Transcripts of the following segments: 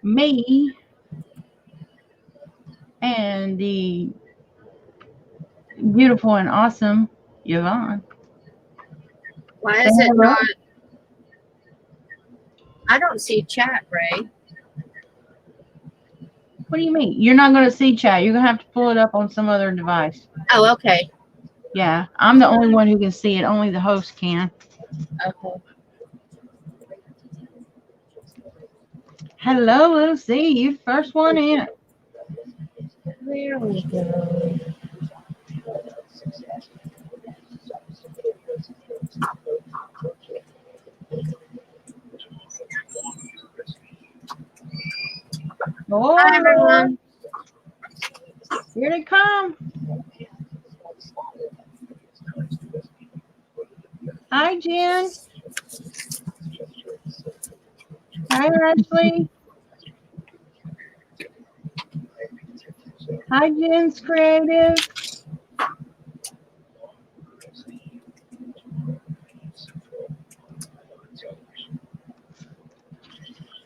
me and the beautiful and awesome Yvonne. Why Say is it hello. not? I don't see chat, Ray. What do you mean? You're not going to see chat. You're going to have to pull it up on some other device. Oh, okay. Yeah, I'm the only one who can see it. Only the host can. Okay. Hello, Lucy. You first one in. There we go. Oh, Hi, everyone. here they come. Hi, Jen. Hi, Ashley. Hi, Jen's Creative.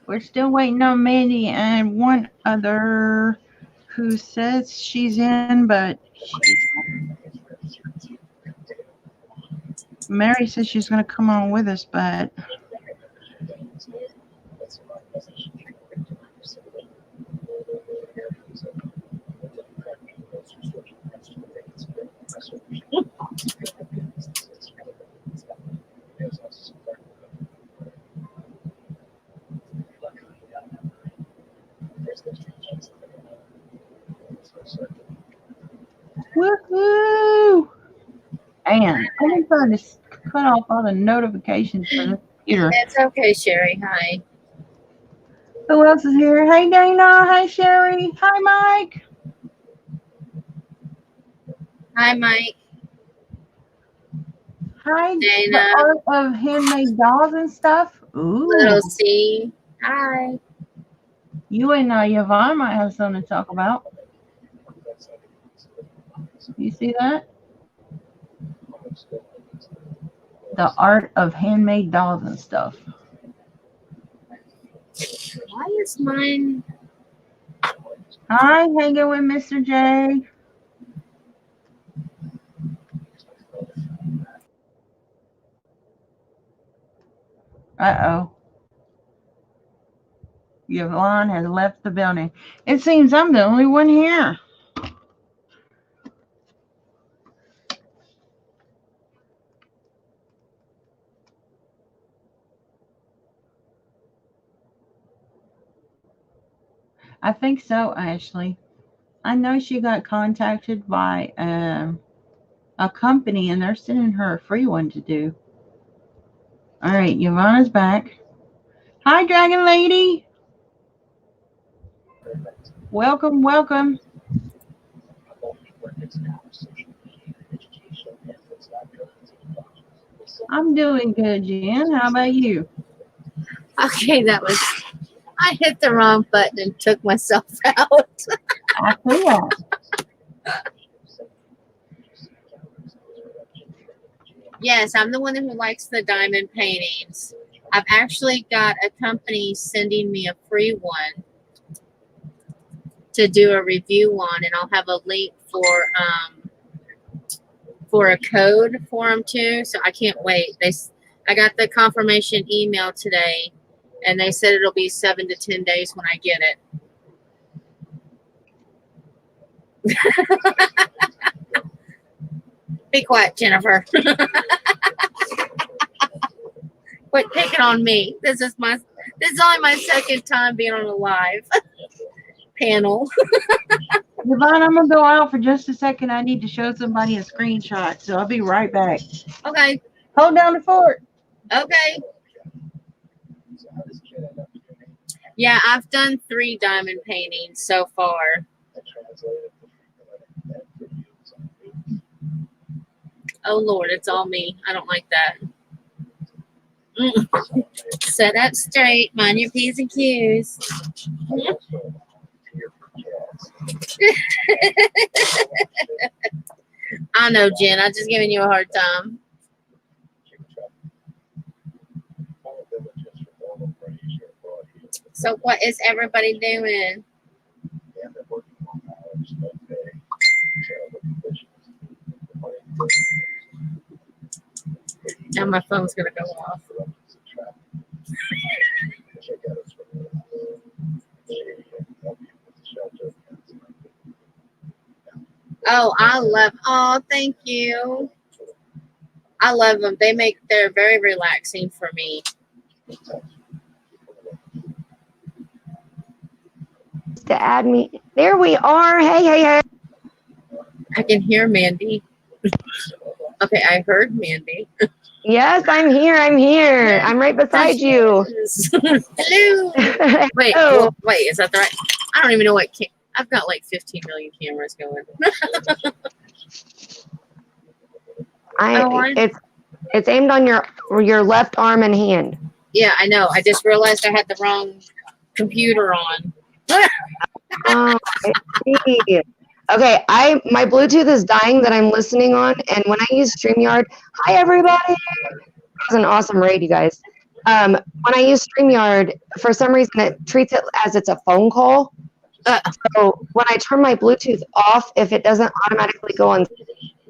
We're still waiting on Mandy and one other who says she's in, but Mary says she's going to come on with us, but woohoo! And I'm trying to cut off all the notifications for the computer. It's okay, Sherry. Hi. Who else is here? Hey, Dana. Hi, Sherry. Hi, Mike. Hi, Mike. Hi, Dana. the art of handmade dolls and stuff. Ooh. Little C. Hi. You and Yvonne might have something to talk about. You see that? The art of handmade dolls and stuff. Why is mine? Hi, hanging with Mr. J. Uh-oh. Yvonne has left the building. It seems I'm the only one here. I think so, Ashley. I know she got contacted by a company and they're sending her a free one to do. All right, Yvonne is back. Hi, Dragon Lady. Welcome, welcome. I'm doing good, Jen. How about you? Okay, that was. I hit the wrong button and took myself out. I see that. Yes, I'm the one who likes the diamond paintings. I've actually got a company sending me a free one to do a review on, and I'll have a link for a code for them too. So I can't wait. I got the confirmation email today, and they said it'll be 7 to 10 days when I get it. Be quiet, Jennifer. Quit picking on me. This is only my second time being on a live panel. Yvonne, I'm going to go out for just a second. I need to show somebody a screenshot, so I'll be right back. Okay. Hold down the fort. Okay. Yeah, I've done 3 diamond paintings so far. Oh, Lord, it's all me. I don't like that. Set up straight. Mind your P's and Q's. I know, Jen. I'm just giving you a hard time. So what is everybody doing? Now my phone's gonna go off. Oh, thank you. I love them. They're very relaxing for me. To add me. There we are. Hey. I can hear Mandy. Okay, I heard Mandy. Yes, I'm here. I'm right beside you. Hello. Wait, Oh. wait, is that the right? I don't even know what. I've got like 15 million cameras going. It's aimed on your left arm and hand. Yeah, I know. I just realized I had the wrong computer on. Oh, I see. Okay, my Bluetooth is dying that I'm listening on, and when I use StreamYard, hi everybody. That was an awesome raid, you guys. When I use StreamYard, for some reason it treats it as it's a phone call. So when I turn my Bluetooth off, if it doesn't automatically go on,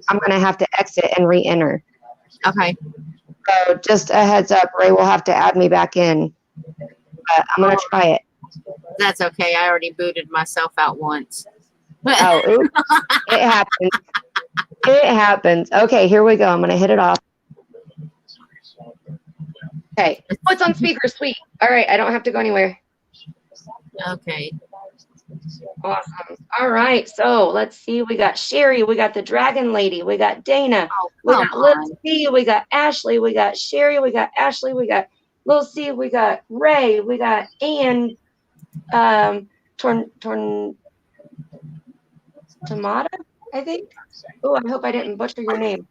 I'm gonna have to exit and re-enter. Okay. So just a heads up, Ray will have to add me back in. But I'm gonna try it. That's okay. I already booted myself out once. Oh, oops. It happens. It happens. Okay, here we go. I'm gonna hit it off. Okay. Oh, it's on speaker. Sweet. All right, I don't have to go anywhere. Okay. Awesome. All right, so let's see. We got Sherry. We got the Dragon Lady. We got Dana. We got Lil C. We got Ashley. We got Sherry. We got Ashley. We got Lil C. We got Ray. We got Ann. Tomata, I think. Oh, I hope I didn't butcher your name.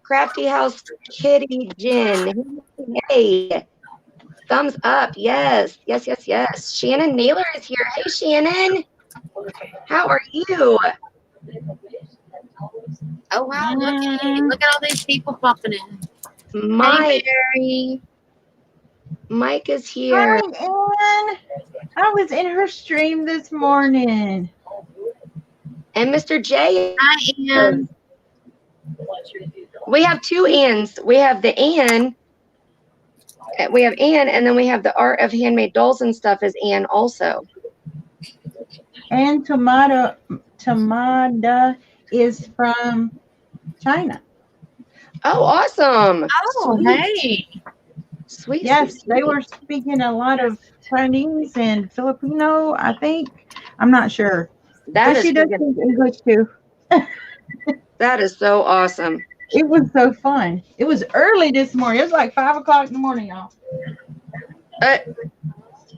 Crafty House Kitty Jen. Hey. Thumbs up. Yes. Shannon Naylor is here. Hey, Shannon. How are you? Oh, wow. Look at all these people popping in. Mike. Hey, Mary. Mike is here. Hi, Ann. I was in her stream this morning. And Mr. J. Hi, Ann. We have two Anns. We have the Ann. We have Ann, and then we have the Art of Handmade Dolls and stuff is Ann also. And Tamada is from China. Oh, awesome. Oh, Sweet. hey. Sweet. Yes, they were speaking a lot of Chinese and Filipino, I think. I'm not sure. That but is she does speak English too. That is so awesome. It was so fun. It was early this morning. It was like 5 o'clock in the morning, y'all.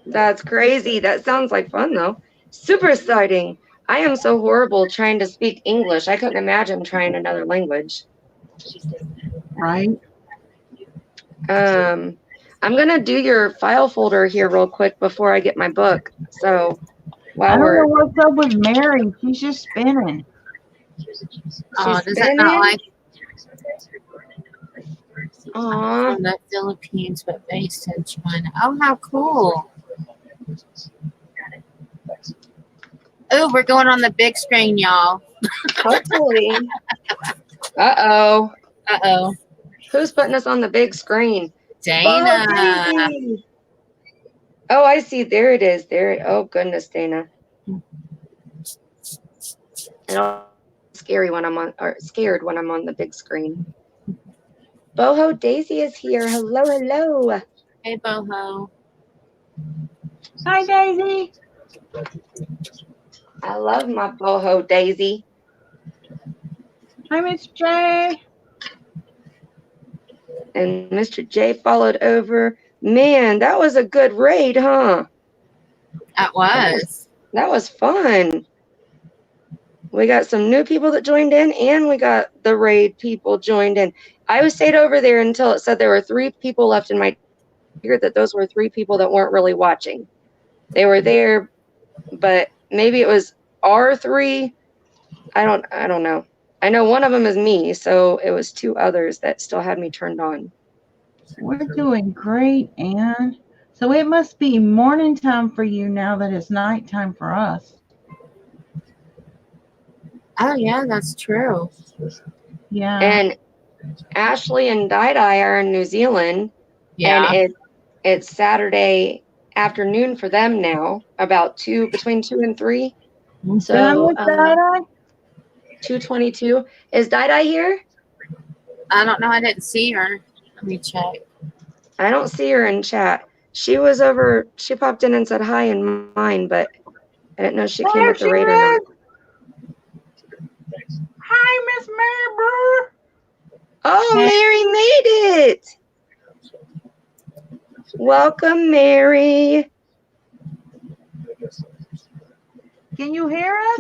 That's crazy. That sounds like fun, though. Super exciting. I am so horrible trying to speak English. I couldn't imagine trying another language. Right. I'm going to do your file folder here real quick before I get my book. So I don't know what's up with Mary. She's just spinning. Oh, does that not like from the Philippines but based in China? Oh, how cool. Oh, we're going on the big screen, y'all. Hopefully. Uh-oh. Uh-oh. Who's putting us on the big screen? Dana. Oh, I see. There it is. Oh, goodness, Dana. And scared when I'm on the big screen. Boho Daisy is here. Hello. Hey, Boho. Hi, Daisy. I love my Boho Daisy. Hi, Mr. J. And Mr. J followed over. Man, that was a good raid, huh? That was. That was fun. We got some new people that joined in, and we got the raid people joined in. I stayed over there until it said there were 3 people left in my. Figured that those were 3 people that weren't really watching. They were there, but maybe it was R3. I don't know. I know one of them is me, so it was 2 others that still had me turned on. We're doing great, Ann. So it must be morning time for you now that it's nighttime for us. Oh yeah, that's true. Yeah. And Ashley and Dai are in New Zealand, Yeah. and it's Saturday afternoon for them now, about between 2 and 3. Did I So miss that? 2:22. Is Dai here? I don't know. I didn't see her. Let me check. I don't see her in chat. She was over. She popped in and said hi in mine, but I didn't know she came There with the she raid or not. is. Hi, Miss Mary Brewer. Oh, Hey. Mary made it. Welcome, Mary. Can you hear us?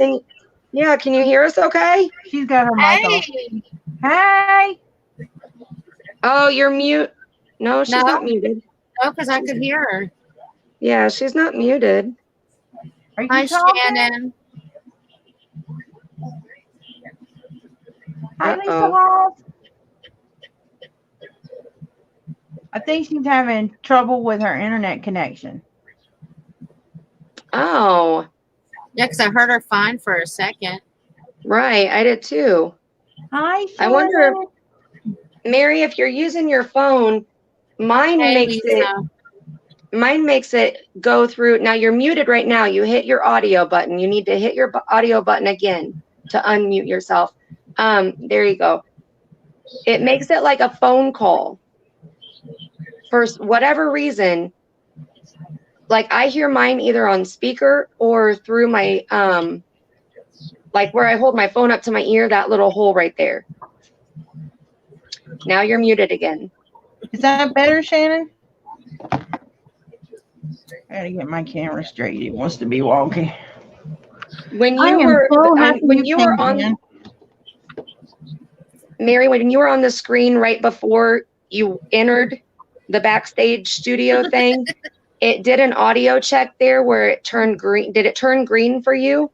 Can you hear us okay? She's got her mic off. Hey. Hey. Oh, you're mute. No, she's No. not muted. Oh, because I could hear her. Yeah, she's not muted. Are you Hi, talking? Shannon. Hi, Lisa Uh-oh. Halls. I think she's having trouble with her internet connection. Oh, Yeah, because I heard her fine for a second. right. I did too. Hi, Shannon. I wonder, Mary, if you're using your phone, mine Hey, makes it go through. Now you're muted right now. You hit your audio button. You need to hit your audio button again to unmute yourself. There you go. It makes it like a phone call. For whatever reason, like I hear mine either on speaker or through my like where I hold my phone up to my ear, that little hole right there. Now you're muted again. Is that better, Shannon? I gotta get my camera straight. It wants to be wonky. When I you am were so happy when you were came on in. Mary, when you were on the screen right before you entered the backstage studio thing, it did an audio check there where it turned green. Did it turn green for you?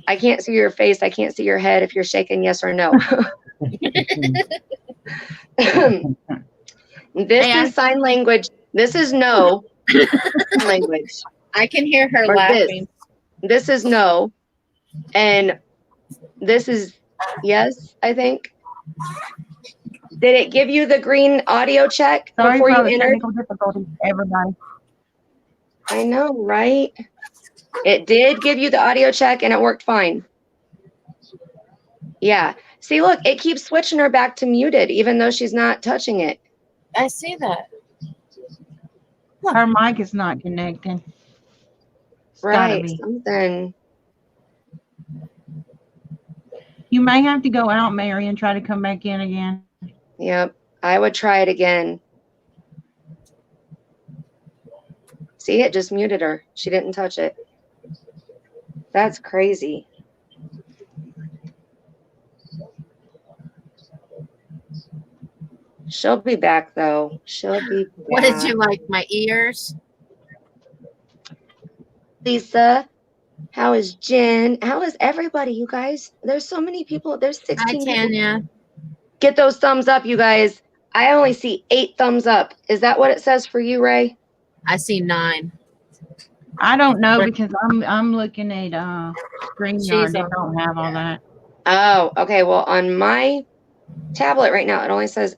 I can't see your face. I can't see your head if you're shaking yes or no. This is sign language. This is no language. I can hear her Or laughing. This is no. And this is yes, I think. Did it give you the green audio check Sorry before for you all the entered? technical difficulties, everybody. I know, right? It did give you the audio check and it worked fine. Yeah. See, look, it keeps switching her back to muted, even though she's not touching it. I see that. Her mic is not connecting. It's gotta Right. be. Something. You may have to go out, Mary, and try to come back in again. Yep. I would try it again. See, it just muted her. She didn't touch it. That's crazy. She'll be back, though. She'll be back. What did you like? My ears? Lisa, how is Jen? How is everybody, you guys? There's so many people. There's 16 Hi, people. Tanya. Get those thumbs up, you guys. I only see 8 thumbs up. Is that what it says for you, Ray? I see 9. I don't know because I'm looking at StreamYard. They on- don't have all that. Oh, okay. Well, on my tablet right now, it only says,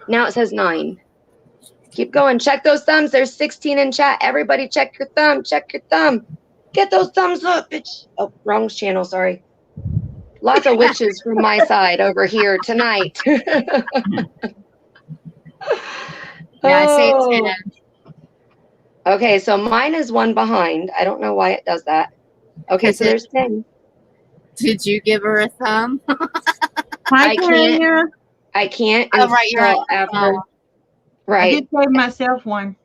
now it says 9. Keep going. Check those thumbs. There's 16 in chat. Everybody check your thumb. Check your thumb. Get those thumbs up, bitch. Oh, wrong channel. Sorry. Lots of witches from my side over here tonight. Yeah, I see Oh. 10. Okay, so mine is 1 behind. I don't know why it does that. Okay, so there's 10. Did you give her a thumb? Hi, I can't. Tanya. I can't Oh, right, you're until on your after. phone. I Right. just gave myself one.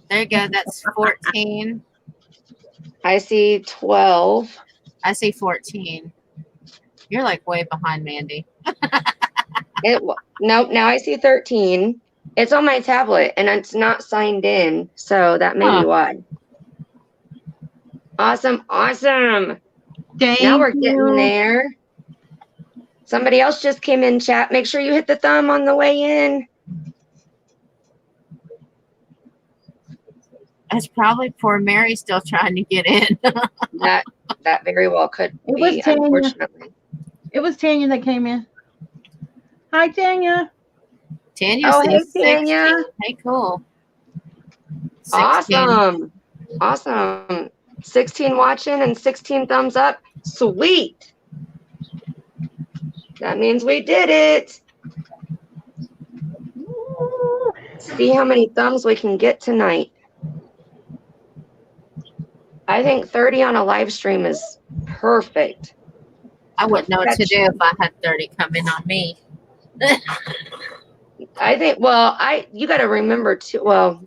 There you go. That's 14. I see 12. I see 14. You're like way behind, Mandy. Nope, now I see 13. It's on my tablet and it's not signed in, so that may be why. Awesome, awesome. Now we're getting there. Somebody else just came in chat. Make sure you hit the thumb on the way in. That's probably poor Mary still trying to get in. That very well could It was be, Tanya. unfortunately. It was Tanya that came in. Hi, Tanya. Tanya Oh, hey, says 16. Tanya. Hey, cool. 16. Awesome. 16 watching and 16 thumbs up. Sweet. That means we did it. See how many thumbs we can get tonight. I think 30 on a live stream is perfect. I wouldn't know what to do if I had 30 come in on me. I think, well, you got to remember too, well,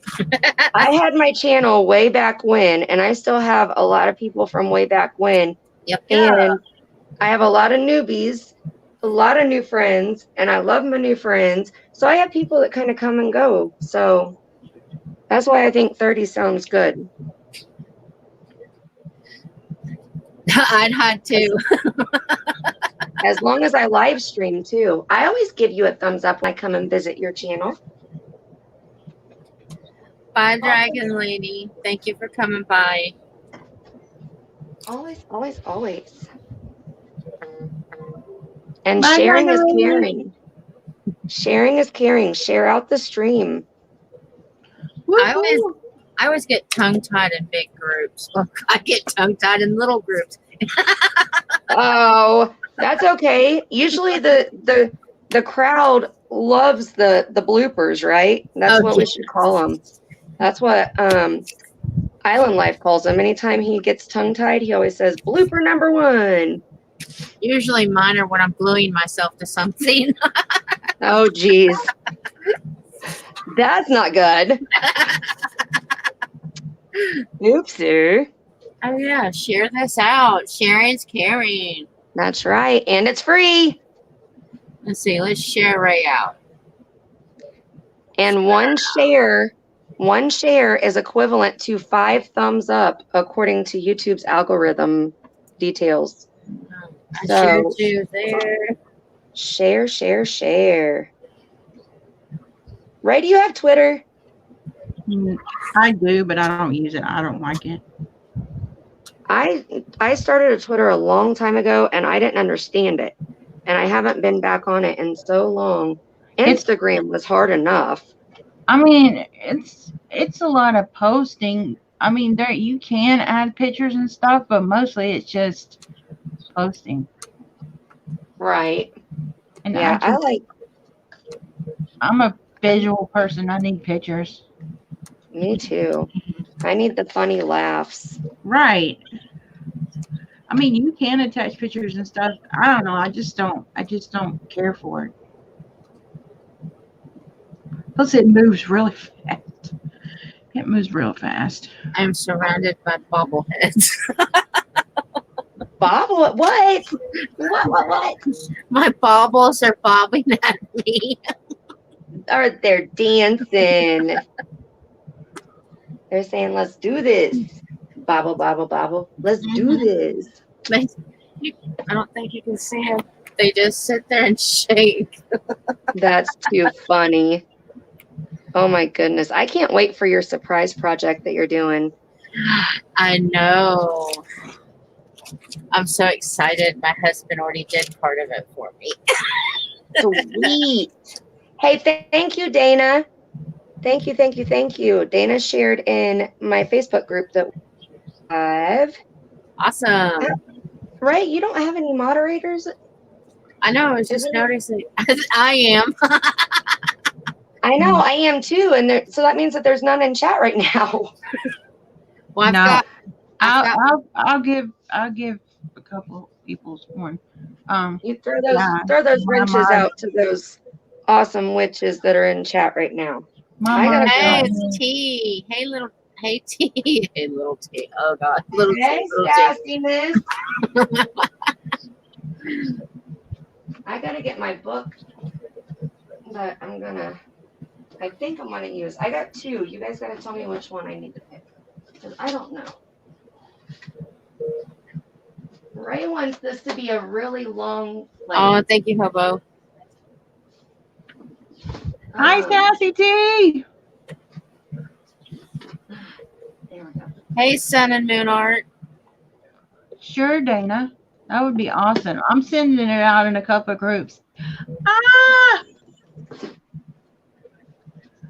I had my channel way back when, and I still have a lot of people from way back when. Yep. And I have a lot of newbies, a lot of new friends, and I love my new friends. So I have people that kind of come and go. So that's why I think 30 sounds good. I'd had to. As long as I live stream too. I always give you a thumbs up when I come and visit your channel. Bye, Dragon Lady. Thank you for coming by. Always, always, always. And Bye, sharing is Dragon Lady. caring. Sharing is caring. Share out the stream. I always get tongue-tied in big groups. Well, I get tongue-tied in little groups. Oh, that's okay. Usually the crowd loves the bloopers, right? That's what we should call them. That's what Island Life calls them. Anytime he gets tongue-tied, he always says blooper number 1. Usually mine are when I'm gluing myself to something. Oh, geez. That's not good. Oopsie. Oh, yeah. Share this out. Sharing's caring. That's right. And it's free. Let's see. Let's share Ray out. And one share is equivalent to 5 thumbs up according to YouTube's algorithm details. I shared you there. Share. Ray, do you have Twitter? I do, but I don't use it. I don't like it. I started a Twitter a long time ago, and I didn't understand it. And I haven't been back on it in so long. Instagram was hard enough. I mean, it's a lot of posting. I mean, there you can add pictures and stuff, but mostly it's just posting. Right. And yeah, I'm a visual person. I need pictures. Me too. I need the funny laughs. Right. I mean, you can attach pictures and stuff. I don't know. I just don't care for it. Plus, it moves really fast. It moves real fast. I'm surrounded by bobbleheads. Bobble? What? What? My baubles are bobbing at me. Or they're dancing. They're saying, let's do this. Bobble, bobble, bobble. Let's do this. I don't think you can see them. They just sit there and shake. That's too funny. Oh my goodness. I can't wait for your surprise project that you're doing. I know. I'm so excited. My husband already did part of it for me. Sweet. Hey, thank you, Dana. Thank you. Dana shared in my Facebook group that we have. Awesome. Right? You don't have any moderators? I know. I was just noticing. I am. I know. I am too. And so that means that there's none in chat right now. Well, I'll give a couple people's one. You throw those wrenches out to those awesome witches that are in chat right now. Hey, it's T. Hey, T. Hey, little T. Oh, God. Little hey, sassy miss. I got to get my book that I think I'm going to use. I got 2. You guys got to tell me which one I need to pick. Because I don't know. Ray wants this to be a really long play. Oh, thank you, Hobo. Hi, Sassy T. Hey, Sun and Moon Art. Sure, Dana. That would be awesome. I'm sending it out in a couple of groups. Ah!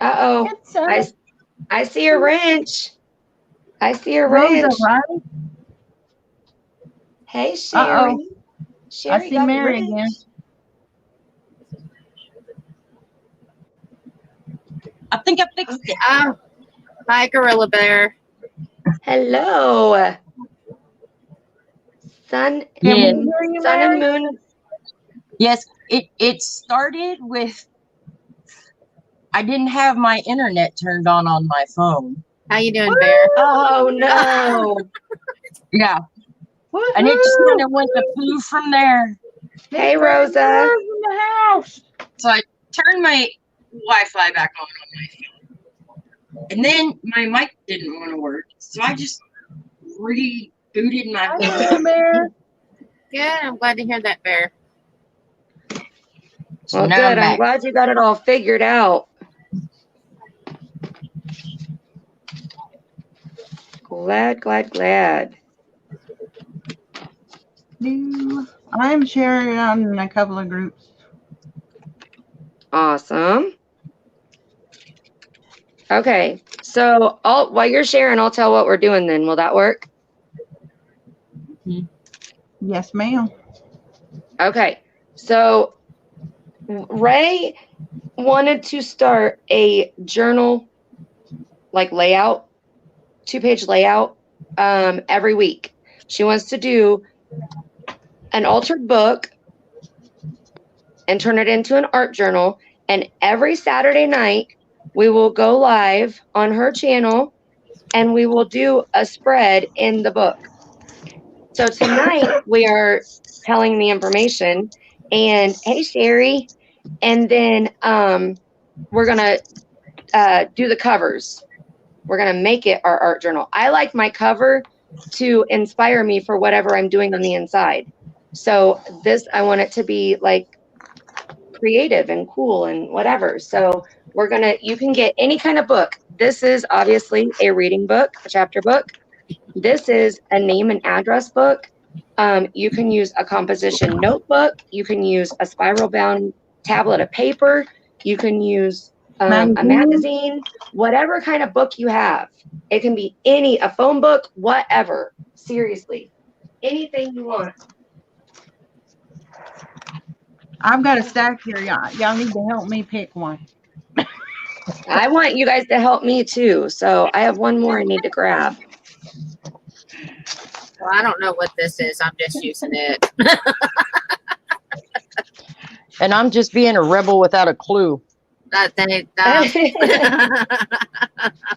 Uh-oh. It's so I see a wrench. I see a Rosa, wrench. right? Hey, Sherry. Uh-oh. Sherry I see got a Mary wrench. again. I think I fixed it. Oh, hi, Gorilla Bear. Hello. Sun Can Yeah. we hear you, Sun and Mary? Moon. Yes, it started with I didn't have my internet turned on my phone. How you doing, Bear? Oh no. Yeah, and it just kind of went to poo from there. Hey, Rosa. In the house. So I turned my Wi-Fi back on my phone, and then my mic didn't want to work, so I just rebooted my Hi, phone. Mary. Good. I'm glad to hear that, Bear. So Well, now good. I'm back. glad you got it all figured out. Glad. I'm sharing it out in a couple of groups. Awesome. Okay, so while you're sharing, I'll tell what we're doing then. Will that work? Yes, ma'am. Okay, so Ray wanted to start a journal like layout, 2-page layout every week. She wants to do an altered book and turn it into an art journal. And every Saturday night, we will go live on her channel and we will do a spread in the book. So tonight we are telling the information and hey, Sherry. And then we're going to do the covers. We're going to make it our art journal. I like my cover to inspire me for whatever I'm doing on the inside. So this, I want it to be like creative and cool and whatever. So you can get any kind of book. This is obviously a reading book, a chapter book. This is a name and address book. You can use a composition notebook. You can use a spiral bound tablet of paper. You can use a magazine, whatever kind of book you have. It can be a phone book, whatever. Seriously, anything you want. I've got a stack here. Y'all need to help me pick one. I want you guys to help me too. So I have one more I need to grab. Well, I don't know what this is. I'm just using it. And I'm just being a rebel without a clue. Hey,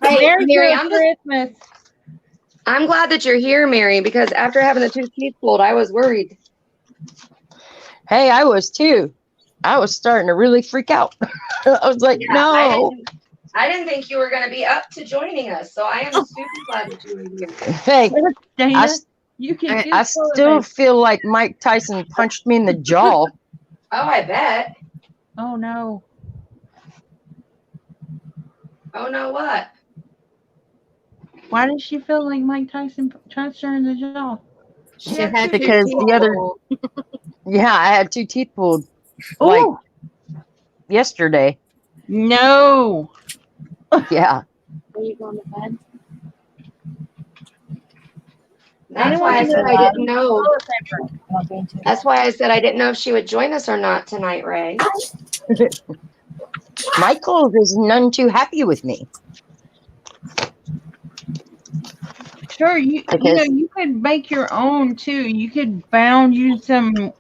Merry Mary, Christmas. I'm glad that you're here, Mary, because after having the 2 teeth pulled, I was worried. Hey, I was too. I was starting to really freak out. I was like, Yeah, no. I didn't think you were going to be up to joining us, so I am super glad that you were here. Hey, Dana, you can I still feel like Mike Tyson punched me in the jaw. Oh, I bet. Oh, no. Oh, no, what? Why does she feel like Mike Tyson punched her in the jaw? She had Because two the other- people. Yeah, I had 2 teeth pulled like Oh, yesterday. no. Yeah. Are you going to bed? That's why I said I didn't know. That's why I said I didn't know if she would join us or not tonight, Ray. Michael is none too happy with me. Sure, you could make your own too. You could use some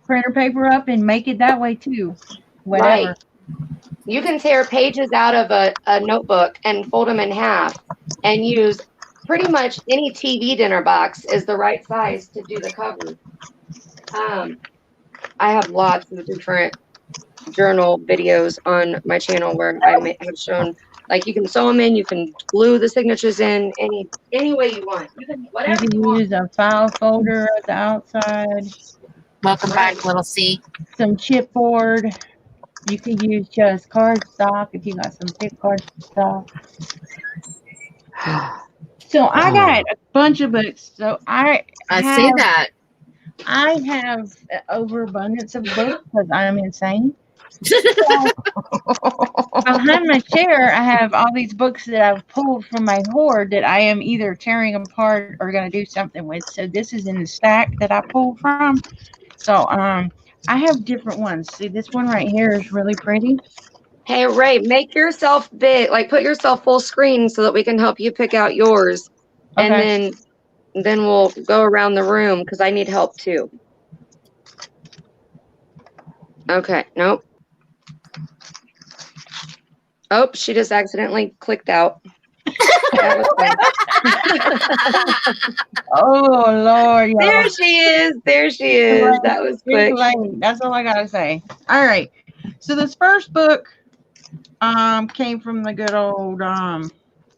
printer paper up and make it that way too. Whatever. Right. You can tear pages out of a notebook and fold them in half and use pretty much any TV dinner box is the right size to do the cover. I have lots of different journal videos on my channel where I have shown, like, you can sew them in, you can glue the signatures in any way you want. You can whatever you want. Use a file folder at the outside. Welcome back, little C. Some chipboard. You could use just cardstock if you got some thick cardstock. So I got a bunch of books. So I see that. I have an overabundance of books because I am insane. Behind my chair, I have all these books that I've pulled from my hoard that I am either tearing apart or going to do something with. So this is in the stack that I pulled from. So I have different ones. See, this one right here is really pretty. Hey, Ray, make yourself big, like put yourself full screen so that we can help you pick out yours. And Okay. then we'll go around the room because I need help too. Okay, nope. Oh, she just accidentally clicked out. That was fun. Oh Lord, y'all. There she is. There she is. That was quick. That's all I gotta say. All right. So this first book came from the good old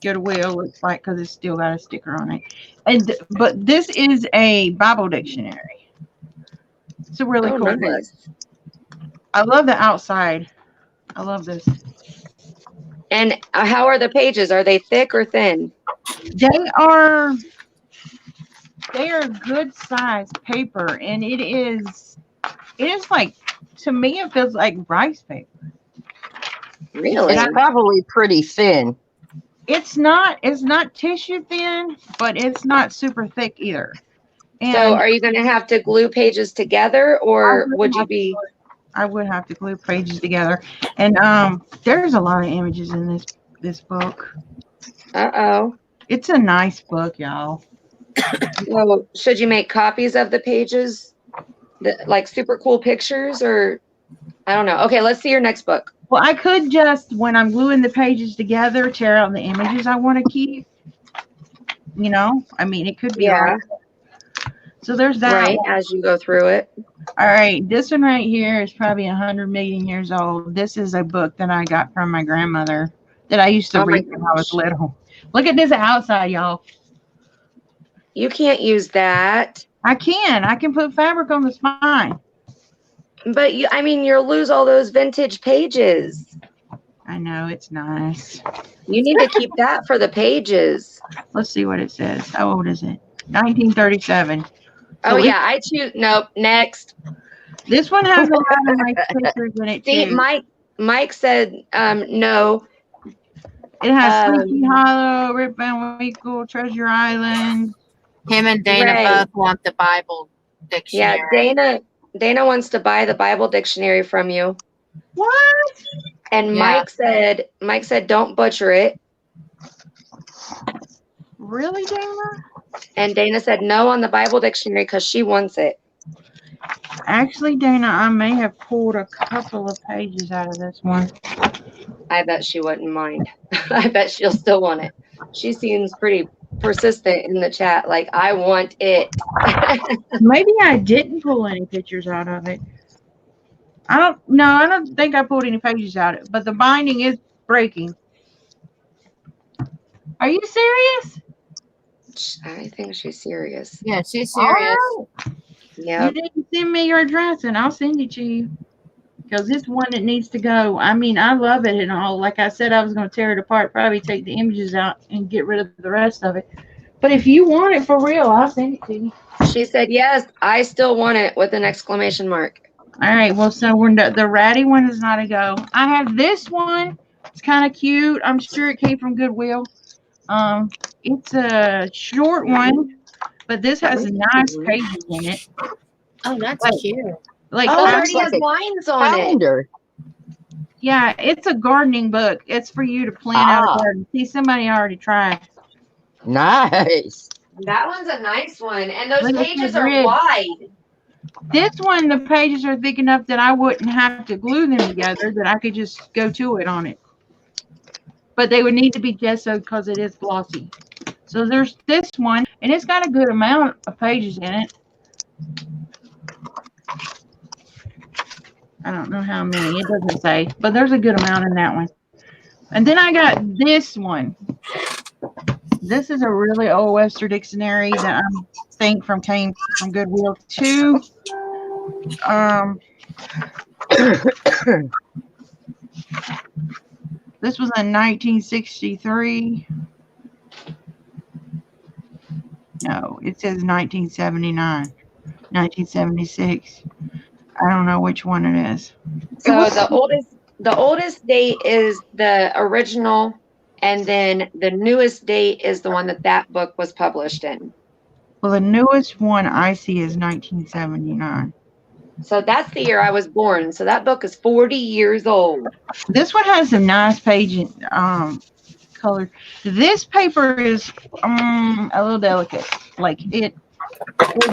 Goodwill. Looks like because it's still got a sticker on it. But this is a Bible dictionary. It's a really cool book. Nice. I love the outside. I love this. And how are the pages? Are they thick or thin? They are good size paper, and it is like, to me it feels like rice paper. Really? It's probably pretty thin. It's not tissue thin, but it's not super thick either. And So are you going to have to glue pages together, or would you be? I would have to glue pages together. And there's a lot of images in this book. Uh-oh. It's a nice book, y'all. So should you make copies of the pages? Like super cool pictures, or I don't know. Okay, let's see your next book. Well, I could just, when I'm gluing the pages together, tear out the images I want to keep. You know? I mean, it could be. Yeah. So there's that. Right, as you go through it. All right, this one right here is probably 100 million years old. This is a book that I got from my grandmother that I used to read when I was little. Look at this outside, y'all. You can't use that. I can put fabric on the spine. But you'll lose all those vintage pages. I know, it's nice. You need to keep that for the pages. Let's see what it says. How old is it? 1937. Oh, yeah, I choose. Nope, next. This one has a lot of nice pictures in it, See, too. Mike said no. It has Sleepy Hollow, Rip Van Winkle, Treasure Island. Him and Dana both want the Bible dictionary. Yeah, Dana wants to buy the Bible dictionary from you. What? And Mike said, don't butcher it. Really, Dana? And Dana said no on the Bible dictionary because she wants it. Actually, Dana, I may have pulled a couple of pages out of this one. I bet she wouldn't mind. I bet she'll still want it. She seems pretty persistent in the chat. Like, I want it. Maybe I didn't pull any pictures out of it. I don't think I pulled any pages out of it, but the binding is breaking. Are you serious? I think she's serious. Yeah, she's serious. Yeah. You didn't send me your address, and I'll send it to you. Because it's one that needs to go. I mean, I love it and all. Like I said, I was going to tear it apart, probably take the images out and get rid of the rest of it. But if you want it for real, I'll send it to you. She said, yes, I still want it with an exclamation mark. All right. Well, so the ratty one is not a go. I have this one. It's kind of cute. I'm sure it came from Goodwill. It's a short one, but this has nice pages in it. Oh, that's cute. Like, it already has lines on it. Yeah, it's a gardening book. It's for you to plant out a garden. See, somebody already tried. Nice. That one's a nice one. And those pages are wide. This one, the pages are thick enough that I wouldn't have to glue them together, that I could just go to it on it. But they would need to be gessoed because it is glossy. So there's this one, and it's got a good amount of pages in it. I don't know how many. It doesn't say, but there's a good amount in that one. And then I got this one. This is a really old Webster dictionary that I think came from Goodwill too. This was in 1963. No, it says 1979, 1976. I don't know which one it is. It So was the oldest date is the original, and then the newest date is the one that book was published in. well, the newest one I see is 1979. So that's the year I was born. So that book is 40 years old. This one has some nice page color. This paper is a little delicate. Like it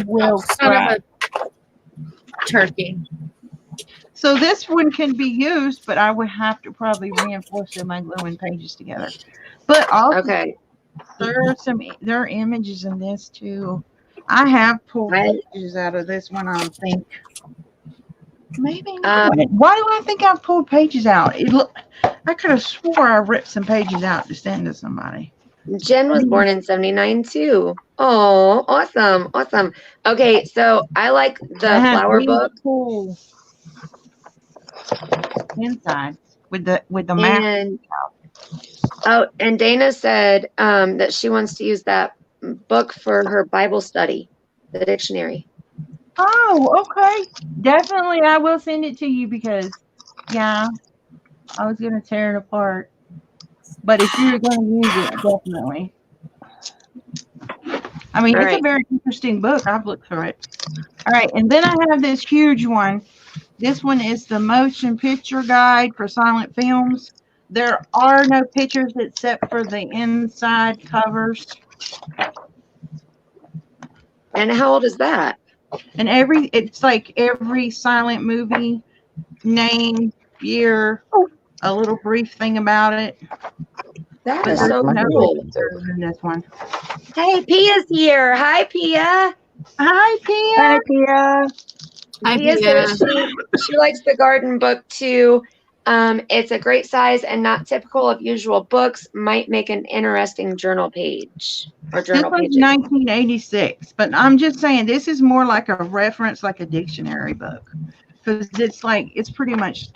will Son crack. of a turkey. So this one can be used, but I would have to probably reinforce them by gluing pages together. But also Okay. there are images in this too. I have pulled pages out of this one. I think maybe not. Why do I think I've pulled pages out? I could have swore I ripped some pages out to send to somebody. Jen was born in 79 too. Oh, awesome. Awesome. Okay, so I like the flower book. Cool. Inside with the map. And Dana said that she wants to use that book for her Bible study, the dictionary. Oh, okay. Definitely, I will send it to you because, yeah, I was gonna tear it apart. But if you're gonna use it, definitely. I mean, it's a very interesting book. I've looked through it. All right, and then I have this huge one. This one is the motion picture guide for silent films. There are no pictures except for the inside covers. And how old is that? And it's like every silent movie name, year, a little brief thing about it. That is so cool. In this one. Hey, Pia's here. Hi, Pia. Hi, Pia. Hi, Pia. Pia says she likes the garden book too. It's a great size and not typical of usual books. Might make an interesting journal page or journal page. 1986, but I'm just saying this is more like a reference, like a dictionary book, because it's pretty much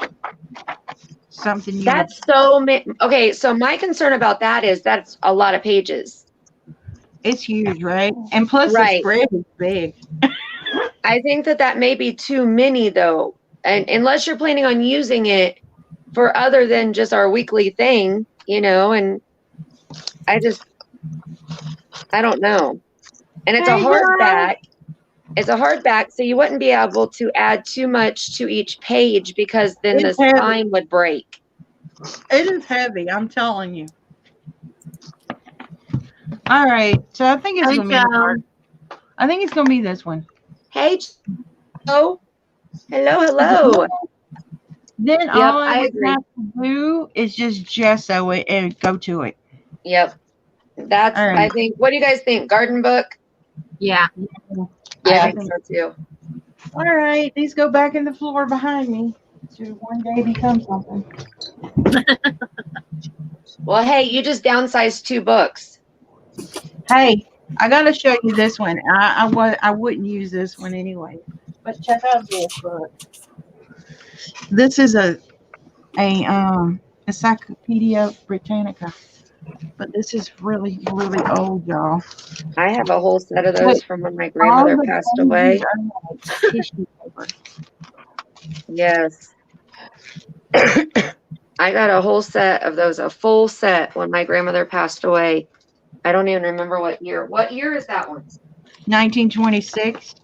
something. That's so okay. So my concern about that is that's a lot of pages. It's huge, right? And plus the spread is big. I think that may be too many though, and unless you're planning on using it for other than just our weekly thing, and I don't know. And it's a hardback. It's a hardback, so you wouldn't be able to add too much to each page because then the spine would break. It is heavy, I'm telling you. All right, so I think it's going to be I think it's going to be this one. Hey, Joe. Hello. Then all I have to do is just gesso it and go to it. Yep. That's, I think, what do you guys think? Garden book? Yeah. I think so too. All right, these go back in the floor behind me to one day become something. Well, hey, you just downsized 2 books. Hey, I got to show you this one. I wouldn't use this one anyway, but check out this book. This is a Encyclopedia Britannica, but this is really, really old, y'all. I have a whole set of those from when my grandmother passed away. Tissue paper. Yes. I got a whole set of those, a full set when my grandmother passed away. I don't even remember what year. What year is that one? 1926.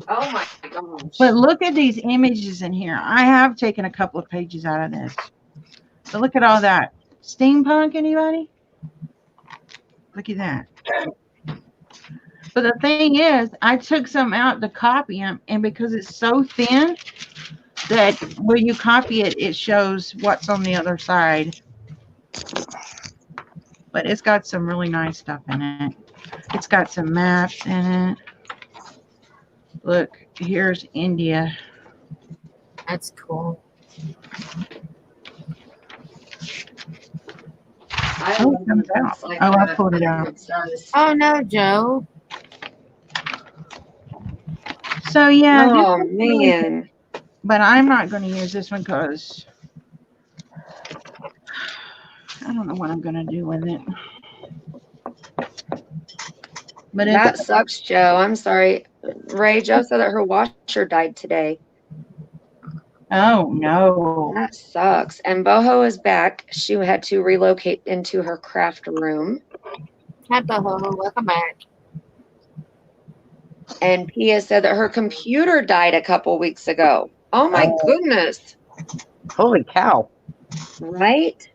Oh my gosh. But look at these images in here. I have taken a couple of pages out of this. But look at all that. Steampunk, anybody? Look at that. But the thing is, I took some out to copy them, and because it's so thin that when you copy it, it shows what's on the other side. But it's got some really nice stuff in it. It's got some maps in it. Look, here's India. That's cool. I pulled it out. Oh no, Joe. So yeah. Oh man. But I'm not going to use this one because I don't know what I'm going to do with it. But That it's sucks, Joe. I'm sorry. Ray, Joe said that her washer died today. oh no. That sucks. And Boho is back. She had to relocate into her craft room. Hi, Boho. Welcome back. And Pia said that her computer died a couple weeks ago. Oh my goodness. Holy cow. Right?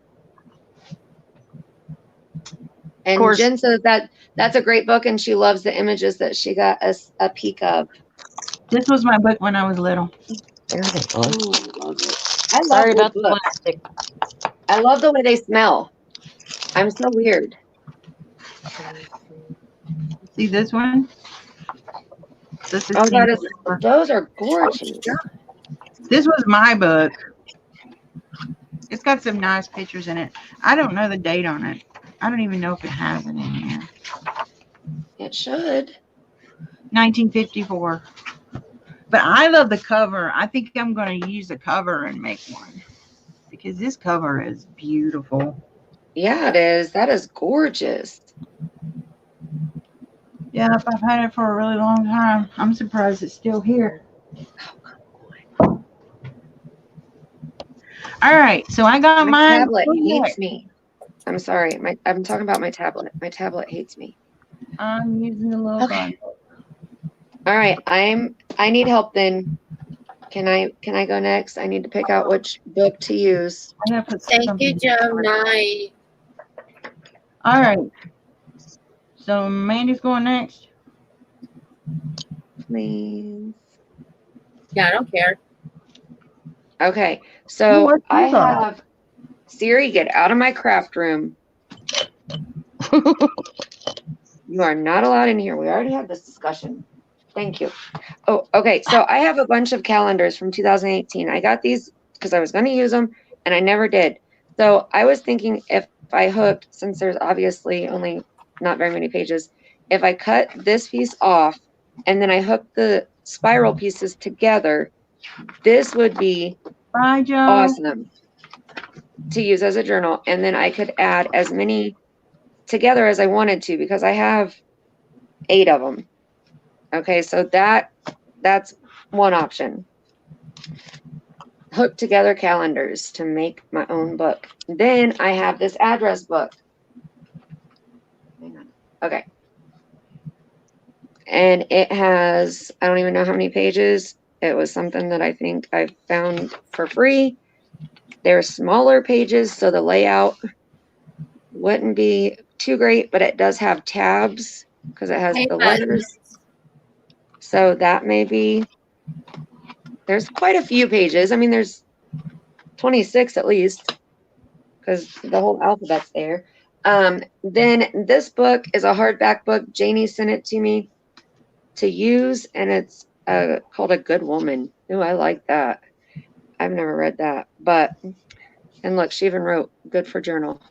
And course- Jen says that that's a great book and she loves the images that she got a peek of. This was my book when I was little. There they go. I love Sorry old about the books. plastic. I love the way they smell. I'm so weird. See this one? This is Oh, that is, Pink. those are gorgeous. This was my book. It's got some nice pictures in it. I don't know the date on it. I don't even know if it has it in here. It should. 1954. But I love the cover. I think I'm going to use the cover and make one because this cover is beautiful. Yeah, it is. That is gorgeous. Yeah, if I've had it for a really long time. I'm surprised it's still here. All right, so I got My mine. tablet hates me. I'm sorry. I'm talking about my tablet. My tablet hates me. I'm using the little Okay. All right. I need help then. Can I go next? I need to pick out which book to use. I gotta put Thank something you, Joe. Night. All right. So Mandy's going next. Please. Yeah, I don't care. Okay. Ooh, So what I you got? have Siri, get out of my craft room. You are not allowed in here. We already had this discussion. Thank you. Oh, okay. So I have a bunch of calendars from 2018. I got these because I was going to use them and I never did. So I was thinking if I hooked, since there's obviously only not very many pages, if I cut this piece off and then I hook the spiral pieces together, this would be Bye, Joe. awesome to use as a journal. And then I could add as many together as I wanted to because I have 8 of them. Okay, so that's one option. Hook together calendars to make my own book. Then I have this address book. Hang on. Okay. And it has, I don't even know how many pages. It was something that I think I found for free. They're smaller pages, so the layout wouldn't be too great, but it does have tabs because it has Hey, the bud. letters. So that may be, there's quite a few pages. I mean, there's 26 at least because the whole alphabet's there. Then this book is a hardback book. Janie sent it to me to use, and it's called A Good Woman. Oh, I like that. I've never read that, but, and look, she even wrote good for journal.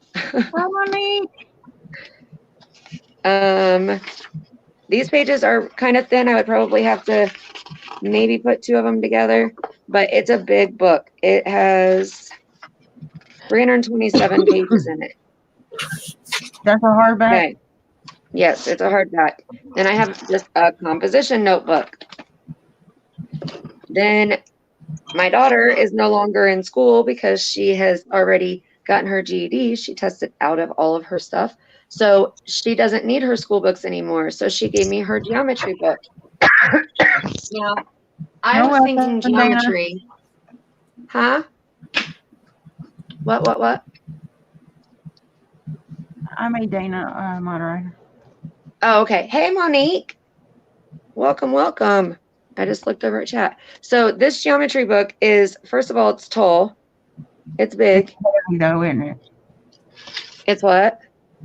These pages are kind of thin. I would probably have to maybe put 2 of them together, but it's a big book. It has 327 pages in it. That's a hardback. Okay. Yes, it's a hardback. Then I have just a composition notebook. Then my daughter is no longer in school because she has already gotten her GED. She tested out of all of her stuff. So she doesn't need her school books anymore. So she gave me her geometry book. Now, I was thinking geometry. Huh? What? I made Dana moderator. Oh, okay. Hey, Monique. Welcome. I just looked over at chat. So this geometry book is, first of all, it's tall. It's big. It's heavy though, isn't it? It's what?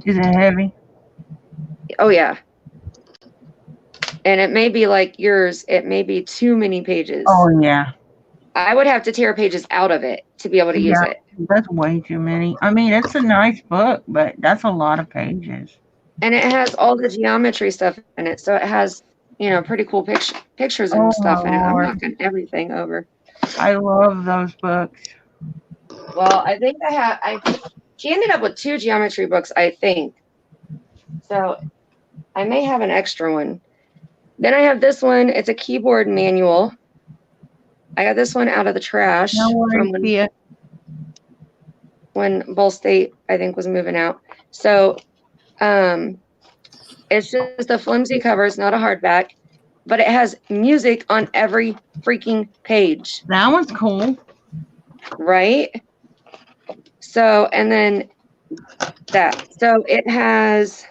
Is it heavy? Oh, yeah. And it may be like yours. It may be too many pages. Oh yeah. I would have to tear pages out of it to be able to use it. That's way too many. I mean, it's a nice book, but that's a lot of pages. And it has all the geometry stuff in it. So it has, pretty cool pictures and stuff in it. I'm knocking everything over. I love those books. Well, I think she ended up with 2 geometry books, I think. So I may have an extra one. Then I have this one. It's a keyboard manual. I got this one out of the trash No worries, from Pia. when Ball State, I think, was moving out. So it's just a flimsy cover. It's not a hardback, but it has music on every freaking page, That one's cool. right? So, and then that. So it has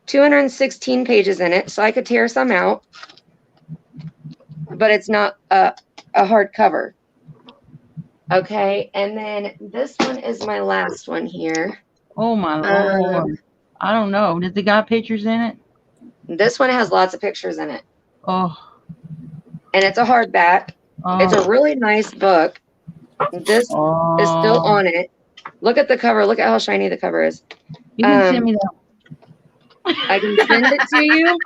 216 pages in it, so I could tear some out, but it's not a hardcover. Okay, and then this one is my last one here. Oh my lord. I don't know. Does it got pictures in it? This one has lots of pictures in it, Oh. and it's a hardback. It's a really nice book. This is still on it. Look at the cover. Look at how shiny the cover is. You can send me that. I can send it to you.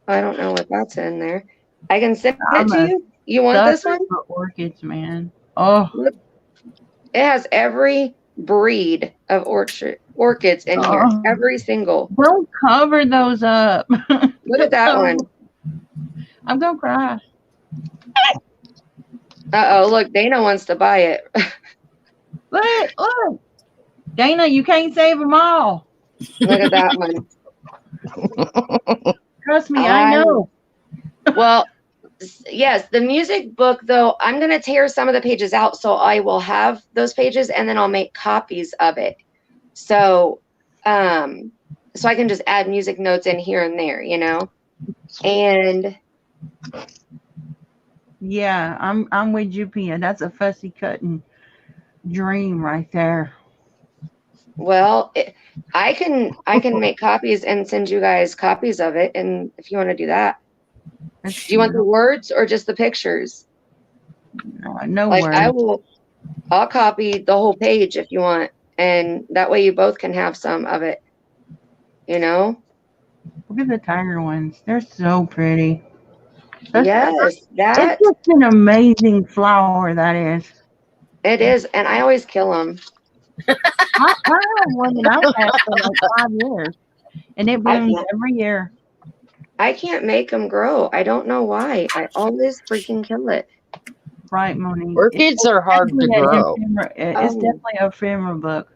I don't know what that's in there. I can send it to you. You want this one? For orchids, man. Oh. Look, it has every breed of orchids in here. Every single. Don't cover those up. Look at that one. I'm gonna cry. Uh-oh, look, Dana wants to buy it. Look. Dana, you can't save them all. Look at that one. Trust me, I know. Well, yes, the music book, though, I'm going to tear some of the pages out, so I will have those pages, and then I'll make copies of it. So I can just add music notes in here and there, you know? And yeah, I'm with you, Pia. That's a fussy cutting dream right there. well, I can make copies and send you guys copies of it, and if you want to do that. Do you want the words or just the pictures? No like words. I'll copy the whole page if you want, and that way you both can have some of it, you know? Look at the tiger ones. They're so pretty. Yes, it's just an amazing flower, that is. It is, and I always kill them. I have one that I've had for like 5 years, and it blooms every year. I can't make them grow. I don't know why. I always freaking kill it. Right, Monique. Orchids are hard to grow. It's definitely a ephemera book.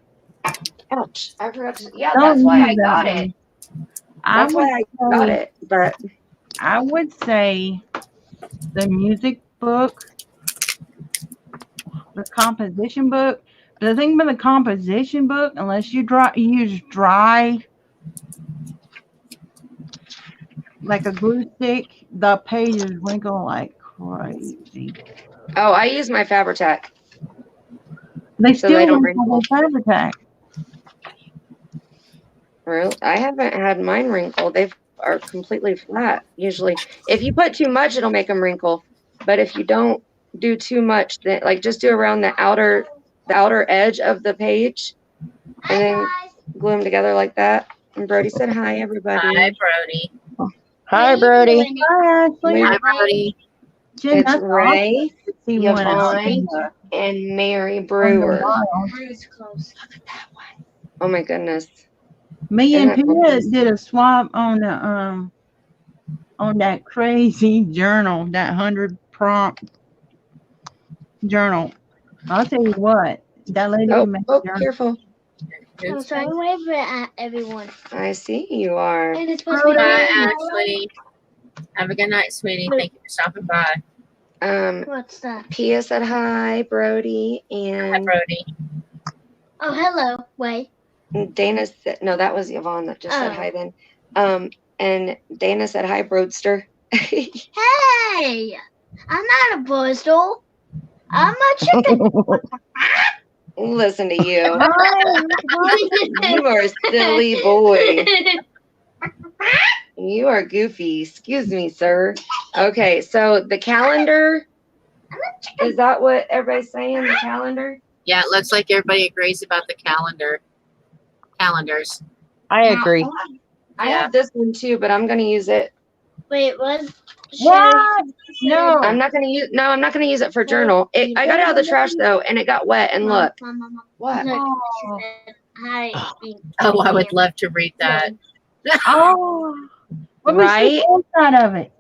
Ouch. I forgot to. Yeah, that's why I got it. That's why I got it. But I would say the music book, the composition book. But the thing about the composition book, unless you use dry, like a glue stick, the pages wrinkle like crazy. Oh, I use my Fabri-Tac. They still wrinkle with Fabri-Tac. Really? I haven't had mine wrinkle. They are completely flat. Usually, if you put too much, it'll make them wrinkle. But if you don't do too much, then like just do around the outer edge of the page, and then glue them together like that. And Brody said hi, everybody. Hi, Brody. Hi, Brody. Hi, Ashley. Hi, Brody. It's Ray, Yvonne, and Mary Brewer. Brew's close. Look at that one. Oh my goodness. Me and Pia did a swap on the on that crazy journal, that 100 prompt journal. I'll tell you what, that lady can make a journal. Careful. I'm trying to wave it at everyone. I see you are. And it's supposed to be Bye, Ashley. Have a good night, sweetie. Thank you for stopping by. What's that? Pia said hi, Brody, and Hi, Brody. Oh, hello. Wait. Dana said no, that was Yvonne that just said hi then. And Dana said hi, Broadster. Hey! I'm not a borstal. I'm a chicken. Listen to you. You are a silly boy. You are goofy. Excuse me, sir. Okay, so the calendar. Is that what everybody's saying? The calendar? Yeah, it looks like everybody agrees about the calendars. I agree. I have this one too, but I'm going to use it. Wait, what? No. I'm not going to use. No, I'm not going to use it for journal. I got it out of the trash though, and it got wet. And look, what? I think. Oh, I would love to read that. Oh, let me Right? see the inside of it.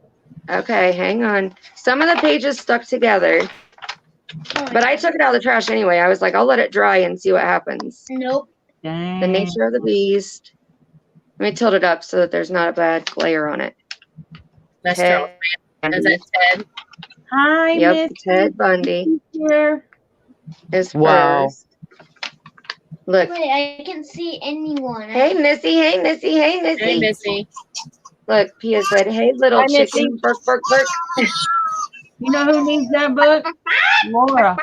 Okay, hang on. Some of the pages stuck together, but I took it out of the trash anyway. I was like, I'll let it dry and see what happens. Nope. Dang. The Nature of the Beast. Let me tilt it up so that there's not a bad glare on it. That's Ted Charles. Is that Ted? Hi, Yep, Miss Ted Bundy here. is Wow. first. Look. Wait, I can see anyone. Hey, Missy. Hey, Missy. Hey, Missy. Hey, Missy. Look, Pia said, hey, little Hi, Missy. chicken. Bark, bark, bark. You know who needs that book? Laura.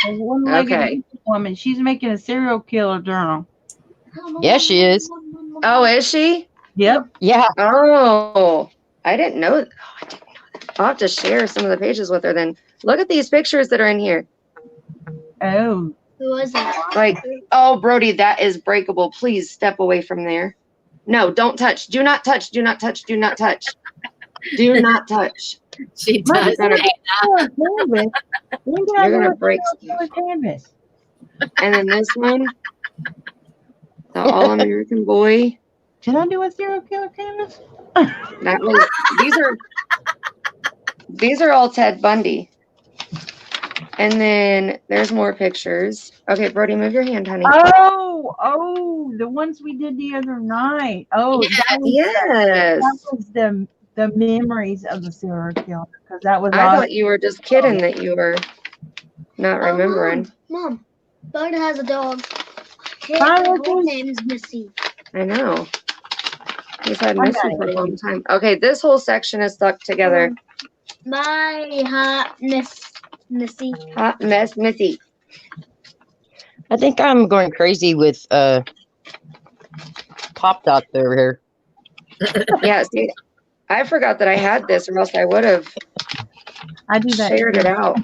The one-legged Okay. woman. She's making a serial killer journal. Yeah, she is. Oh, is she? Yep. Yeah. Oh, I didn't know. Oh, I didn't know that. I'll have to share some of the pages with her then. Look at these pictures that are in here. Oh. Who was that? Like, oh, Brody, that is breakable. Please step away from there. No, don't touch. Do not touch. Do not touch. Do not touch. Do not touch. She Mother, does. gonna- canvas. When did I You're do gonna a break serial killer canvas? And then this one, the All-American Boy. Did I do a serial killer canvas? That was. These are all Ted Bundy. And then there's more pictures. Okay, Brody, move your hand, honey. Oh, the ones we did the other night. Oh, Yeah. Yes. that was the memories of the serial killer, because that was I all. thought you were just kidding that you were not Oh, remembering. Mom, Bud has a dog. His Hi, whole Lucas. name's Missy. I know. He's had I Missy got for a it. long time. Okay, this whole section is stuck together. My hot Missy. Hot mess, Missy. I think I'm going crazy with Pop Dots over here. Yeah, see, I forgot that I had this, or else I would have I do that. shared it out.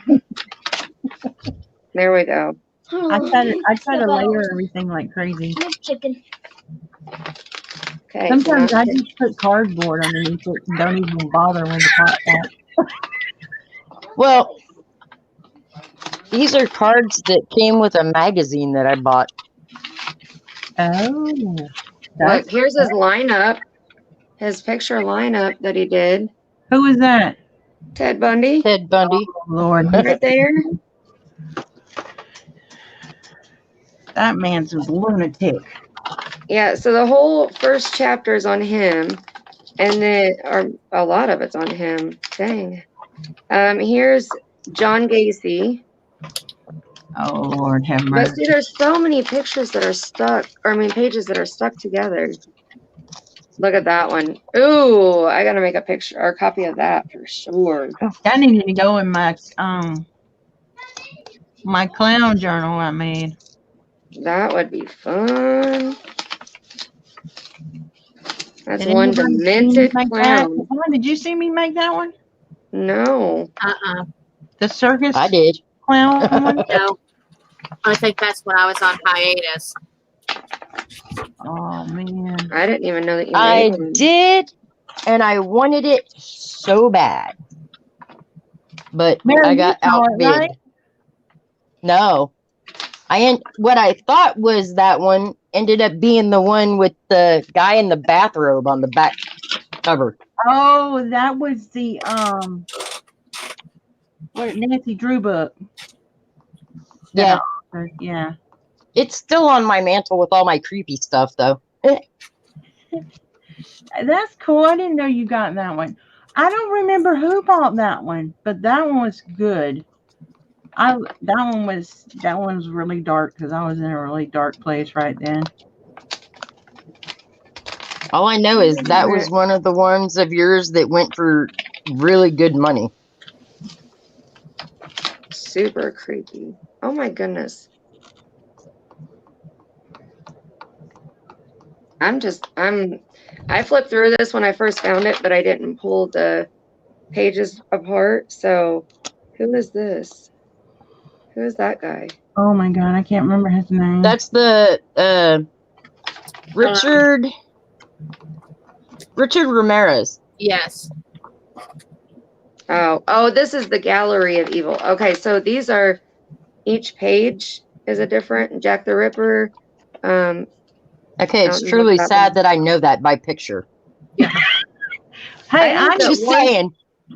There we go. I try to layer everything like crazy. Chicken. Okay. Sometimes so I now- just put cardboard underneath it and don't even bother when the pot's out. Well, these are cards that came with a magazine that I bought. Oh, Look, here's his lineup. His picture lineup that he did. who is that? Ted Bundy, Ted Bundy. Oh, Lord, right there. that man's a lunatic. Yeah, so the whole first chapter is on him, and then, or a lot of it's on him. Dang. Here's John Gacy. Oh, Lord, have But mercy. see, there's so many pictures that are stuck, or I mean, pages that are stuck together. Look at that one. Ooh, I gotta make a picture or a copy of that for sure. That needed to go in my clown journal I made. That would be fun. That's Did one anybody see me demented make that? clown. Yvonne, did you see me make that one? No. The circus I did. clown one? No. I think that's when I was on hiatus. Oh, man. I didn't even know that you I made one. did, and I wanted it so bad. But Mary, I got you saw it, outbid. right? No. What I thought was that one ended up being the one with the guy in the bathrobe on the back cover. Oh, that was the Nancy Drew book. Yeah. Yeah. It's still on my mantle with all my creepy stuff, though. That's cool. I didn't know you got that one. I don't remember who bought that one, but that one was good. That one was really dark because I was in a really dark place right then. All I know is that was one of the ones of yours that went for really good money. Super creepy. Oh my goodness. I flipped through this when I first found it, but I didn't pull the pages apart. So who is this? Who is that guy? Oh my God, I can't remember his name. That's the Richard Ramirez. Yes. Oh, this is the Gallery of Evil. Okay, so these are, each page is a different Jack the Ripper, Okay, it's don't know truly what that sad means. that I know that by picture. Hey, I I think that Just one- saying.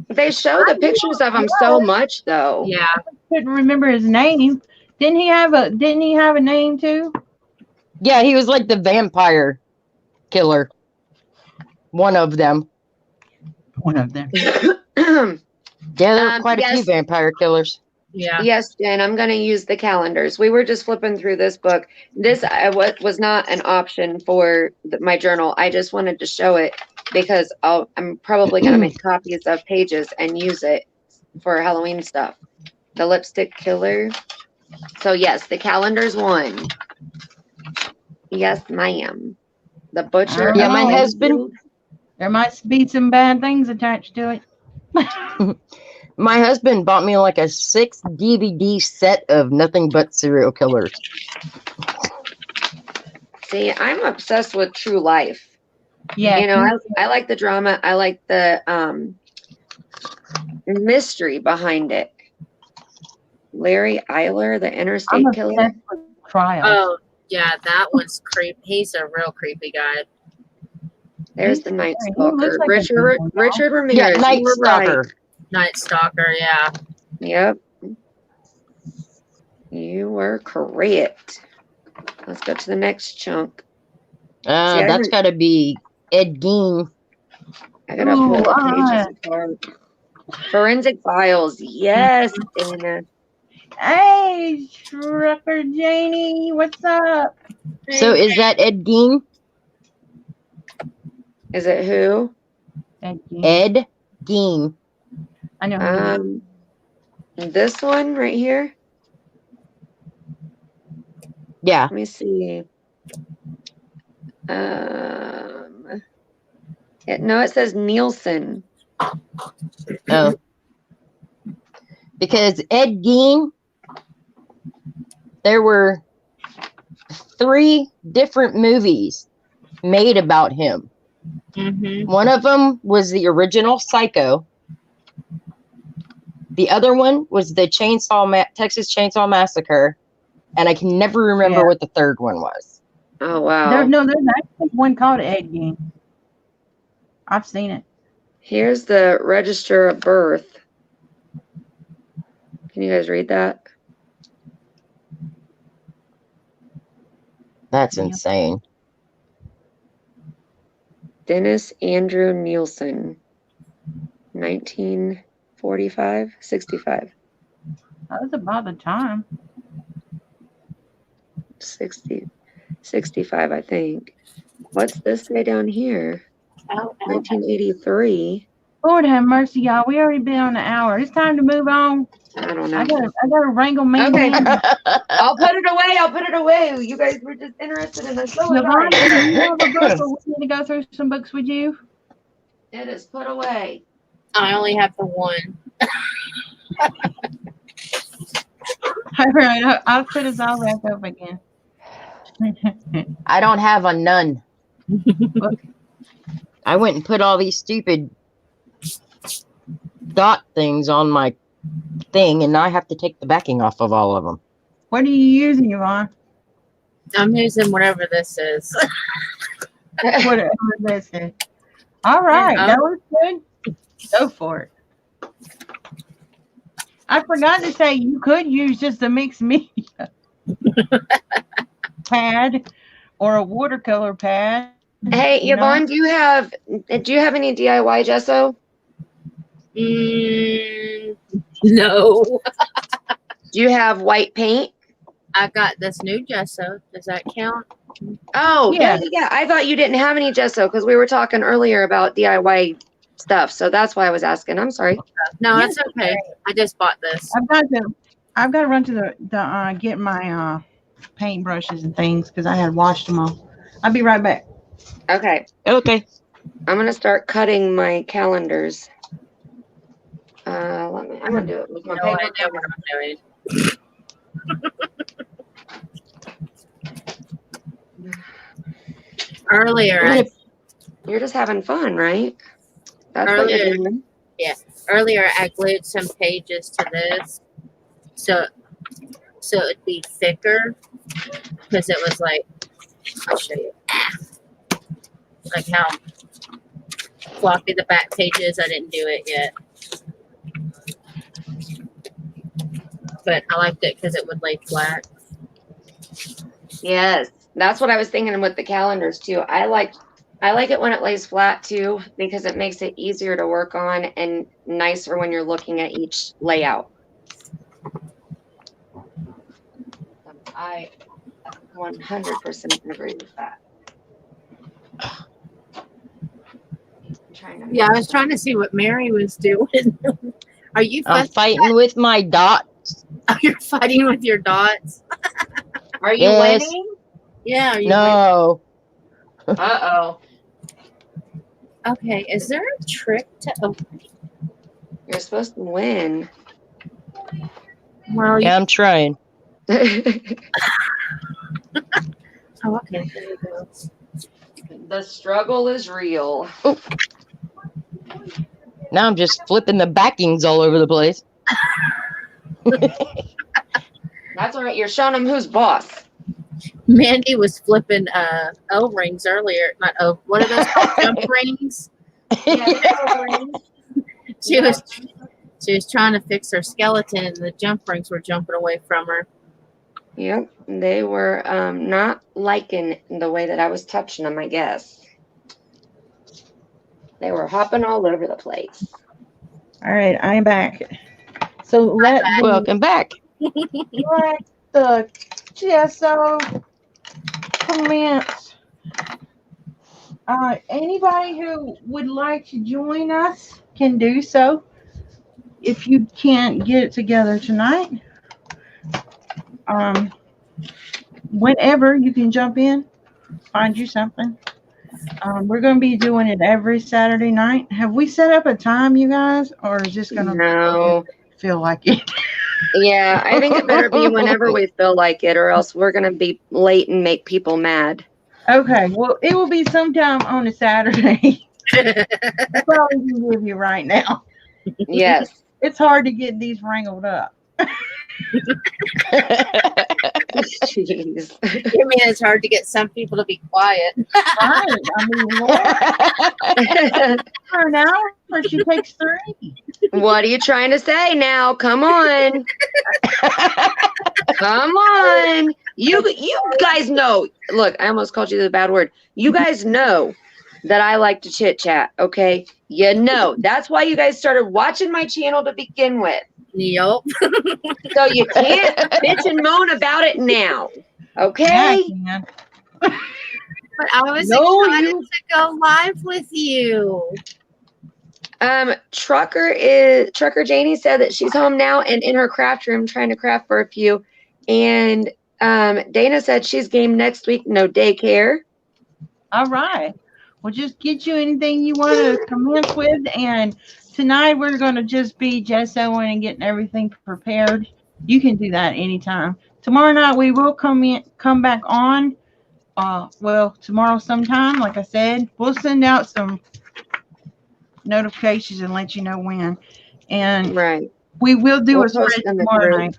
They show the pictures of him so much, though. Yeah. couldn't remember his name. Didn't he have a name too? Yeah, he was like the vampire killer. One of them. One of them. Yeah, there were quite a few Yes. vampire killers. Yeah. Yes, Jen, I'm going to use the calendars. We were just flipping through this book. This was not an option for my journal. I just wanted to show it because I'm probably going to make copies of pages and use it for Halloween stuff. The lipstick killer. So yes, the calendar's one. Yes, ma'am. The butcher. Yeah, my of husband- Springfield. There might be some bad things attached to it. My husband bought me like a 6 DVD set of nothing but serial killers. See, I'm obsessed with true life. Yeah. You know, I like the drama. I like the mystery behind it. Larry Eiler, the I'm interstate killer. obsessed with trials. Oh, yeah, that one's creepy. He's a real creepy guy. There's He's the Night scary. He looks Stalker. like a Richard demon, Richard Yeah, Ramirez. Night you were Stalker. right. Night Stalker, yeah. Yep. You were correct. Let's go to the next chunk. See, I That's didn't- got to be Ed Gein. I gotta pull the Ooh, pages apart. Forensic Files. Yes, Dana. Hey, Trucker Janie, what's up? So is that Ed Gein? Is it who? Thank you. Ed Gein. I know. Who This one right here. Yeah. Let me see. It says Nielsen. Oh. Because Ed Gein, there were 3 different movies made about him. Mm-hmm. One of them was the original Psycho. The other one was the Texas Chainsaw Massacre. And I can never remember what the third one was. Oh wow. there's actually one called Ed Gein. I've seen it. Here's the register of birth. Can you guys read that? That's Yeah. insane. Dennis Andrew Nielsen. 1945, 65. That was about the time. 65, I think. What's this say down here? Oh, 1983. Lord have mercy, y'all. We already been on an hour. It's time to move on. I don't know. I gotta wrangle me. Okay. in. I'll put it away. You guys were just interested in the show. Yvonne, do you have a book or we need to go through some books with you? It is put away. I only have the one. All right, I'll put us all back up again. I don't have a none. I went and put all these stupid dot things on my thing, and now I have to take the backing off of all of them. What are you using, Yvonne? I'm using whatever this is. Whatever this is. All right, that was good. Go for it. I forgot to say you could use just a mixed media pad or a watercolor pad. Hey, You know? Yvonne, do you have any DIY gesso? No. Do you have white paint? I got this new gesso. Does that count? Oh, Yeah. yeah. I thought you didn't have any gesso because we were talking earlier about DIY stuff. So that's why I was asking. I'm sorry. No, that's okay. I just bought this. I've got to run to the get my paint brushes and things because I had washed them all. I'll be right back. Okay. Okay. I'm going to start cutting my calendars. I'm going to do it with my No paper. idea what I'm doing. Earlier, You're just having fun, right? That's what you're Earlier. doing. earlier I glued some pages to this, so it'd be thicker because it was like I'll show you. Like how floppy the back page is. I didn't do it yet. But I liked it because it would lay flat. Yes, that's what I was thinking with the calendars too. I like it when it lays flat too because it makes it easier to work on and nicer when you're looking at each layout. I 100% agree with that. Yeah, I was trying to see what Mary was doing. Are you I'm fighting with my dots. Oh, you're fighting with your dots? Are you Yes. winning? Yeah. Are you No. Uh-oh. Okay. Is there a trick to open? You're supposed to win. Well, Yeah, I'm trying. oh, okay. There we go. The struggle is real. Now I'm just flipping the backings all over the place. That's all right. You're showing them who's boss. Mandy was flipping O-rings earlier. Not O. What are those called? Jump rings? She was trying to fix her skeleton, and the jump rings were jumping away from her. Yep. They were not liking the way that I was touching them, I guess. They were hopping all over the place. All right, I'm back. So let Welcome back. the gesso commence. Anybody who would like to join us can do so. If you can't get it together tonight, whenever you can jump in, find you something. We're going to be doing it every Saturday night. Have we set up a time, you guys, or is this going to feel like it? Yeah, I think it better be whenever we feel like it, or else we're going to be late and make people mad. Okay, well, it will be sometime on a Saturday. That's all I can give you right now. Yes. It's hard to get these wrangled up. Jeez. You mean it's hard to get some people to be quiet? Right. I mean, Lord, for an hour, but she takes 3. What are you trying to say now? Come on. Come on. You guys know. Look, I almost called you the bad word. You guys know that I like to chit chat, okay? You know. That's why you guys started watching my channel to begin with. Yep. So you can't bitch and moan about it now. Okay? Yeah, But I was excited to go live with you. Trucker Janie said that she's home now and in her craft room trying to craft for a few. And Dana said she's game next week, no daycare. all right. Well, just get you anything you want to commence with. And tonight we're going to just be gessoing and getting everything prepared. You can do that anytime. Tomorrow night we will come back on. Well, tomorrow sometime, like I said, we'll send out some notifications and let you know when. And Right. we will do We'll a spread post in the tomorrow group. night.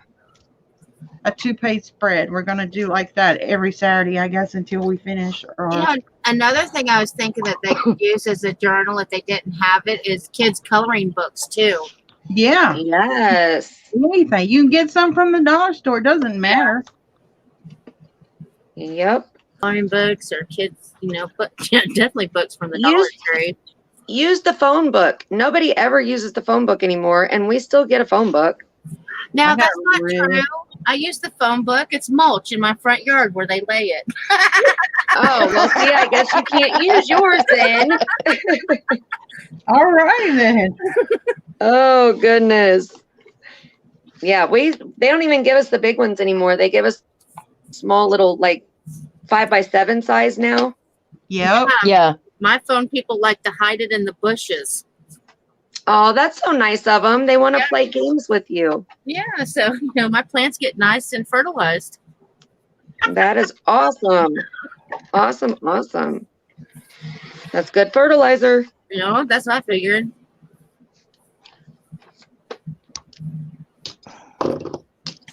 A 2-page spread. We're going to do like that every Saturday, I guess, until we finish. Or You know, another thing I was thinking that they could use as a journal if they didn't have it is kids' coloring books too. yeah, Yes. anything. You can get some from the dollar store. It doesn't matter. Yep. Coloring books or kids, but yeah, definitely books from the Dollar Tree. Use the phone book. Nobody ever uses the phone book anymore, and we still get a phone book. Now I got that's not rid- true. I use the phone book. It's mulch in my front yard where they lay it. Oh, well, see, I guess you can't use yours then. All right, then. Oh, goodness. Yeah, they don't even give us the big ones anymore. They give us small little, like, 5x7 size now. Yep. Yeah. My phone people like to hide it in the bushes. Oh, that's so nice of them. They want to play games with you. Yeah, so my plants get nice and fertilized. That is awesome. Awesome, awesome. That's good fertilizer. That's what I figured.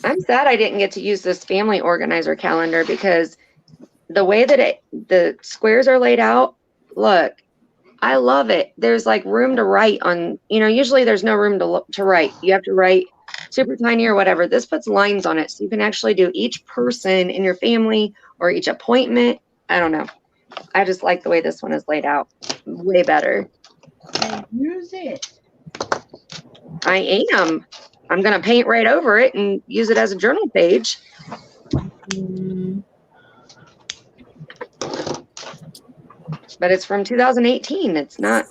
I'm sad I didn't get to use this family organizer calendar because the way that the squares are laid out, look, I love it. There's like room to write on, usually there's no room to write. You have to write super tiny or whatever. This puts lines on it. So you can actually do each person in your family or each appointment. I don't know. I just like the way this one is laid out. Way better. Use it. I am. I'm going to paint right over it and use it as a journal page. But it's from 2018. It's not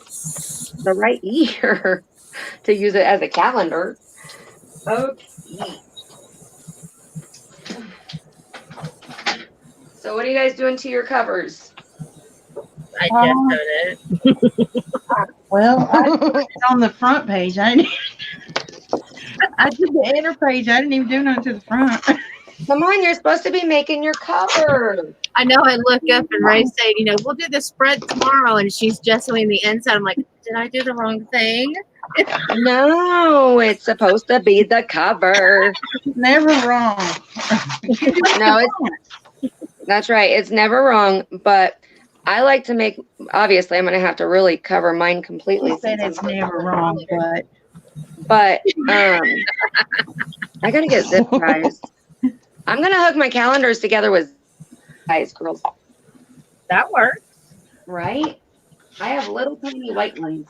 the right year to use it as a calendar. Okay. So what are you guys doing to your covers? I just did it. Well, I put it on the front page. I did the inner page. I didn't even do nothing to the front. Come on, you're supposed to be making your cover. I know. I look up and Ray said, we'll do the spread tomorrow, and she's just doing the inside. I'm like, did I do the wrong thing? No, it's supposed to be the cover. Never wrong. No, that's right. It's never wrong, but I like to make, obviously I'm going to have to really cover mine completely. You said it's never wrong, but I got to get zip ties. I'm going to hook my calendars together with ties, girls. That works. Right? I have little tiny white ones.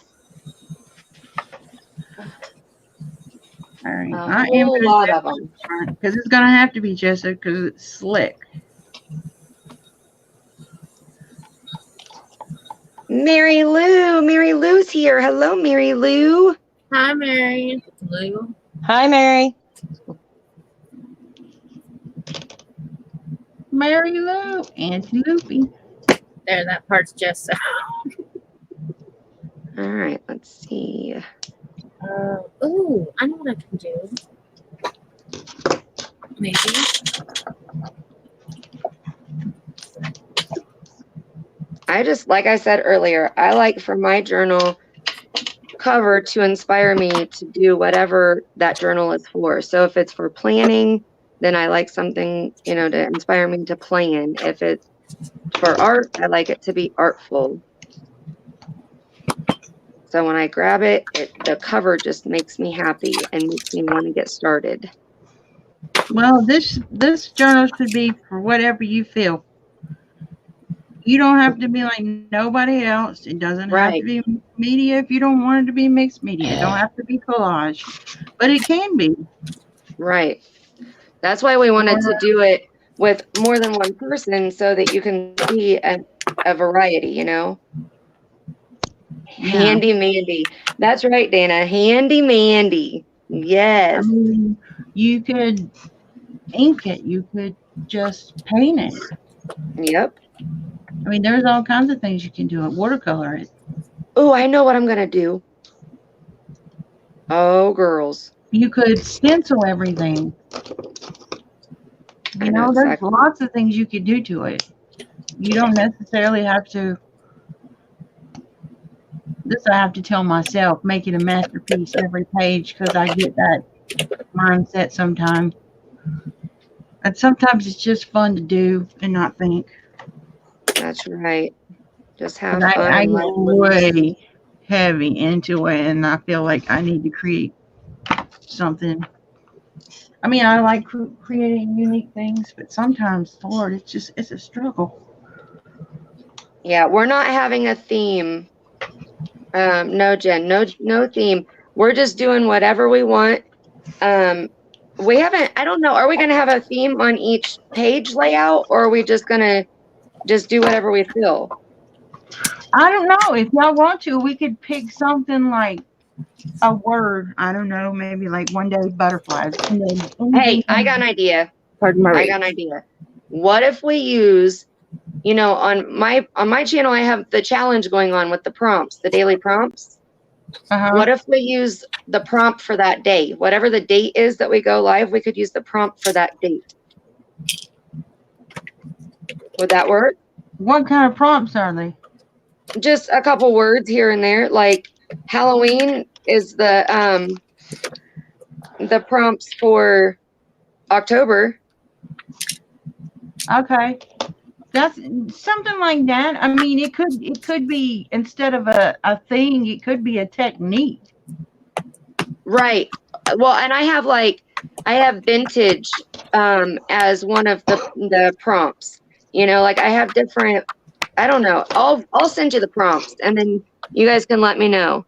all right. A I am whole lot of them. because it's gonna have to be Jessica because it's slick. Mary Lou's here. Hello, Mary Lou. Hi, Mary Lou. Hi, Mary. Mary Lou, Auntie Loopy. There, that part's just so. All right, let's see. Ooh, I know what I can do. Maybe. I just, like I said earlier, I like for my journal cover to inspire me to do whatever that journal is for. So if it's for planning, then I like something, to inspire me to plan. If it's for art, I like it to be artful. So when I grab it, the cover just makes me happy and makes me want to get started. Well, this journal should be for whatever you feel. You don't have to be like nobody else. It doesn't have to be media if you don't want it to be mixed media. It don't have to be collage, but it can be. Right. That's why we wanted to do it with more than one person so that you can see a variety, Yeah. Handy Mandy. That's right, Dana. Handy Mandy. Yes. I mean, you could ink it. You could just paint it. Yep. I mean, there's all kinds of things you can do. Watercolor it. Oh, I know what I'm going to do. Oh, girls. You could stencil everything. I know There's exactly. lots of things you could do to it. You don't necessarily have to. This I have to tell myself, make it a masterpiece every page because I get that mindset sometimes. And sometimes it's just fun to do and not think. That's right. Just have But fun. I get way heavy into it, and I feel like I need to create something. I mean, I like creating unique things, but sometimes, Lord, it's a struggle. Yeah, we're not having a theme. No, Jen, no theme. We're just doing whatever we want. We haven't, I don't know, are we going to have a theme on each page layout, or are we just going to just do whatever we feel? I don't know. If y'all want to, we could pick something like a word. I don't know, maybe like one day butterflies. And then Hey, I got an idea. Pardon I got an idea. What if we use, on my channel, I have the challenge going on with the prompts, the daily prompts. What if we use the prompt for that day? Whatever the date is that we go live, we could use the prompt for that date. Would that work? What kind of prompts are they? Just a couple words here and there, like Halloween is the prompts for October. Okay. That's something like that. I mean, it could be instead of a thing, it could be a technique. Right. Well, and I have vintage as one of the prompts. You know, like I have different. I don't know. I'll send you the prompts, and then you guys can let me know.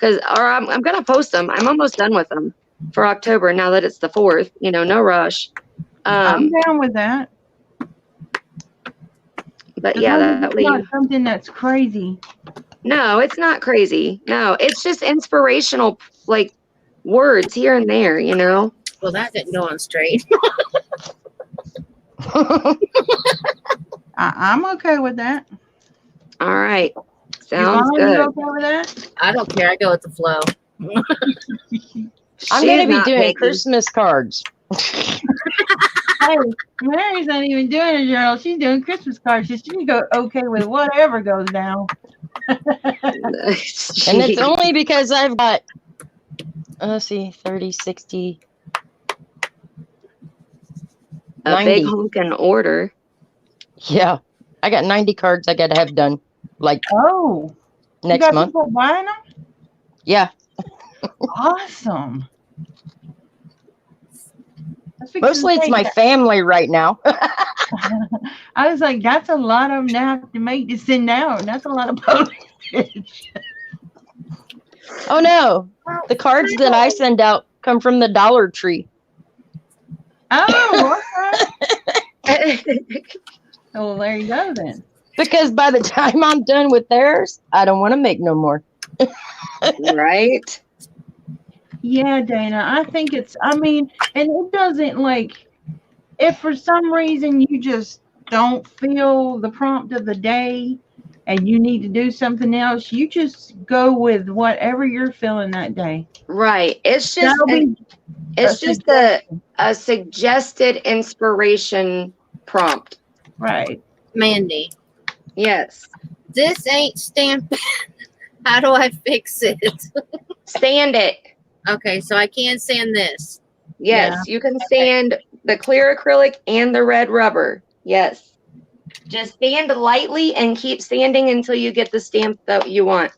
I'm gonna post them. I'm almost done with them for October. Now that it's the 4th, you know, no rush. I'm down with that. But As yeah, long as that it's way. not something that's crazy. No, it's not crazy. No, it's just inspirational, like words here and there. You know. Well, that didn't go on straight. I'm okay with that. All right. Sounds Yvonne, good. you okay with that? I don't care. I go with the flow. I'm She's going to be not doing picky. Christmas cards. Hey, Mary's not even doing a journal. She's doing Christmas cards. She can go okay with whatever goes down. And it's only because I've got, let's see, 30, 60, a 90. big honkin' order. Yeah. I got 90 cards I got to have done like Oh, you next got month. people buying them? Yeah. Awesome. Mostly it's my family right now. I was like, that's a lot of them to have to make to send out. That's a lot of postage. Oh no. The cards that I send out come from the Dollar Tree. Oh, okay. Well, there you go then. Because by the time I'm done with theirs, I don't want to make no more. Right? Yeah, Dana, I think I mean, and it doesn't like, if for some reason you just don't feel the prompt of the day and you need to do something else, you just go with whatever you're feeling that day. Right. It's just a suggested inspiration prompt. Right. Mandy, Yes. this ain't stamped. How do I fix it? Sand it. Okay, so I can sand this. Yes, Yeah. you can sand the clear acrylic and the red rubber. Yes. Just sand lightly and keep sanding until you get the stamp that you want.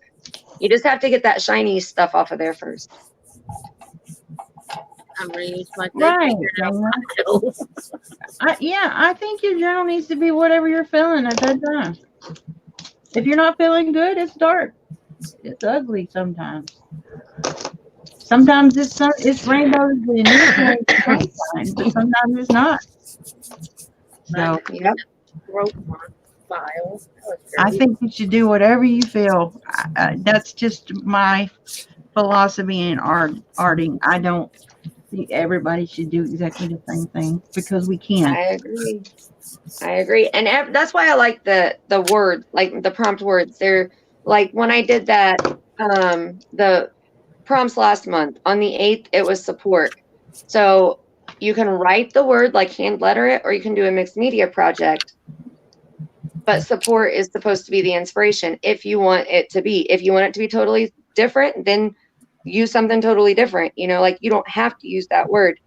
You just have to get that shiny stuff off of there first. I'm gonna use my Right. Dana. I think your journal needs to be whatever you're feeling at that time. If you're not feeling good, it's dark. It's ugly sometimes. Sometimes it's rainbows and it's sunshine, but sometimes it's not. So Yep. Broke my file. I think you should do whatever you feel. That's just my philosophy in arting. I don't think everybody should do exactly the same thing because we can't. I agree. And that's why I like the word, like the prompt words. They're like when I did that, the prompts last month on the 8th, it was support. So you can write the word, like hand letter it, or you can do a mixed media project. But support is supposed to be the inspiration if you want it to be. If you want it to be totally different, then use something totally different. You know, like you don't have to use that word.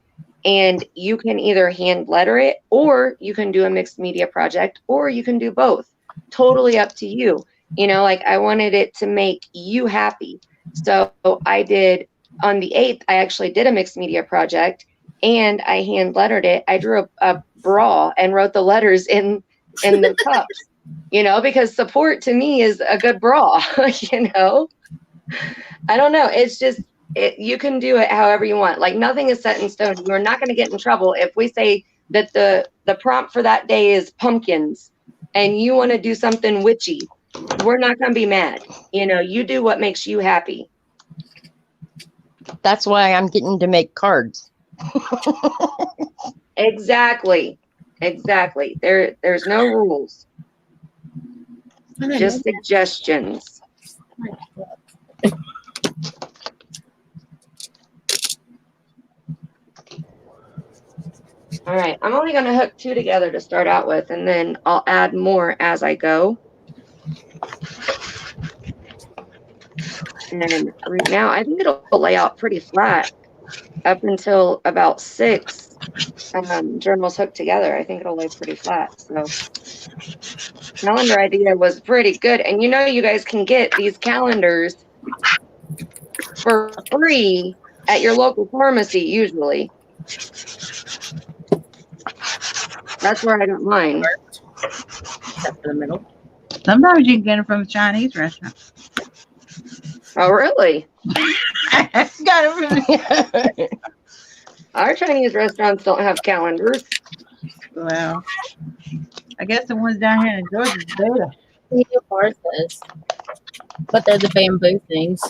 And you can either hand letter it, or you can do a mixed media project, or you can do both. Totally up to you. You know, like I wanted it to make you happy. So I did on the 8th, I actually did a mixed media project and I hand lettered it. I drew a bra and wrote the letters in the cups, you know, because support to me is a good bra, you know. I don't know. It's just, you can do it however you want. Like nothing is set in stone. You're not going to get in trouble if we say that the prompt for that day is pumpkins and you want to do something witchy. We're not going to be mad. You know, you do what makes you happy. That's why I'm getting to make cards. Exactly. There's no rules. Just suggestions. All right, I'm only going to hook 2 together to start out with, and then I'll add more as I go. And right now, I think it'll lay out pretty flat up until about 6. journals hooked together, I think it'll lay pretty flat. So calendar idea was pretty good. And you know, you guys can get these calendars for free at your local pharmacy usually. That's where I got mine. Except for the middle. Sometimes you can get them from a Chinese restaurant. Oh, really? Got it from Our Chinese restaurants don't have calendars. well, I guess the ones down here in Georgia do. Yeah, ours does. But they're the bamboo things.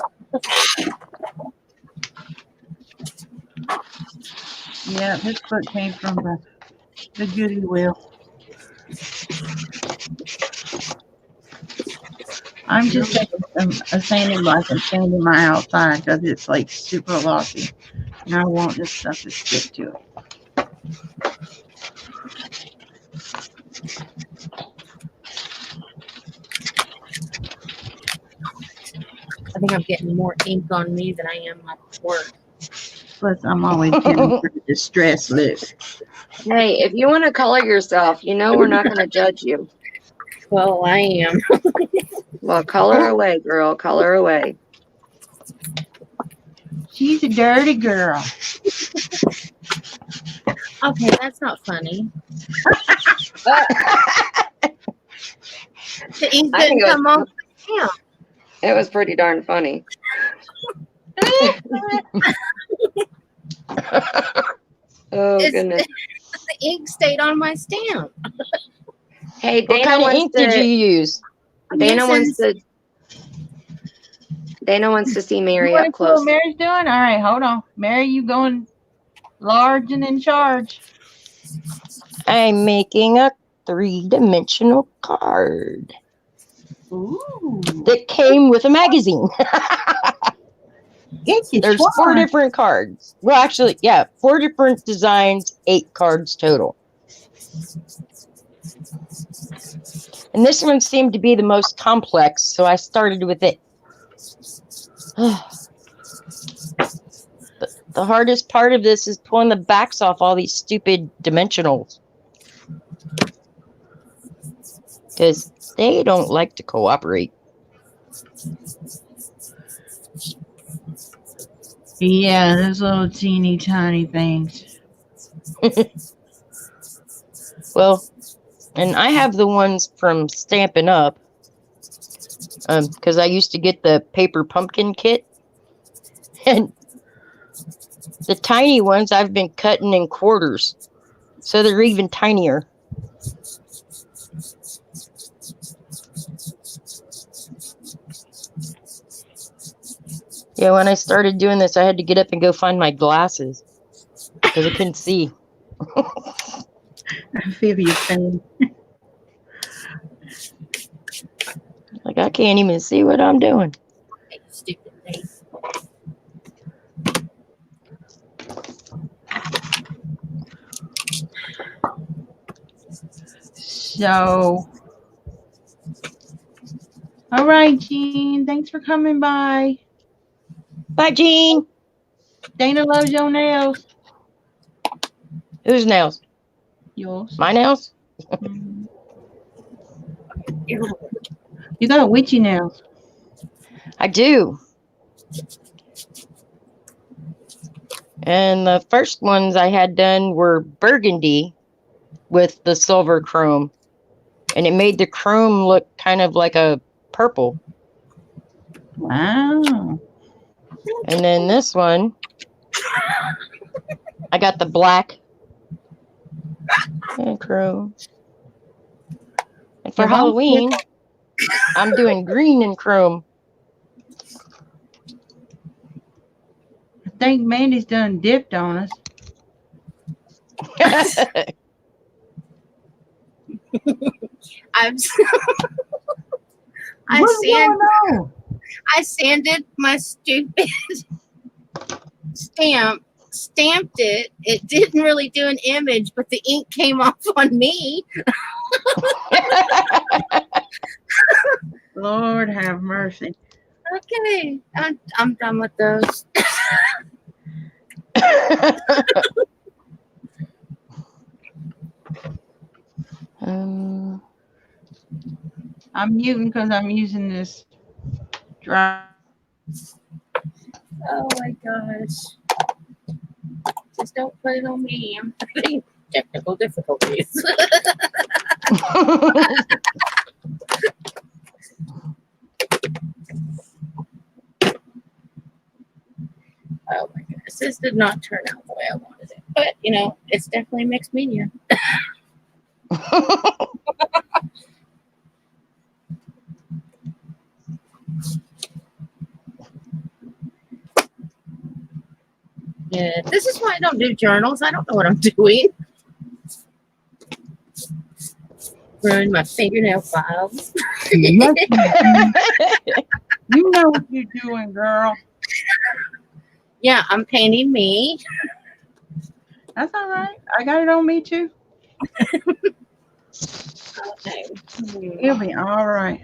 Yeah, this book came from the Goodwill. I'm just taking a sanding brush and sanding my outside because it's like super glossy. And I want this stuff to stick to it. I think I'm getting more ink on me than I am my work. Plus, I'm always getting pretty distressed look. Hey, if you want to color yourself, you know we're not going to judge you. Well, I am. Well, color away, girl. Color away. She's a dirty girl. Okay, that's not funny. The ink I think didn't come off. It was pretty darn funny. Oh, goodness. The ink stayed on my stamp. Hey, What Dana kind of wants ink did you use? Dana wants Nixon's- to see Mary You wanna up see what close. Mary's doing? All right, hold on. Mary, you going large and in charge. I'm making a 3-dimensional card Ooh. that came with a magazine. It's There's 4 different cards. Well, actually, yeah, 4 different designs, 8 cards total. And this one seemed to be the most complex, so I started with it. The hardest part of this is pulling the backs off all these stupid dimensionals. Because they don't like to cooperate. Yeah, those little teeny tiny things. Well, and I have the ones from Stampin' Up. Because I used to get the paper pumpkin kit. And the tiny ones I've been cutting in quarters. So they're even tinier. Yeah, when I started doing this, I had to get up and go find my glasses. Because I couldn't see. I feel your pain. Like, I can't even see what I'm doing. Hey, stupid thing. So, all right, Jean. Thanks for coming by. Bye, Jean. Dana loves your nails. Whose nails? Yours. My nails? Mhm. You got witchy nails. I do. And the first ones I had done were burgundy with the silver chrome. And it made the chrome look kind of like a purple. Wow. And then this one, I got the black and chrome. And for Yvonne, Halloween, I'm doing green and chrome. I think Mandy's done dipped on us. I'm What's going on? I sanded my stupid stamp, stamped it. It didn't really do an image, but the ink came off on me. Lord have mercy. Okay, I'm done with those. Um, I'm muting because I'm using this dry. Oh my gosh. Just don't put it on me. I'm having technical difficulties. Oh my goodness. This did not turn out the way I wanted it. But, you know, it's definitely mixed media. Yeah, this is why I don't do journals. I don't know what I'm doing. Ruined my fingernail files. You know what you're doing, girl. Yeah, I'm painting me. That's all right. I got it on me too. Okay. It'll be all right.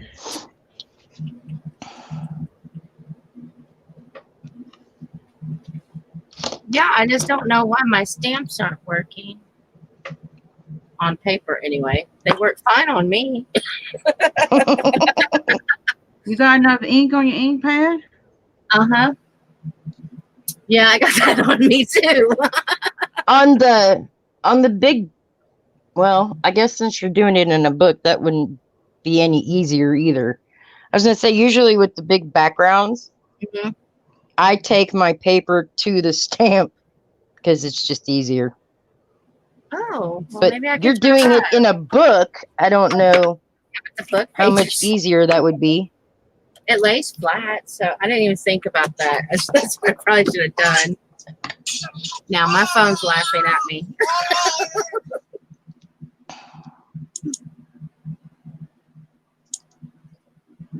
Yeah, I just don't know why my stamps aren't working. On paper, anyway. They work fine on me. You got enough ink on your ink pad? Uh-huh. Yeah, I got that on me too. on the big, well, I guess since you're doing it in a book, that wouldn't be any easier either. I was gonna say, usually with the big backgrounds, Mhm. I take my paper to the stamp because it's just easier. Oh, well, But maybe I you're could try doing it that. in a book. I don't know The book how much pages. easier that would be. It lays flat, so I didn't even think about that. That's what I probably should have done. Now my phone's laughing at me.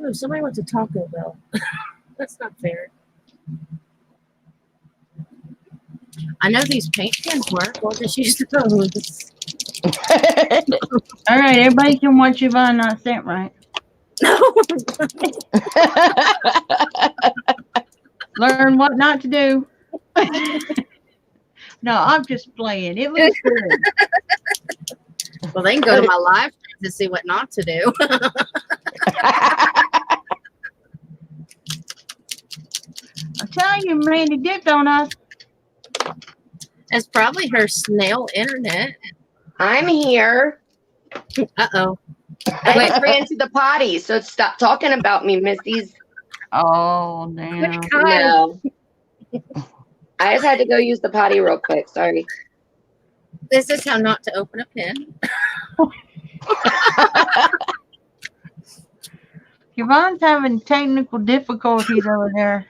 Ooh, somebody wants a Taco Bell. That's not fair. I know these paint pens work. We'll just use those. All right, everybody can watch Yvonne not sent right. Learn what not to do. No, I'm just playing. It looks good. Well, they can go to my live stream to see what not to do. I'm telling you, Randy dipped on us. It's probably her snail internet. I'm here. Uh-oh. I just ran to the potty, so stop talking about me, Missies. Oh, damn. No. I just had to go use the potty real quick. Sorry. This is how not to open a pen. Yvonne's having technical difficulties over there.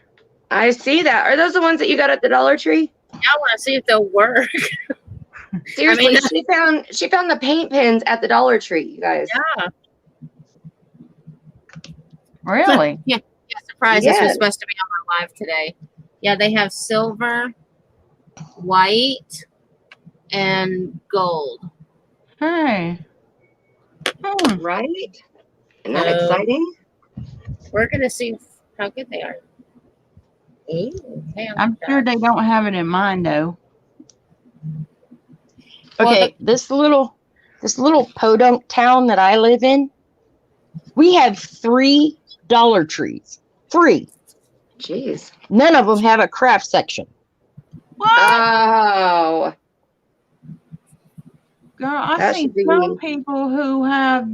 I see that. Are those the ones that you got at the Dollar Tree? I want to see if they'll work. Seriously, I mean, she found the paint pens at the Dollar Tree, you guys. Yeah. Really? Yeah, surprise. This Yeah. was supposed to be on my live today. Yeah, they have silver, white, and gold. Hey. Right? Isn't that So- exciting? We're going to see how good they are. Ooh, hey, I'm sure they don't have it in mind, though. Okay, this little podunk town that I live in, we have 3 Dollar Trees. 3. Jeez. None of them have a craft section. What? Oh. Girl, I've That seen should be- some people who have,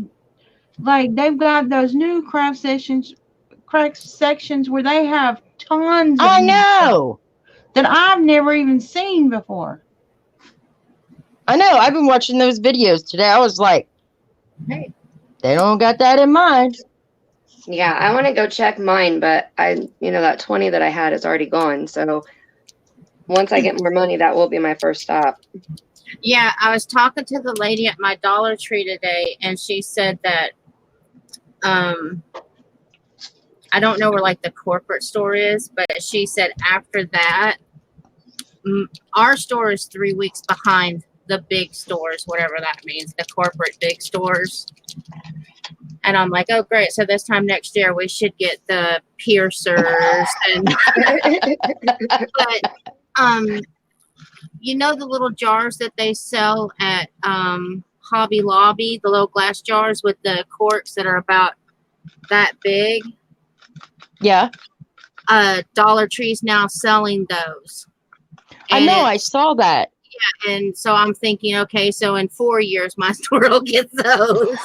like, they've got those new craft sections where they have tons of I new stuff know. that I've never even seen before. I know. I've been watching those videos today. I was like, Hey. they don't got that in mind. Yeah, I want to go check mine, but that 20 that I had is already gone. So once I get more money, that will be my first stop. Yeah, I was talking to the lady at my Dollar Tree today, and she said that I don't know where like the corporate store is, but she said after that, our store is 3 weeks behind the big stores, whatever that means, the corporate big stores. And I'm like, oh great, so this time next year we should get the piercers and but you know the little jars that they sell at Hobby Lobby, the little glass jars with the corks that are about that big. Yeah. Dollar Tree's now selling those. I know, I saw that. And so I'm thinking, okay, so in 4 years, my store will get those.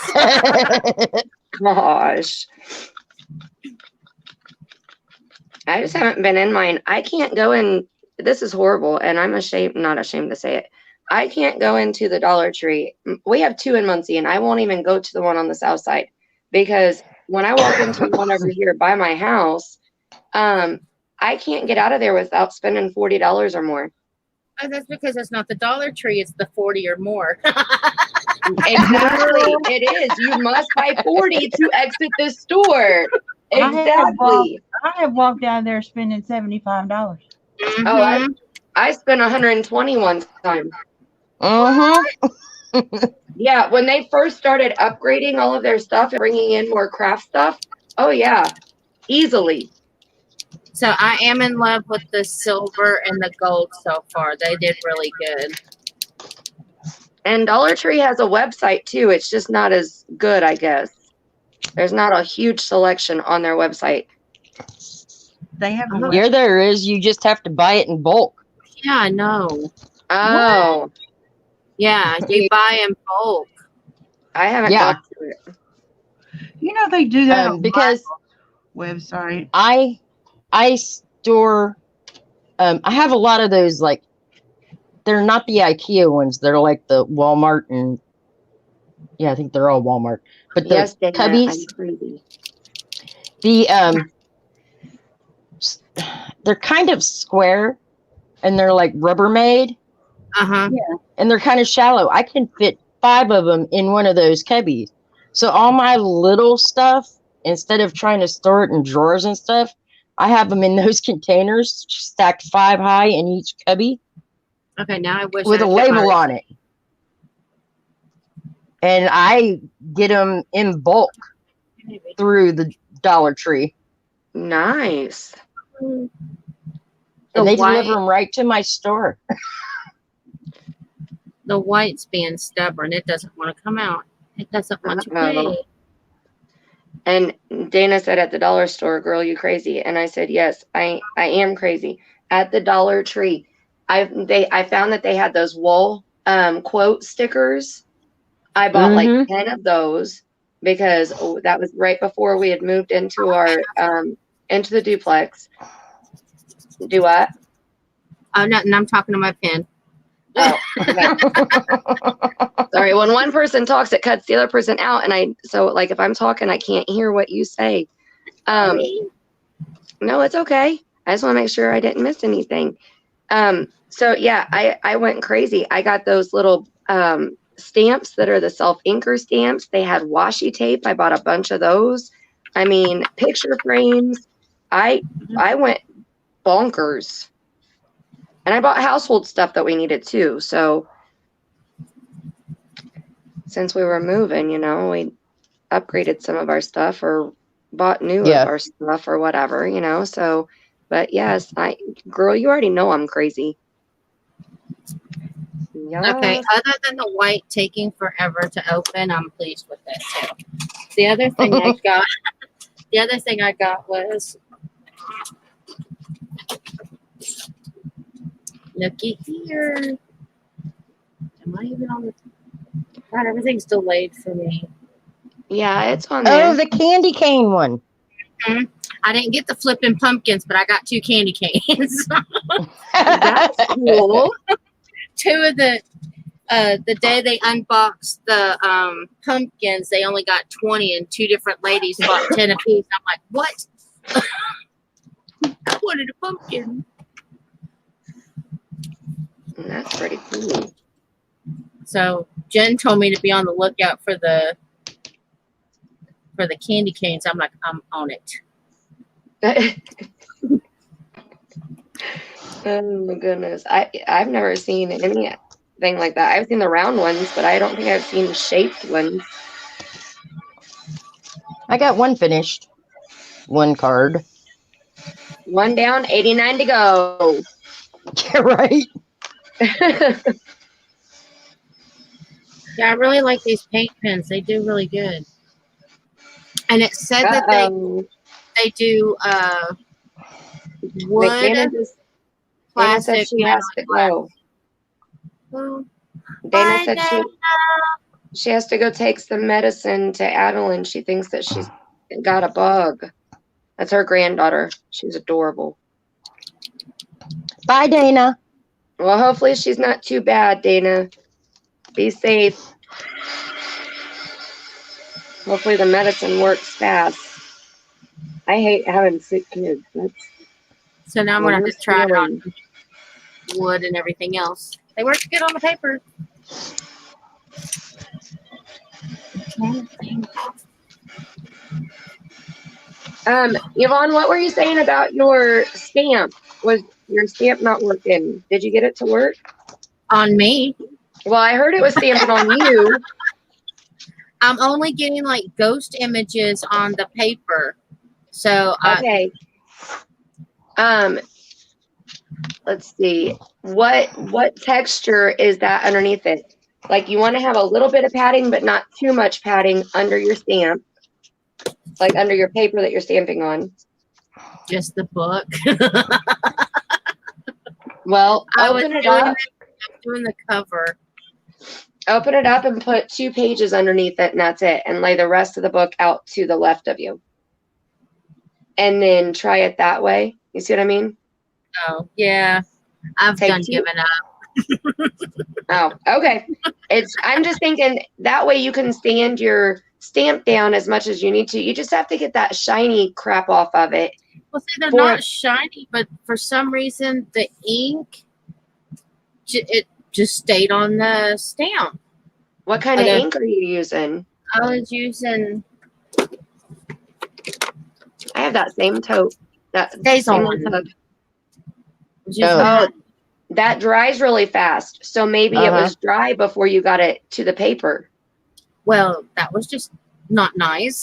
Gosh. I just haven't been in mine. I can't go in. This is horrible, and I'm not ashamed to say it. I can't go into the Dollar Tree. We have 2 in Muncie, and I won't even go to the one on the south side because when I walk into one over here by my house, I can't get out of there without spending $40 or more. Oh, that's because it's not the Dollar Tree; it's the 40 or more. Exactly, it is. You must buy 40 to exit the store. Exactly. I have walked out of there spending $75. Mm-hmm. Oh, I spent 120 one time. Yeah, when they first started upgrading all of their stuff and bringing in more craft stuff. Oh yeah, easily. So I am in love with the silver and the gold so far. They did really good. And Dollar Tree has a website too. It's just not as good, I guess. There's not a huge selection on their website. They have Yeah, there is. You just have to buy it in bulk. Yeah, I know. Oh. Yeah, you buy in bulk. I haven't got to it. You know they do that on because website. I store I have a lot of those, like, they're not the IKEA ones, they're like the Walmart, and I think they're all Walmart, but the cubbies, I'm crazy. they're kind of square and they're like Rubbermaid. Yeah. And they're kind of shallow. I can fit 5 of them in one of those cubbies. So all my little stuff, instead of trying to store it in drawers and stuff, I have them in those containers stacked 5 high in each cubby. Okay, now I wish with a label on it. And I get them in bulk through the Dollar Tree. Nice. And they deliver them right to my store. The white's being stubborn. It doesn't want to come out. It doesn't want to play. And Dana said at the dollar store, girl, you crazy? And I said, yes, I am crazy. At the Dollar Tree, I found that they had those wool quote stickers. I bought like 10 of those because that was right before we had moved into our into the duplex. Do what? Oh, nothing. I'm talking to my pen. Oh, okay. Sorry. When one person talks, it cuts the other person out, and so like if I'm talking, I can't hear what you say. No, it's okay. I just want to make sure I didn't miss anything. So yeah, I went crazy. I got those little stamps that are the self-inker stamps. They had washi tape. I bought a bunch of those. I mean, picture frames. I went bonkers. And I bought household stuff that we needed too. So since we were moving, we upgraded some of our stuff or bought new of our stuff or whatever, So, but yes, girl, you already know I'm crazy. Yes. Okay, other than the white taking forever to open, I'm pleased with that too. The other thing I got was, looky here. Am I even on the? God, everything's delayed for me. Yeah, it's on there. Oh, the candy cane one. Mm-hmm. I didn't get the flipping pumpkins, but I got 2 candy canes. That's cool. 2 of the day they unboxed the pumpkins, they only got 20, and 2 different ladies bought 10 apiece. I'm like, what? I wanted a pumpkin. That's pretty cool. So Jen told me to be on the lookout for the candy canes. I'm like, I'm on it. Oh my goodness. I've never seen anything like that. I've seen the round ones, but I don't think I've seen shaped ones. I got 1 finished. 1 card. 1 down, 89 to go. Yeah, right. Yeah, I really like these paint pens. They do really good. And it said that they do wood, Dana said plastic, she metal, has to and glass. go. Well, Dana bye, said Dana. she has to go take some medicine to Adeline. She thinks that she's got a bug. That's her granddaughter. She's adorable. Bye, Dana. Well, hopefully she's not too bad, Dana. Be safe. Hopefully the medicine works fast. I hate having sick kids. That's So now I'm the gonna have to worst try it feeling. on wood and everything else. They work good on the paper. Yvonne, what were you saying about your stamp? Was your stamp not working? Did you get it to work? On me, Well, I heard it was stamping on you. I'm only getting like ghost images on the paper. So Okay. Let's see. What texture is that underneath it? Like you want to have a little bit of padding, but not too much padding under your stamp, like under your paper that you're stamping on. just the book. Well, I was open it up. doing the cover. Open it up and put 2 pages underneath it, and that's it. And lay the rest of the book out to the left of you. And then try it that way. You see what I mean? Oh yeah, I've Take done 2. given up. Oh, okay. I'm just thinking that way you can stand your stamp down as much as you need to. You just have to get that shiny crap off of it. Well, see, they're not shiny, but for some reason the ink, it just stayed on the stamp. What kind of ink are you using? I was using. I have that same tote. That Stays same on. tub. Oh. That dries really fast. So maybe it was dry before you got it to the paper. Well, that was just not nice.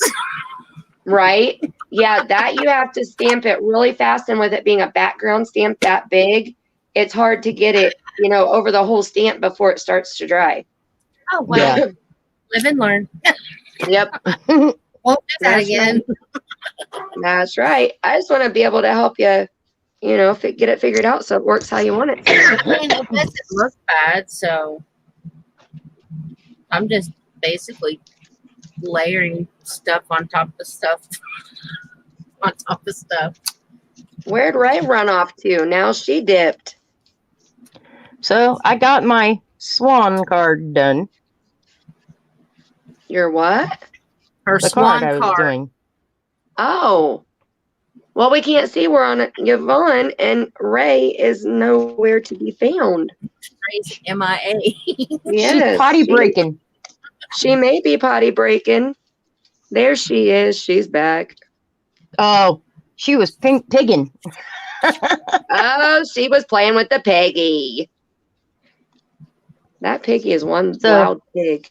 Right? Yeah, that you have to stamp it really fast. And with it being a background stamp that big, it's hard to get it, over the whole stamp before it starts to dry. Oh, well. Yeah. Live and learn. Yep. Won't do that That's again. Right. That's right. I just want to be able to help you, get it figured out so it works how you want it to. I mean, it doesn't look bad, so I'm just basically layering stuff on top of stuff. On top of stuff. Where'd Ray run off to? Now she dipped. So I got my swan card done. Your what? Her The swan card I was doing. Oh. Well, we can't see. We're on Yvonne, and Ray is nowhere to be found. Ray's MIA. Yes, She's potty breaking. She may be potty breaking. There she is. She's back. Oh, she was pink pigging. Oh, she was playing with the piggy. That piggy is one loud pig.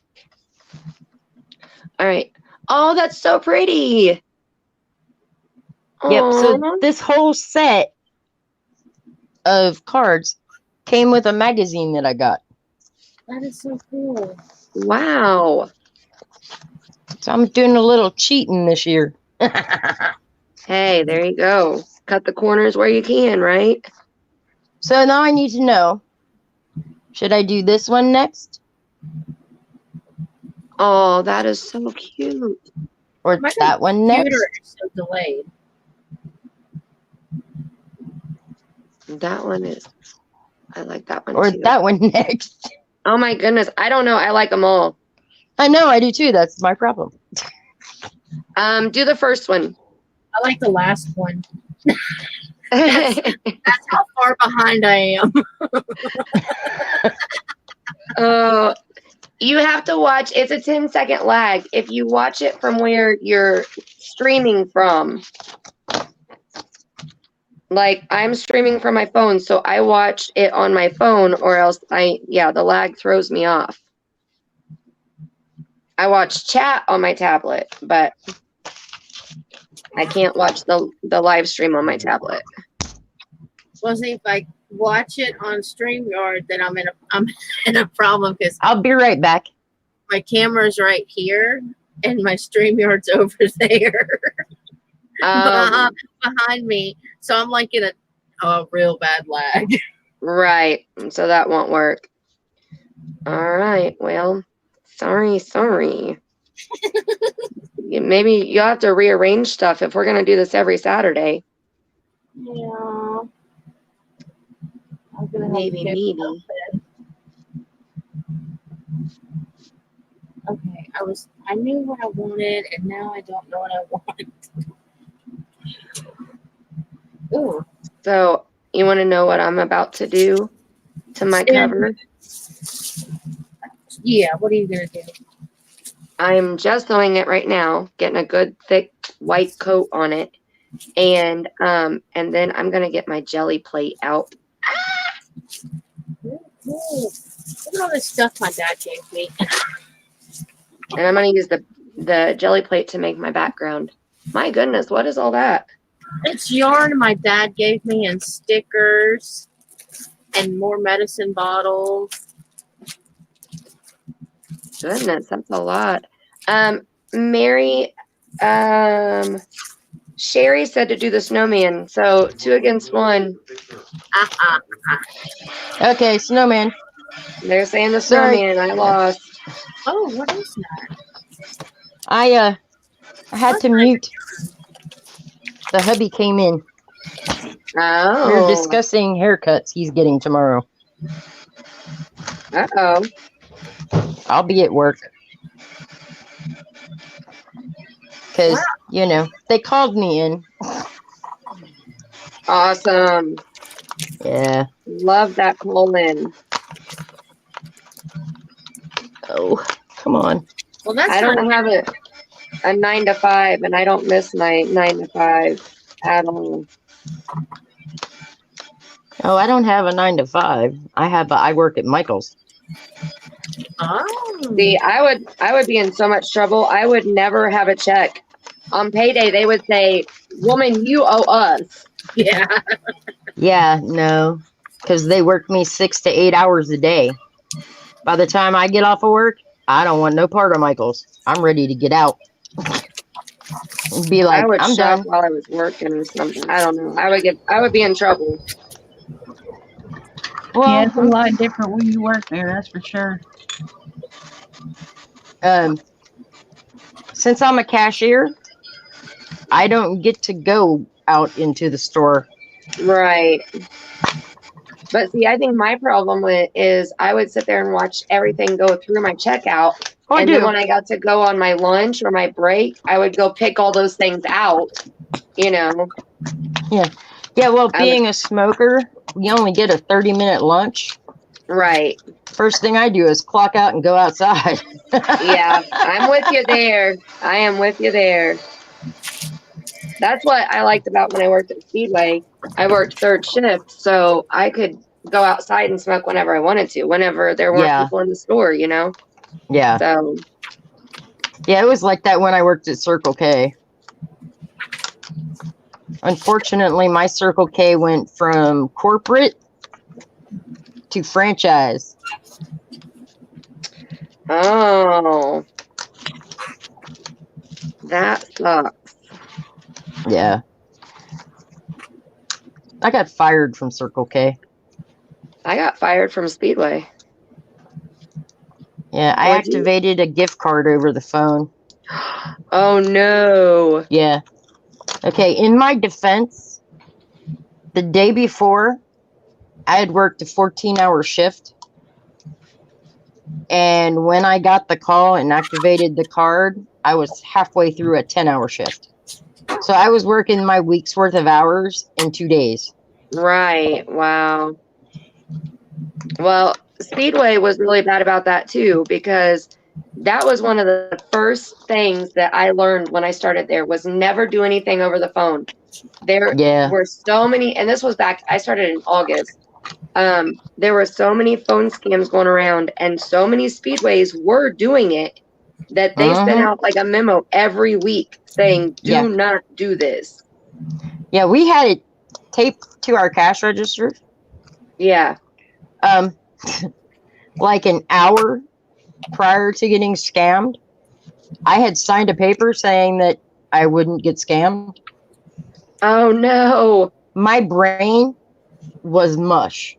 All right. Oh, that's so pretty. Yep. Aww. So this whole set of cards came with a magazine that I got. That is so cool. Wow. So I'm doing a little cheating this year. Hey, there you go. Cut the corners where you can, right? So now I need to know, should I do this one next? Oh, that is so cute. Or that one next? Computer is so delayed. That one is. I like that one Or too. that one next? Oh my goodness. I don't know. I like them all. I know, I do too. That's my problem. Do the first one. I like the last one. That's how far behind I am. You have to watch. It's a 10-second lag. If you watch it from where you're streaming from, like I'm streaming from my phone, so I watch it on my phone, or else the lag throws me off. I watch chat on my tablet, but I can't watch the live stream on my tablet. Well, see, if I watch it on StreamYard, then I'm in a problem because I'll be right back. my camera's right here and my StreamYard's over there behind me. So I'm like in a real bad lag. Right. So that won't work. All right. Well, sorry. Maybe you'll have to rearrange stuff if we're going to do this every Saturday. Yeah. I'm gonna Maybe. Okay, I knew what I wanted and now I don't know what I want. Ooh. So you want to know what I'm about to do to my cover? Yeah, what are you gonna do? I'm just sewing it right now, getting a good thick white coat on it. And then I'm going to get my jelly plate out. Ooh, look at all this stuff my dad gave me. And I'm going to use the jelly plate to make my background. My goodness, what is all that? It's yarn my dad gave me and stickers and more medicine bottles. Goodness, that's a lot. Mary, Sherry said to do the snowman. So 2 against 1. Okay, snowman. They're saying the Sorry. snowman. I lost. Oh, what is that? I had to mute. The hubby came in. Oh. We were discussing haircuts he's getting tomorrow. Uh-oh. I'll be at work. Because, you know, they called me in. Awesome. Yeah. Love that call-in. Oh, come on. Well, that's I not don't have a 9 to 5, and I don't miss my 9 to 5 at all. Oh, I don't have a 9 to 5. I work at Michael's. Oh. See, I would be in so much trouble. I would never have a check. On payday, they would say, "Woman, you owe us." Yeah. Yeah, no. Because they work me 6 to 8 hours a day. By the time I get off of work, I don't want no part of Michael's. I'm ready to get out. Be like, I would I'm shop done. while I was working or something. I don't know. I would be in trouble. Well, Yeah, it's a lot different when you work there, that's for sure. Since I'm a cashier, I don't get to go out into the store. Right. But see, I think my problem is I would sit there and watch everything go through my checkout. Oh, I And do. then when I got to go on my lunch or my break, I would go pick all those things out, you know. Yeah, well, being a smoker, we only get a 30-minute lunch. Right. First thing I do is clock out and go outside. Yeah, I'm with you there. I am with you there. That's what I liked about when I worked at Speedway. I worked 3rd shift, so I could go outside and smoke whenever I wanted to, whenever there weren't people in the store, you know? Yeah. So. Yeah, it was like that when I worked at Circle K. Unfortunately, my Circle K went from corporate to franchise. Oh. That sucks. Yeah. I got fired from Circle K. I got fired from Speedway. Yeah, I activated a gift card over the phone. Oh, no. Yeah. Okay, in my defense, the day before, I had worked a 14-hour shift. And when I got the call and activated the card, I was halfway through a 10-hour shift. So I was working my week's worth of hours in 2 days. Right. Wow. Well, Speedway was really bad about that too, because that was one of the first things that I learned when I started there was never do anything over the phone. There were so many, and this was back, I started in August. There were so many phone scams going around, and so many Speedways were doing it that they sent out like a memo every week saying, do not do this. Yeah, we had it taped to our cash register. Yeah. Like an hour prior to getting scammed, I had signed a paper saying that I wouldn't get scammed. Oh no. My brain was mush.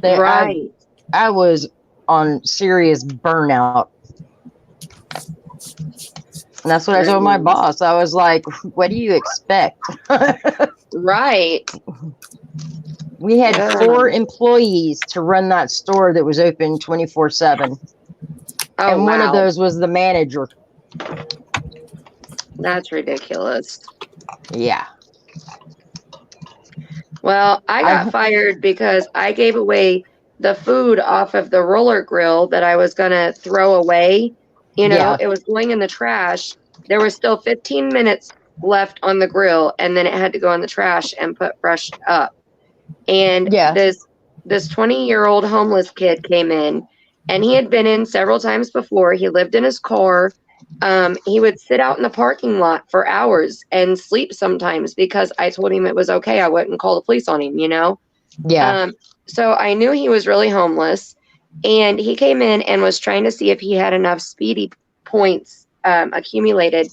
Right. I was on serious burnout. And that's what I told my boss. I was like, what do you expect? Right. We had Yeah. 4 employees to run that store that was open 24/7. Oh, And one of wow. those was the manager. That's ridiculous. Yeah. Well, I got fired because I gave away the food off of the roller grill that I was going to throw away. You know, Yeah. it was going in the trash. There was still 15 minutes left on the grill, and then it had to go in the trash and put fresh up. And Yeah. this 20-year-old homeless kid came in, and he had been in several times before. He lived in his car. He would sit out in the parking lot for hours and sleep sometimes because I told him it was okay. I wouldn't call the police on him, you know? Yeah. So I knew he was really homeless, and he came in and was trying to see if he had enough speedy points accumulated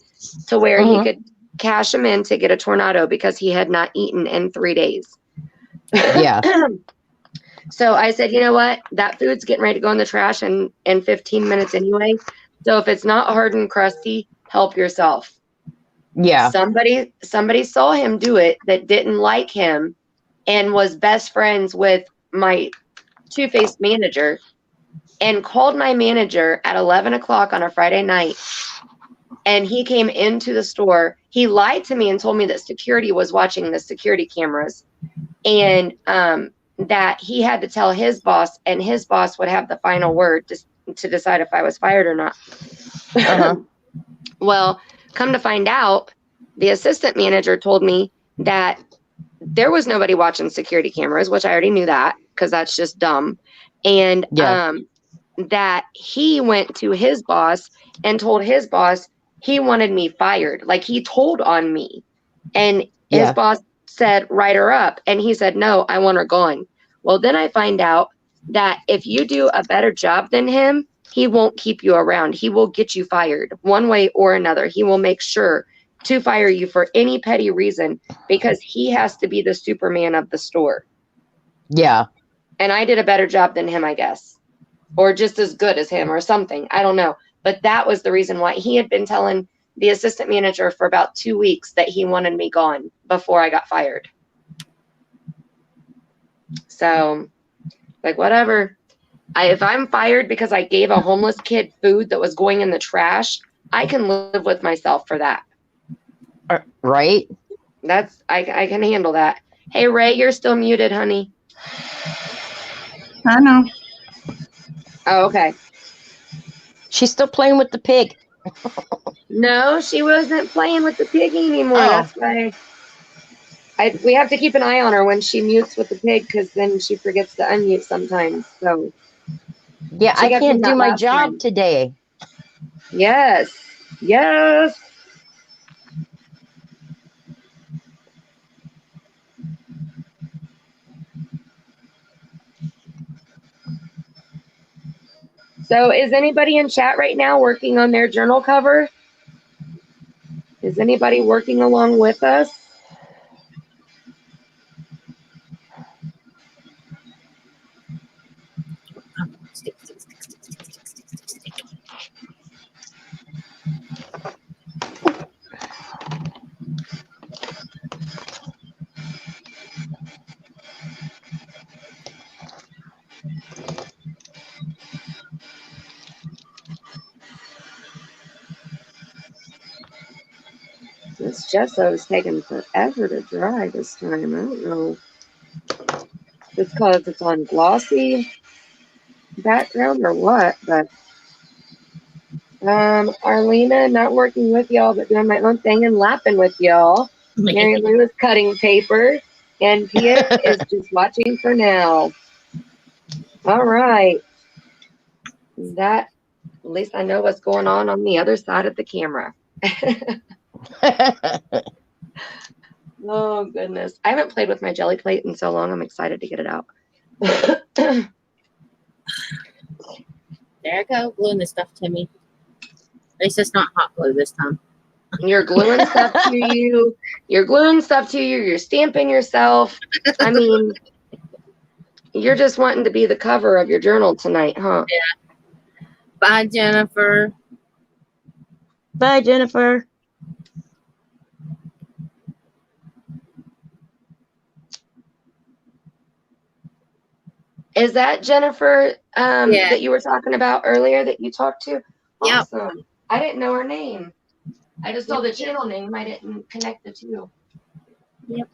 to where he could cash them in to get a tornado because he had not eaten in 3 days. Yeah. So I said, you know what? That food's getting ready to go in the trash in 15 minutes anyway. So if it's not hard and crusty, help yourself. Yeah. Somebody saw him do it that didn't like him and was best friends with my two-faced manager and called my manager at 11 o'clock on a Friday night. And he came into the store. He lied to me and told me that security was watching the security cameras and that he had to tell his boss, and his boss would have the final word to decide if I was fired or not. Well, come to find out, the assistant manager told me that there was nobody watching security cameras, which I already knew that because that's just dumb. And that he went to his boss and told his boss he wanted me fired. Like he told on me. And his boss said, write her up. And he said, no, I want her gone. Well, then I find out that if you do a better job than him, he won't keep you around. He will get you fired one way or another. He will make sure to fire you for any petty reason because he has to be the Superman of the store. Yeah. And I did a better job than him, I guess, or just as good as him or something. I don't know. But that was the reason why he had been telling the assistant manager for about 2 weeks that he wanted me gone before I got fired. So, like, whatever. If I'm fired because I gave a homeless kid food that was going in the trash, I can live with myself for that. Right? I can handle that. Hey, Ray, you're still muted, honey. I know. Oh, okay. She's still playing with the pig. No, she wasn't playing with the pig anymore. Oh. That's why we have to keep an eye on her when she mutes with the pig because then she forgets to unmute sometimes. So yeah, I can't do my job time. today. Yes. Yes. So is anybody in chat right now working on their journal cover? Is anybody working along with us? This gesso is taking forever to dry this time. I don't know. It's because it's on glossy background or what, but Arlena, not working with y'all, but doing my own thing and laughing with y'all. Mary Lou is cutting paper, and Pia is just watching for now. All right. At least I know what's going on the other side of the camera. Oh, goodness. I haven't played with my jelly plate in so long. I'm excited to get it out. There I go, gluing this stuff to me. At least it's not hot glue this time. You're gluing stuff to you. You're gluing stuff to you. You're stamping yourself. I mean, you're just wanting to be the cover of your journal tonight, huh? Yeah. Bye, Jennifer. Bye, Jennifer. Is that Jennifer Yeah. that you were talking about earlier that you talked to? Yep. Awesome. I didn't know her name. I just saw the channel name. I didn't connect the two. Yep.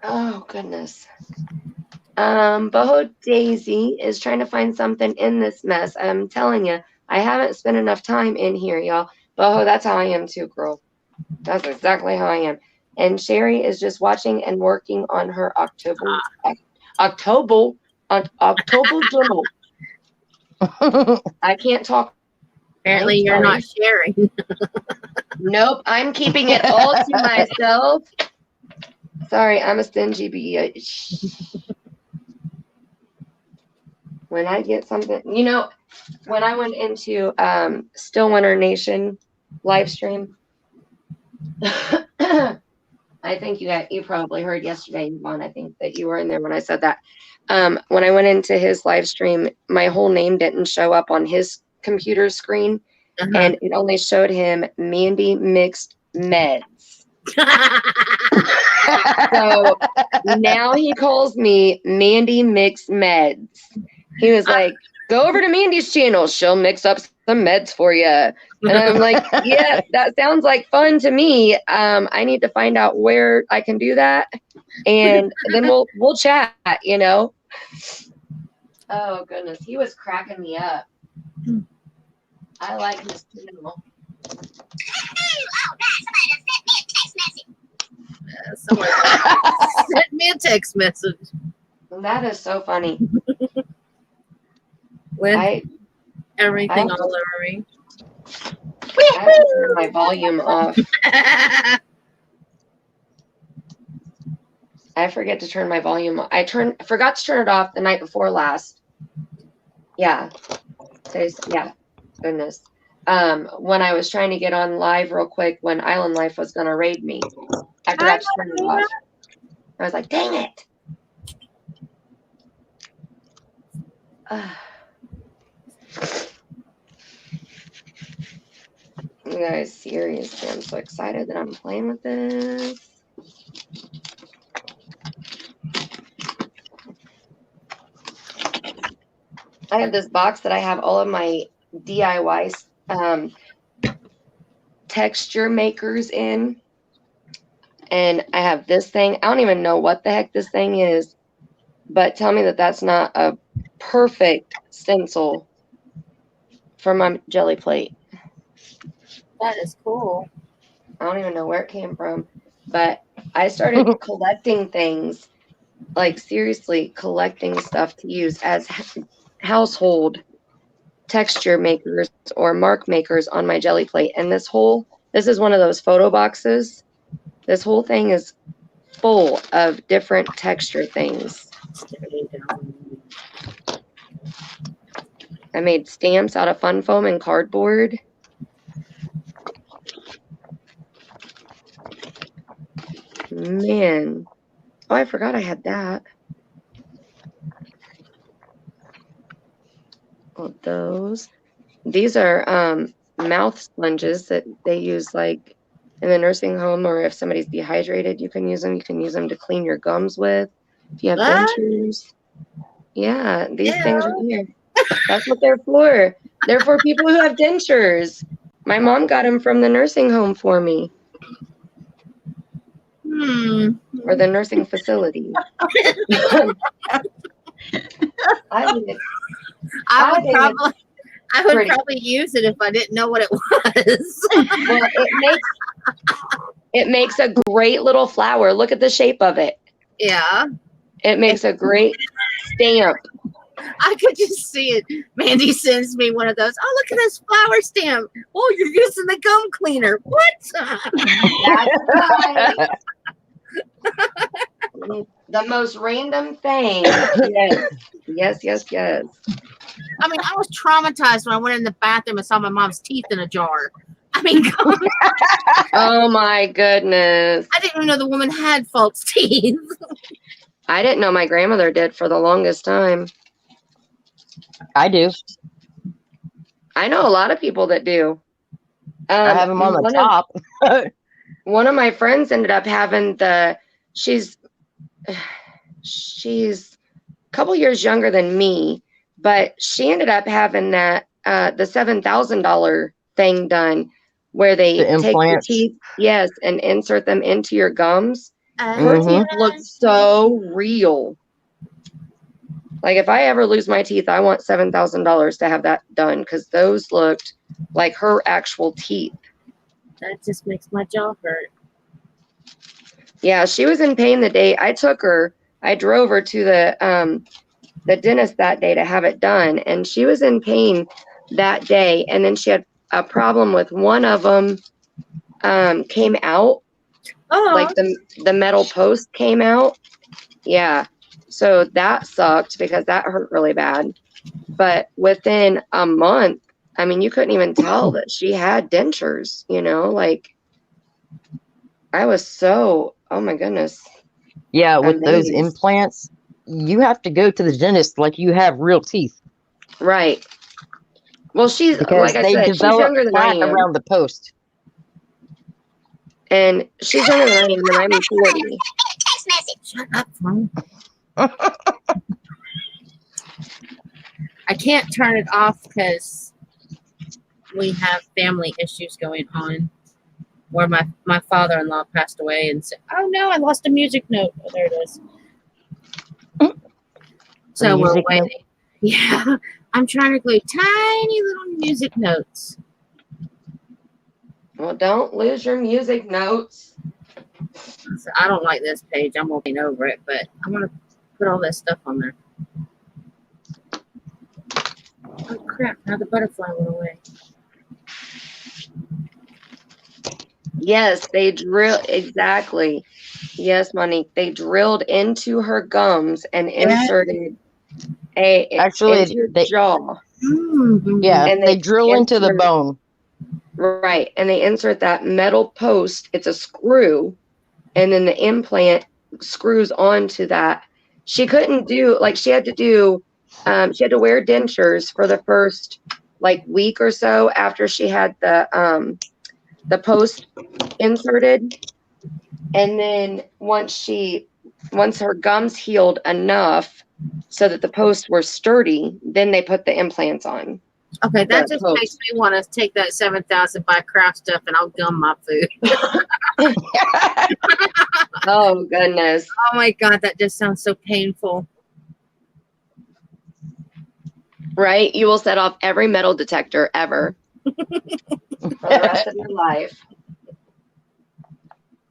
Oh, goodness. Boho Daisy is trying to find something in this mess. I'm telling you, I haven't spent enough time in here, y'all. Boho, that's how I am too, girl. That's exactly how I am. And Sherry is just watching and working on her October journal. I can't talk. Apparently, I'm you're not sorry. sharing. Nope, I'm keeping it all to myself. Sorry, I'm a stingy bee. When I get something, you know, when I went into Stillwater Nation live stream, I think you probably heard yesterday, Yvonne. I think that you were in there when I said that. When I went into his live stream, my whole name didn't show up on his computer screen, and it only showed him Mandy Mixed Meds. So now he calls me Mandy Mixed Meds. He was like, go over to Mandy's channel. She'll mix up some meds for you. And I'm like, yeah, that sounds like fun to me. I need to find out where I can do that. And then we'll chat, you know. Oh, goodness. He was cracking me up. I like his channel. Someone sent me a text message. That is so funny. With everything I- all over me. I have to turn my volume off. I forget to turn my volume off. I forgot to turn it off the night before last. Yeah. Yeah. Goodness. When I was trying to get on live real quick when Island Life was gonna raid me. I forgot to turn it off. I was like, dang it. You guys, seriously, I'm so excited that I'm playing with this. I have this box that I have all of my DIY texture makers in. And I have this thing. I don't even know what the heck this thing is. But tell me that that's not a perfect stencil for my jelly plate. That is cool. I don't even know where it came from. But I started collecting things. Like, seriously, collecting stuff to use as household texture makers or mark makers on my jelly plate. And this is one of those photo boxes. This whole thing is full of different texture things. I made stamps out of fun foam and cardboard. Man. Oh, I forgot I had that. Oh, those. These are mouth sponges that they use like in the nursing home, or if somebody's dehydrated, you can use them. You can use them to clean your gums with. If you have dentures. Yeah, these things right here. That's what they're for. They're for people who have dentures. My mom got them from the nursing home for me. Or the nursing facility. I would probably use it if I didn't know what it was. Well, it makes a great little flower. Look at the shape of it. Yeah. It makes a great stamp. I could just see it. Mandy sends me one of those. Oh, look at this flower stamp. Oh, you're using the gum cleaner. What? That's right. The most random thing. Yes. Yes, yes, yes. I mean, I was traumatized when I went in the bathroom and saw my mom's teeth in a jar. I mean, come on. Oh my goodness. I didn't even know the woman had false teeth. I didn't know my grandmother did for the longest time. I do. I know a lot of people that do. I have them on the top. One of my friends ended up having she's a couple years younger than me, but she ended up having that the $7,000 thing done where they The take your implants. teeth, yes, and insert them into your gums. Her Mhm. teeth look so real. Like if I ever lose my teeth, I want $7,000 to have that done because those looked like her actual teeth. That just makes my jaw hurt. Yeah, she was in pain the day I took her. I drove her to the dentist that day to have it done, and she was in pain that day. And then she had a problem with one of them came out, Oh, like the metal post came out. Yeah, so that sucked because that hurt really bad. But within a month, I mean, you couldn't even tell that she had dentures. Like I was so, oh my goodness. Yeah, with those Amazed. implants, you have to go to the dentist like you have real teeth Right. Well, she's, because like I they said, she's develop younger than I fat am. around the post. And she's younger than I am, and I'm 40. text message. Shut up, phone. I can't turn it off because we have family issues going on. Where my father-in-law passed away and said, "Oh no, I lost a music note." Oh, there it is. So we're Music note? waiting. Yeah, I'm trying to glue tiny little music notes. Well, don't lose your music notes. So I don't like this page. I'm looking over it, but I'm gonna put all this stuff on there. Oh crap! Now the butterfly went away. Yes, they exactly. Yes, Monique, they drilled into her gums and inserted Actually, into your they- jaw. Mm-hmm. Yeah, And they drill into the insert- bone. Right, and they insert that metal post. It's a screw, and then the implant screws onto that. She couldn't do, like, she had to wear dentures for the first like week or so after she had the post inserted, and then once her gums healed enough so that the posts were sturdy, then they put the implants on. Okay, that The just post. makes me want to take that 7,000, buy craft stuff, and I'll gum my food. Oh goodness. Oh my god, that just sounds so painful. Right? You will set off every metal detector ever for the rest of your life.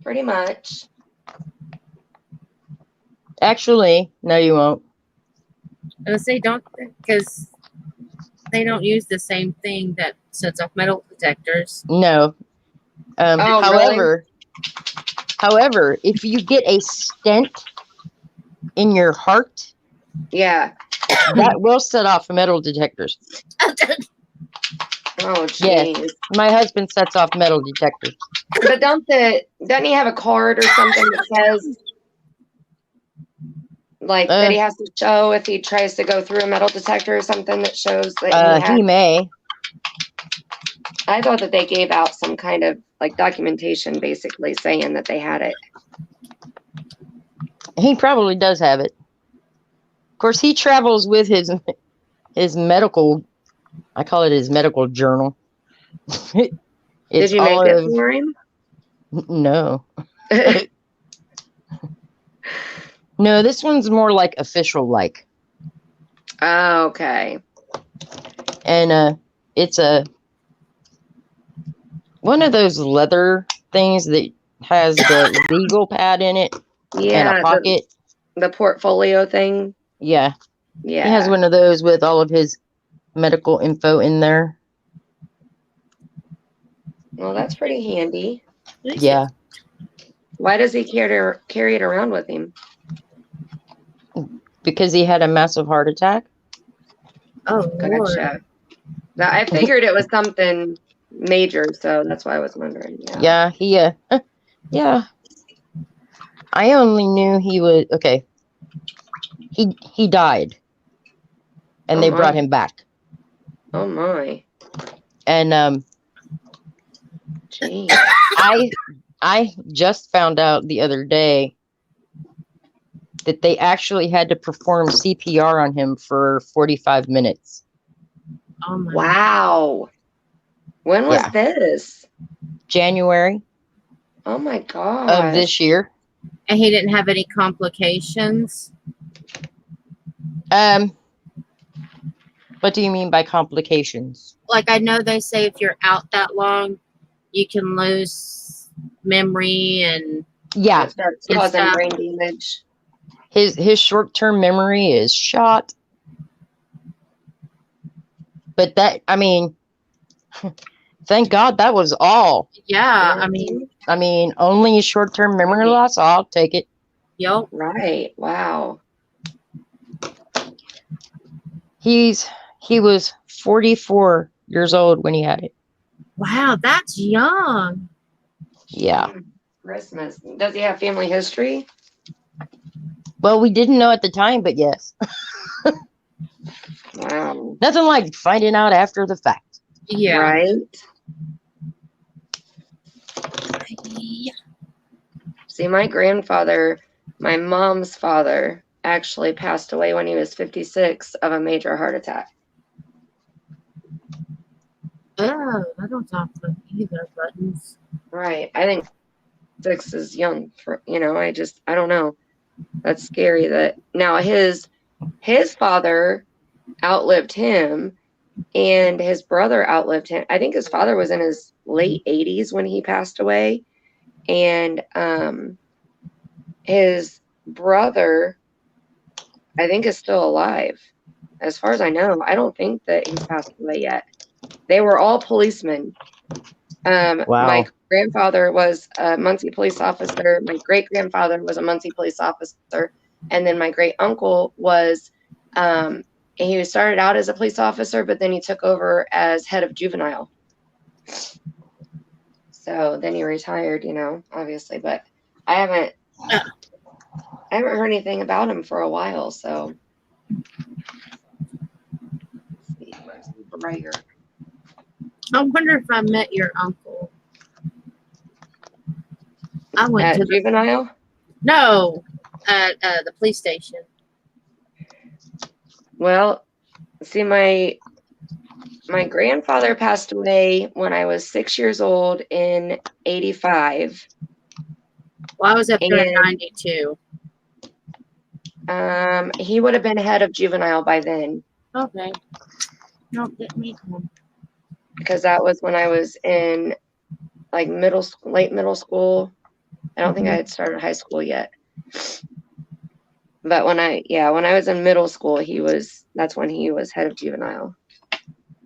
Pretty much. Actually, no, you won't. I would say don't, because they don't use the same thing that sets off metal detectors. No. Oh, However, if you get a stent in your heart, yeah. that will set off metal detectors. Oh Yes. jeez. My husband sets off metal detectors. But doesn't he have a card or something that says like that he has to show if he tries to go through a metal detector or something that shows that He may. I thought that they gave out some kind of like documentation basically saying that they had it. He probably does have it. Of course, he travels with his medical, I call it his medical journal. Did you make it for him? No. No, this one's more like official like. Oh, okay. And it's one of those leather things that has the legal pad in it and a pocket. The portfolio thing. Yeah. Yeah. He has one of those with all of his medical info in there. Well, that's pretty handy. Yeah. Why does he carry it around with him? because he had a massive heart attack. Oh, Lord. Gotcha. I figured it was something major, so that's why I was wondering. Yeah. Yeah, yeah. I only knew he was okay. He died, and Oh they brought my. him back. Oh my. And Jeez. I just found out the other day that they actually had to perform CPR on him for 45 minutes. Oh, my. Wow. When was Yeah. this? January Oh my of gosh. this year. And he didn't have any complications? What do you mean by complications? Like, I know they say if you're out that long, you can lose memory and Yeah, It starts Good causing stuff. brain damage. his short-term memory is shot. But that, I mean, thank God that was all. yeah, I mean, I mean, only short-term memory Right. loss. I'll take it. yep. Right. Wow. He was 44 years old when he had it. Wow, that's young. Yeah. Christmas. Does he have family history? Well, we didn't know at the time, but yes. Wow. Nothing like finding out after the fact. Yeah. Right. Yeah. See, my grandfather, my mom's father, actually passed away when he was 56 of a major heart attack. Oh, I don't talk about either buttons. Right. I think 6 is young for, I don't know. That's scary that now his father outlived him and his brother outlived him. I think his father was in his late 80s when he passed away. And his brother, I think, is still alive. As far as I know, I don't think that he's passed away yet. They were all policemen. Wow. My grandfather was a Muncie police officer. My great-grandfather was a Muncie police officer. And then my great-uncle was, he started out as a police officer, but then he took over as head of juvenile. So then he retired, obviously. But I haven't heard anything about him for a while, so. Let's see, where's the writer? I wonder if I met your uncle. I went At to the juvenile? no at the police station. Well, see, my grandfather passed away when I was 6 years old in 85. Well, I was up there in And- 92. He would have been head of juvenile by then, Okay. Nope, didn't meet him. because that was when I was in like late middle school. I don't think I had started high school yet. But when I was in middle school, that's when he was head of juvenile.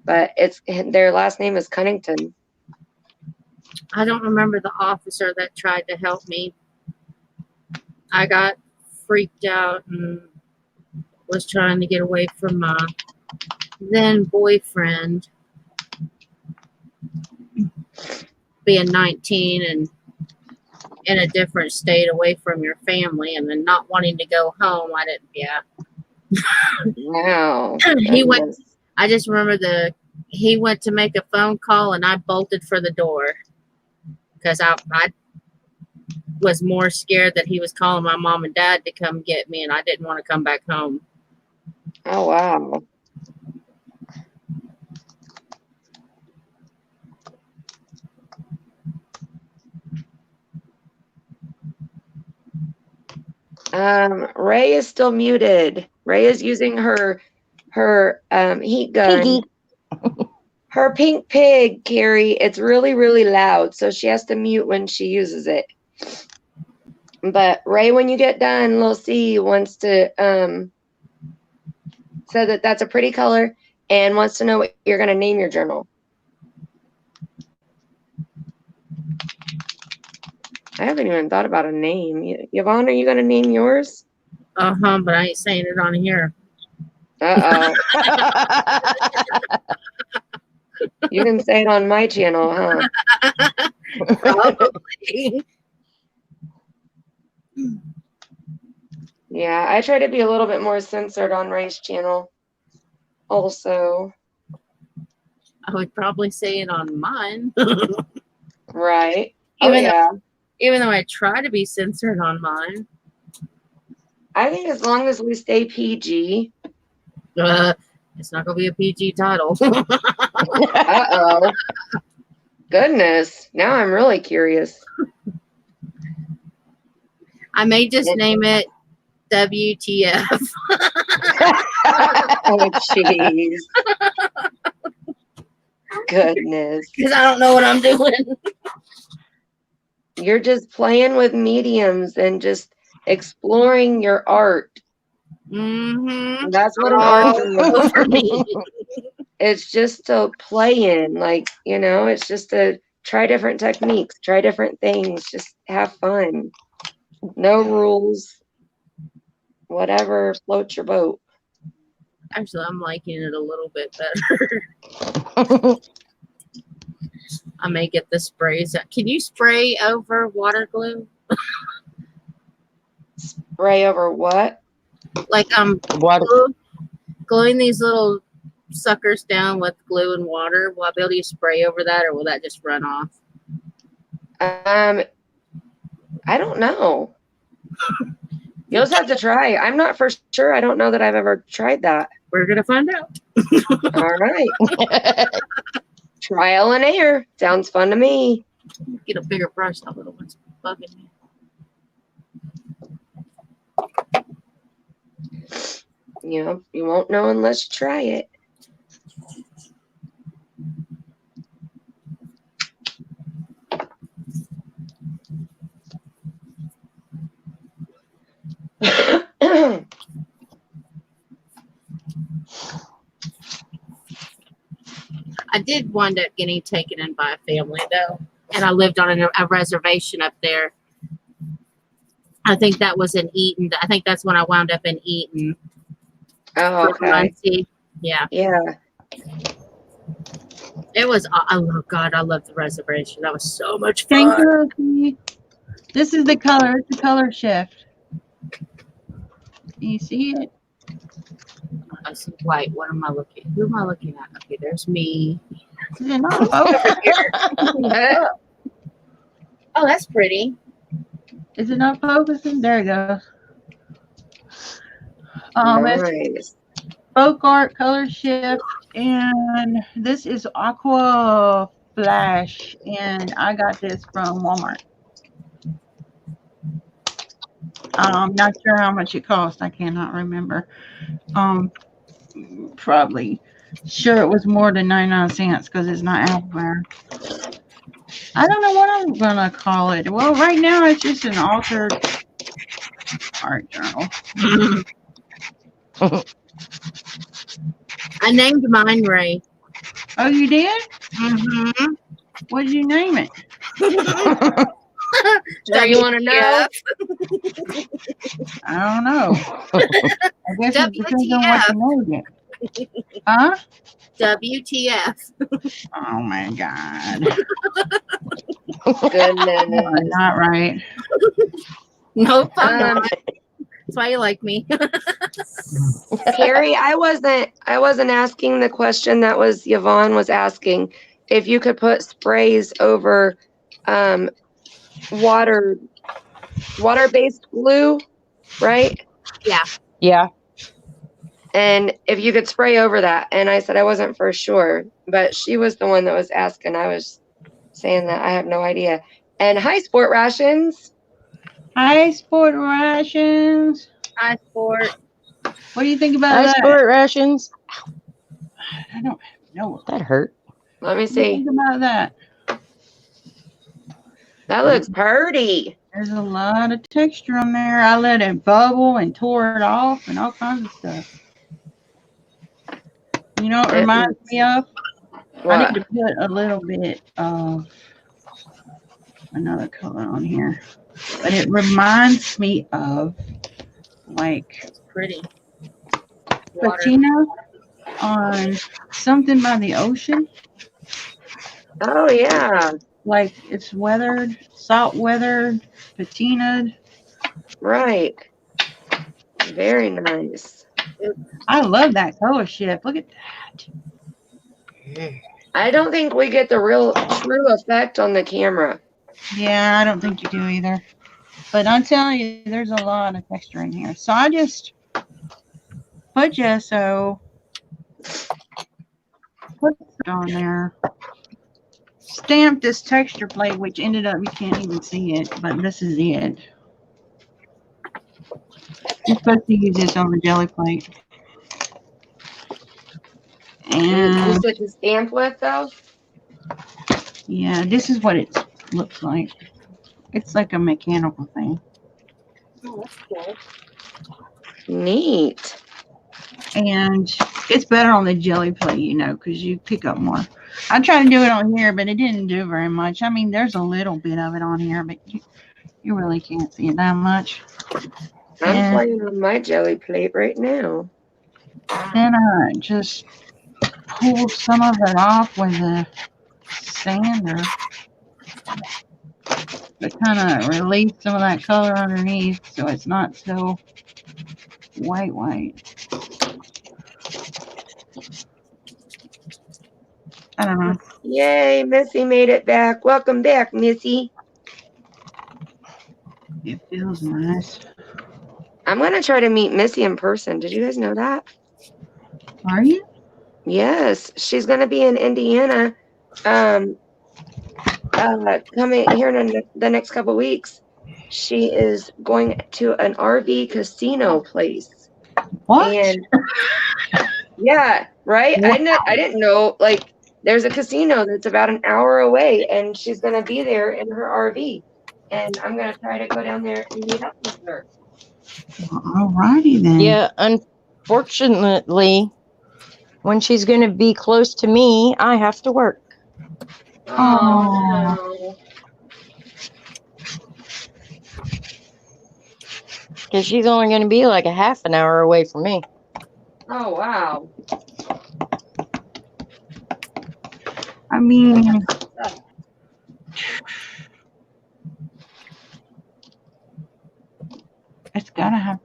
But their last name is Cunnington. I don't remember the officer that tried to help me. I got freaked out and was trying to get away from my then boyfriend, being 19 and in a different state away from your family, and then not wanting to go home. Wow. He went. I just remember he went to make a phone call and I bolted for the door because I was more scared that he was calling my mom and dad to come get me, and I didn't want to come back home. Oh, wow. Ray is still muted. Ray is using her heat gun. Piggy. Her pink pig, Carrie, it's really, really loud, so she has to mute when she uses it. But Ray, when you get done, Lil C wants to say that that's a pretty color and wants to know what you're going to name your journal. I haven't even thought about a name. Yvonne, are you going to name yours? But I ain't saying it on here. Uh-oh. You can say it on my channel, huh? Probably. Yeah, I try to be a little bit more censored on Ray's channel. Also, I would probably say it on mine. right. Even though- yeah. Even though I try to be censored on mine. I think as long as we stay PG. It's not going to be a PG title. Uh-oh. Goodness. Now I'm really curious. I may just name it WTF. Oh, jeez. Goodness. Because I don't know what I'm doing. You're just playing with mediums and just exploring your art. Mm-hmm. That's what an art is. For me. It's just to play in, like, it's just to try different techniques, try different things, just have fun. No rules. Whatever floats your boat. Actually, I'm liking it a little bit better. I may get the sprays. Can you spray over water glue? Spray over what? Like Water. gluing these little suckers down with glue and water. Will I be able to spray over that, or will that just run off? I don't know. You'll just have to try. I'm not for sure. I don't know that I've ever tried that. We're gonna find out. All right. Trial and error. Sounds fun to me. Get a bigger brush. That little one's bugging me. You won't know unless you try it. I did wind up getting taken in by a family though, and I lived on a reservation up there. I think that was in Eaton. I think that's when I wound up in Eaton. Oh, okay. Muncie. Yeah, Yeah. it was. I love the reservation. That was so much Thank fun. you. This is the color. It's the color shift. Can you see it? I see white. What am I looking? Who am I looking at? Okay, there's me. Is it not focusing? Oh, that's pretty. Is it not focusing? There it goes. It's Nice. folk art color shift, and this is Aqua Flash, and I got this from Walmart. I'm not sure how much it cost. I cannot remember. Probably sure it was more than 99 cents because it's not everywhere. I don't know what I'm gonna call it. Well, right now it's just an altered art journal. I named mine Ray. Oh, you did? Mm-hmm. What did you name it? Sure you want to know? I don't know. I guess it depends on what you named it. Huh? WTF. Oh my God. Goodness. Not right. Nope, I'm not. That's why you like me. Carrie, I wasn't asking the question that was Yvonne was asking. If you could put sprays over water-based glue, right? Yeah. Yeah. And if you could spray over that. And I said I wasn't for sure, but she was the one that was asking. I was saying that I have no idea. And hi, Sport Rations. Hi, Sport Rations. Hi, Sport. What do you think about Ice that? sport rations. I don't know. That hurt. Let me What do you see. think about that? That looks pretty. There's a lot of texture on there. I let it bubble and tore it off and all kinds of stuff. You know what it reminds me of? I What? need to put a little bit of another color on here. But it reminds me of like Pretty. Water. patina on something by the ocean. Oh yeah, Like it's weathered, salt weathered, patinaed. right. Very nice. I love that color shift. Look at that. I don't think we get the real true effect on the camera. Yeah, I don't think you do either. But I'm telling you, there's a lot of texture in here. So I just put gesso, put it on there, stamped this texture plate, which ended up, you can't even see it, but this is it. You're supposed to use this on the jelly plate. And Use it to stamp with though. yeah, this is what it looks like. It's like a mechanical thing. Oh, that's cool. Neat. And it's better on the jelly plate, you know, because you pick up more. I tried to do it on here, but it didn't do very much. I mean, there's a little bit of it on here, but you really can't see it that much. I'm And playing on my jelly plate right now. then I just pull some of it off with a sander to kind of release some of that color underneath so it's not so white. I don't know. Yay, Missy made it back. Welcome back, Missy. It feels nice. I'm gonna try to meet Missy in person. Did you guys know that? Are you? Yes, she's gonna be in Indiana. Coming here in the next couple weeks. She is going to an RV casino place. What? And yeah, right. I didn't know. Like, there's a casino that's about an hour away, and she's gonna be there in her RV. And I'm gonna try to go down there and meet up with her. Alrighty then. Yeah, unfortunately, when she's going to be close to me, I have to work. Oh. No. Because she's only going to be like a half an hour away from me. Oh wow. I mean, it's gonna have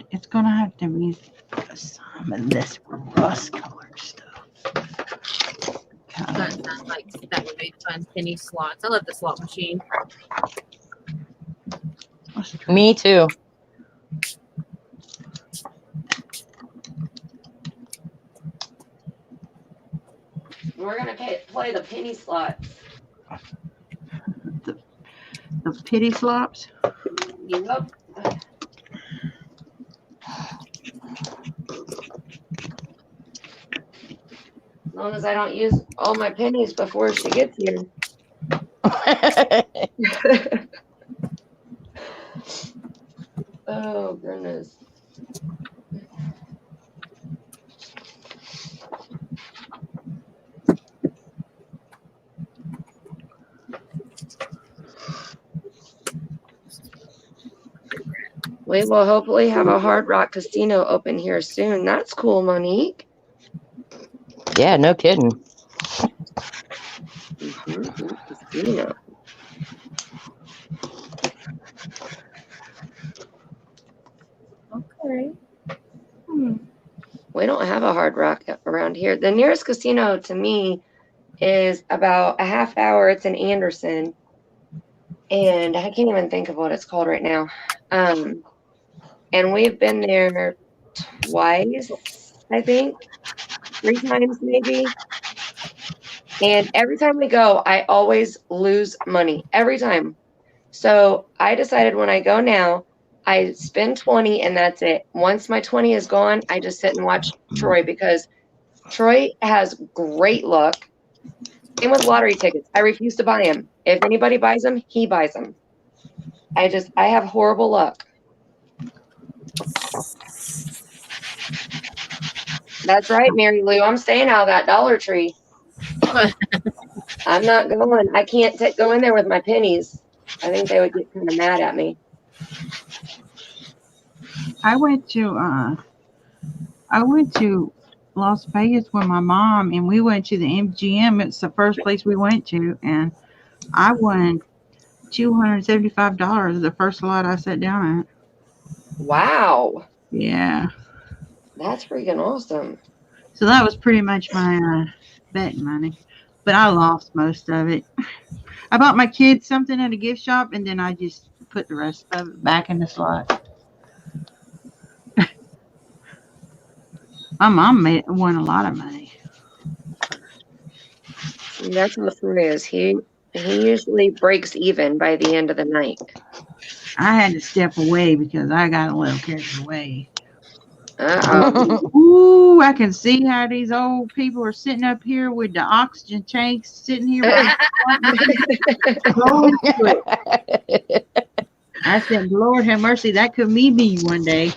to be some of this rust colored stuff. That sounds like that would be fun. Penny slots. I love the slot machine. Me too. We're gonna play the penny slots. The pity slops. Yep. As long as I don't use all my pennies before she gets here. Oh goodness. We will hopefully have a Hard Rock Casino open here soon. That's cool, Monique. Yeah, no kidding. Casino. Okay. We don't have a Hard Rock around here. The nearest casino to me is about a half hour. It's in Anderson. And I can't even think of what it's called right now. And we've been there twice, I think. 3 times maybe. And every time we go, I always lose money. Every time. So I decided when I go now, I spend 20 and that's it. Once my 20 is gone, I just sit and watch Troy because Troy has great luck. Same with lottery tickets. I refuse to buy them. If anybody buys them, he buys them. I have horrible luck. That's right, Mary Lou. I'm staying out of that Dollar Tree. I'm not going. I can't go in there with my pennies. I think they would get kind of mad at me. I went to Las Vegas with my mom, and we went to the MGM. It's the first place we went to, and I won $275 the first lot I sat down at. Wow. Yeah, That's freaking awesome. so that was pretty much my betting money, but I lost most of it. I bought my kids something at a gift shop, and then I just put the rest of it back in the slot. My mom won a lot of money. That's how Troy is. He usually breaks even by the end of the night. I had to step away because I got a little carried away. Uh-oh. Ooh, I can see how these old people are sitting up here with the oxygen tanks sitting here. Right I said, Lord have mercy, that could be me one day.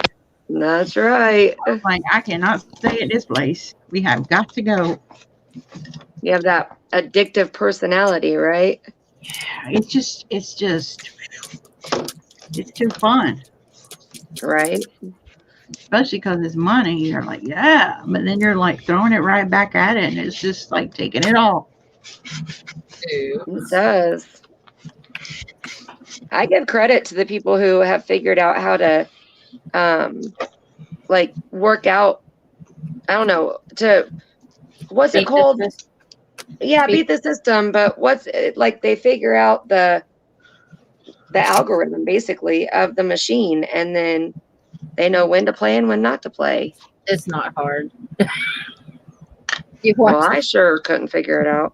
That's right. I was like, I cannot stay at this place. We have got to go. You have that addictive personality, right? It's too fun. Right. Especially because it's money. You're like, yeah. But then you're like throwing it right back at it. And it's just like taking it all. It does. I give credit to the people who have figured out how to like work out. I don't know, what's it called? Yeah, beat the system, but what's it, like they figure out the algorithm basically of the machine, and then they know when to play and when not to play. It's not hard. Well, I sure couldn't figure it out.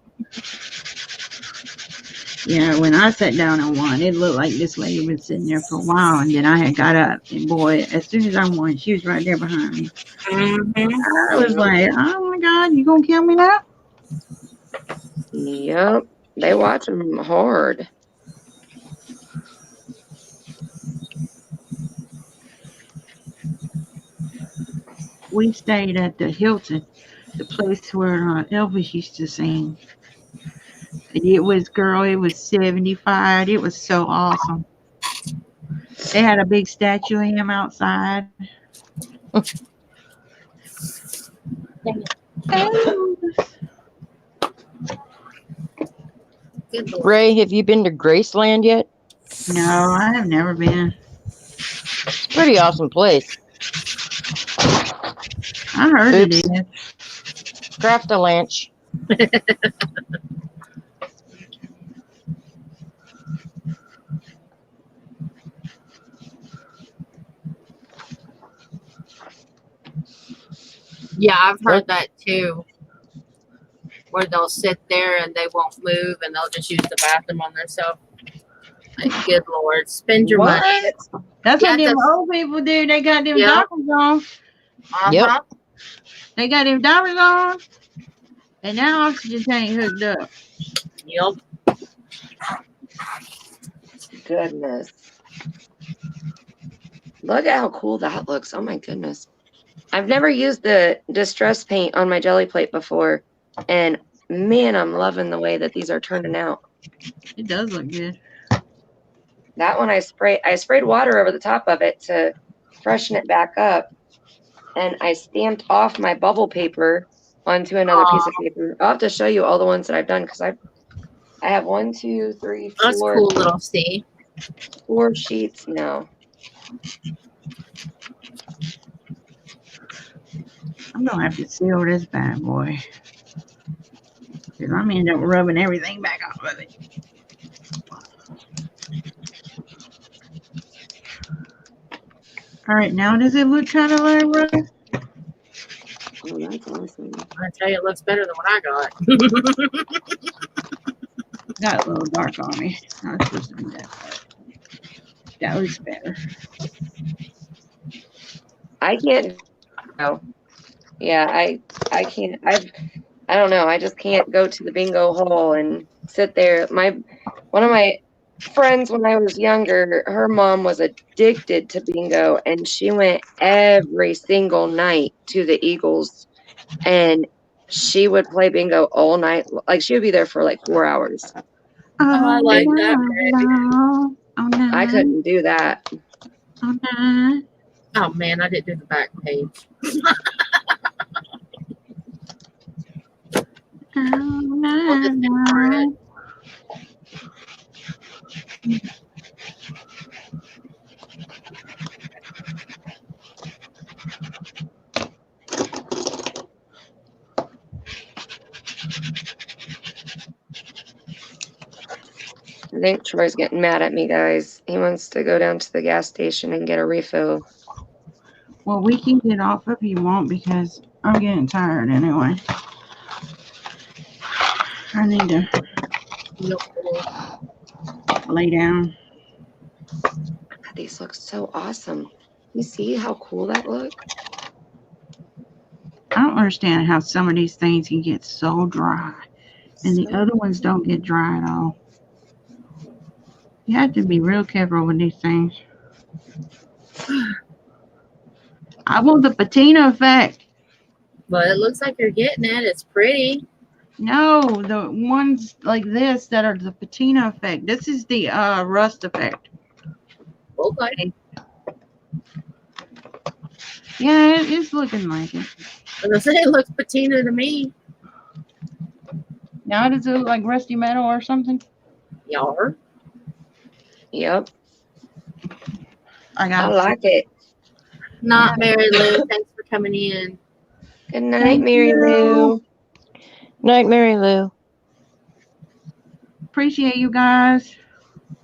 Yeah, when I sat down and won, it looked like this lady was sitting there for a while, and then I had got up, and boy, as soon as I won, she was right there behind me. I was like, oh my God, you gonna kill me now? Yep, they watch them hard. We stayed at the Hilton, the place where Elvis used to sing. It was 75. It was so awesome. They had a big statue of him outside. Ray, have you been to Graceland yet? No, I have never been. It's a pretty awesome place. I heard it is. Craft a lunch. Yeah, I've heard that too. Where they'll sit there and they won't move and they'll just use the bathroom on themselves. Like, good Lord, spend your money. That's Yeah, what them old people do. They got them diapers on. Yep. They got them diapers on. And now oxygen tank hooked up. Yep. Goodness. Look at how cool that looks. Oh my goodness. I've never used the distress paint on my jelly plate before. And man, I'm loving the way that these are turning out. It does look good. That one I sprayed water over the top of it to freshen it back up. And I stamped off my bubble paper onto another piece of paper. I'll have to show you all the ones that I've done because I have 1, 2, 3, 4. That's cool, little C. 4 sheets. No. I'm going to have to seal this bad boy. Because I'm going to end up rubbing everything back off of it. All right, now does it look kind of like rough? Oh, that's awesome. I tell you, it looks better than what I got. Got a little dark on me. Not supposed to be that dark. That looks better. I can't. No. Yeah, I can't. I don't know. I just can't go to the bingo hall and sit there. One of my friends when I was younger, her mom was addicted to bingo, and she went every single night to the Eagles, and she would play bingo all night. Like she would be there for like 4 hours. I like that. Oh, no. I couldn't do that. Oh, no. Oh man, I didn't do the back page. We'll just ignore it. I think Troy's getting mad at me, guys. He wants to go down to the gas station and get a refill. Well, we can get off if you want because I'm getting tired anyway. I need to lay down. God, these look so awesome. You see how cool that looks? I don't understand how some of these things can get so dry and the other ones don't get dry at all. You have to be real careful with these things. I want the patina effect. But it looks like you're getting it. It's pretty. No, the ones like this that are the patina effect. This is the rust effect. Okay. Yeah, it's looking like it. As I say, it looks patina to me. Now does it look like rusty metal or something? Yar. Yep. I I like it. Not Mary Lou. Thanks for coming in. Good night, Thank Mary you. Lou. Night, Mary Lou. Appreciate you guys.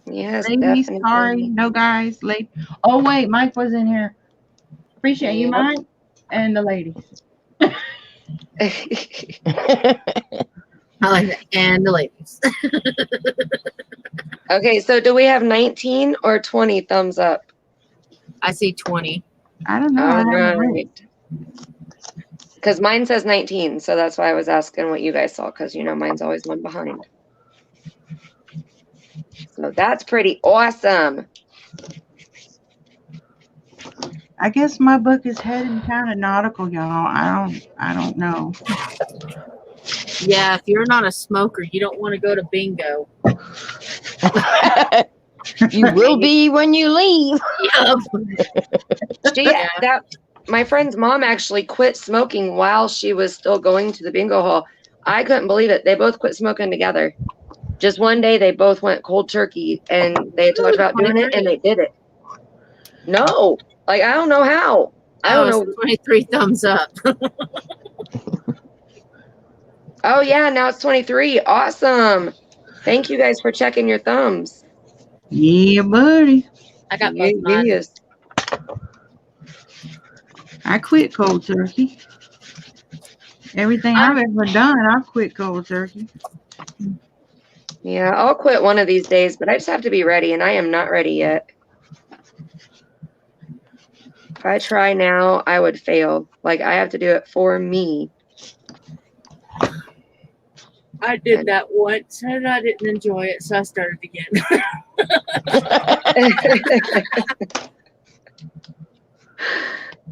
Yes, Ladies, definitely. sorry, no guys. Late. Oh wait, Mike was in here. Appreciate you, Yep. Mike, and the ladies. I like that. And the ladies. Okay, so do we have 19 or 20 thumbs up? I see 20. I don't know. I All haven't read. right. Because mine says 19, so that's why I was asking what you guys saw, because you know mine's always one behind. So that's pretty awesome. I guess my book is heading kind of nautical, y'all. I don't know. Yeah, if you're not a smoker, you don't want to go to bingo. You will be when you leave. Yep. My friend's mom actually quit smoking while she was still going to the bingo hall. I couldn't believe it. They both quit smoking together. Just one day, they both went cold turkey, and they had talked about doing it, and they did it. No, like I don't know how. I don't know. 23 thumbs up. Oh yeah, now it's 23. Awesome. Thank you guys for checking your thumbs. Yeah, buddy. I got both mine. Yes. I quit cold turkey. Everything I've ever done, I've quit cold turkey. Yeah, I'll quit one of these days, but I just have to be ready, and I am not ready yet. If I try now, I would fail. Like, I have to do it for me. I did that once and I didn't enjoy it, so I started again.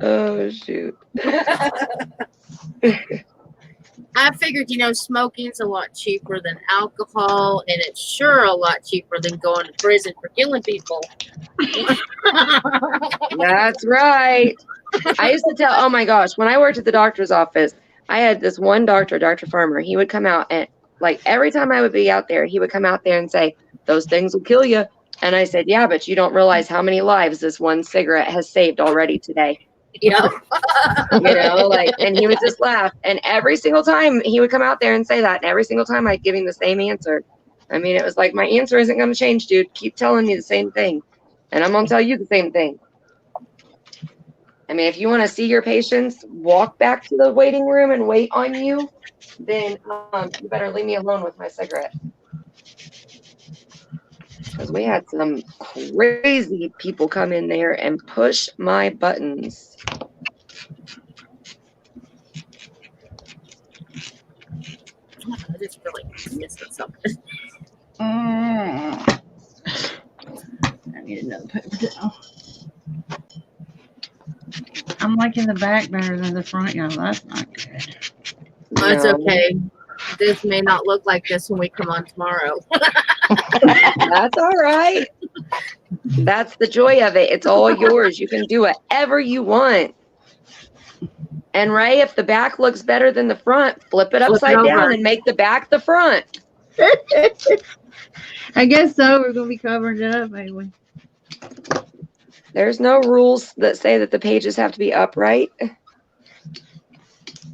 Oh, shoot. I figured, smoking's a lot cheaper than alcohol, and it's sure a lot cheaper than going to prison for killing people. That's right. I used to tell, oh my gosh, when I worked at the doctor's office, I had this one doctor, Dr. Farmer. He would come out and, like, every time I would be out there, he would come out there and say, those things will kill you. And I said, yeah, but you don't realize how many lives this one cigarette has saved already today. Yeah. And he would just laugh. And every single time he would come out there and say that, and every single time I'd give him the same answer. I mean, it was like, my answer isn't going to change, dude. Keep telling me the same thing. And I'm going to tell you the same thing. I mean, if you want to see your patients walk back to the waiting room and wait on you, then you better leave me alone with my cigarette. Because we had some crazy people come in there and push my buttons. I just really missed something. I need another paper towel. I'm liking the back better than the front, y'all. That's not good. Oh, it's okay. This may not look like this when we come on tomorrow. That's all right. That's the joy of it. It's all yours. You can do whatever you want. And Ray, if the back looks better than the front, flip it upside over. down and make the back the front. I guess so. We're gonna be covering it up anyway. There's no rules that say that the pages have to be upright.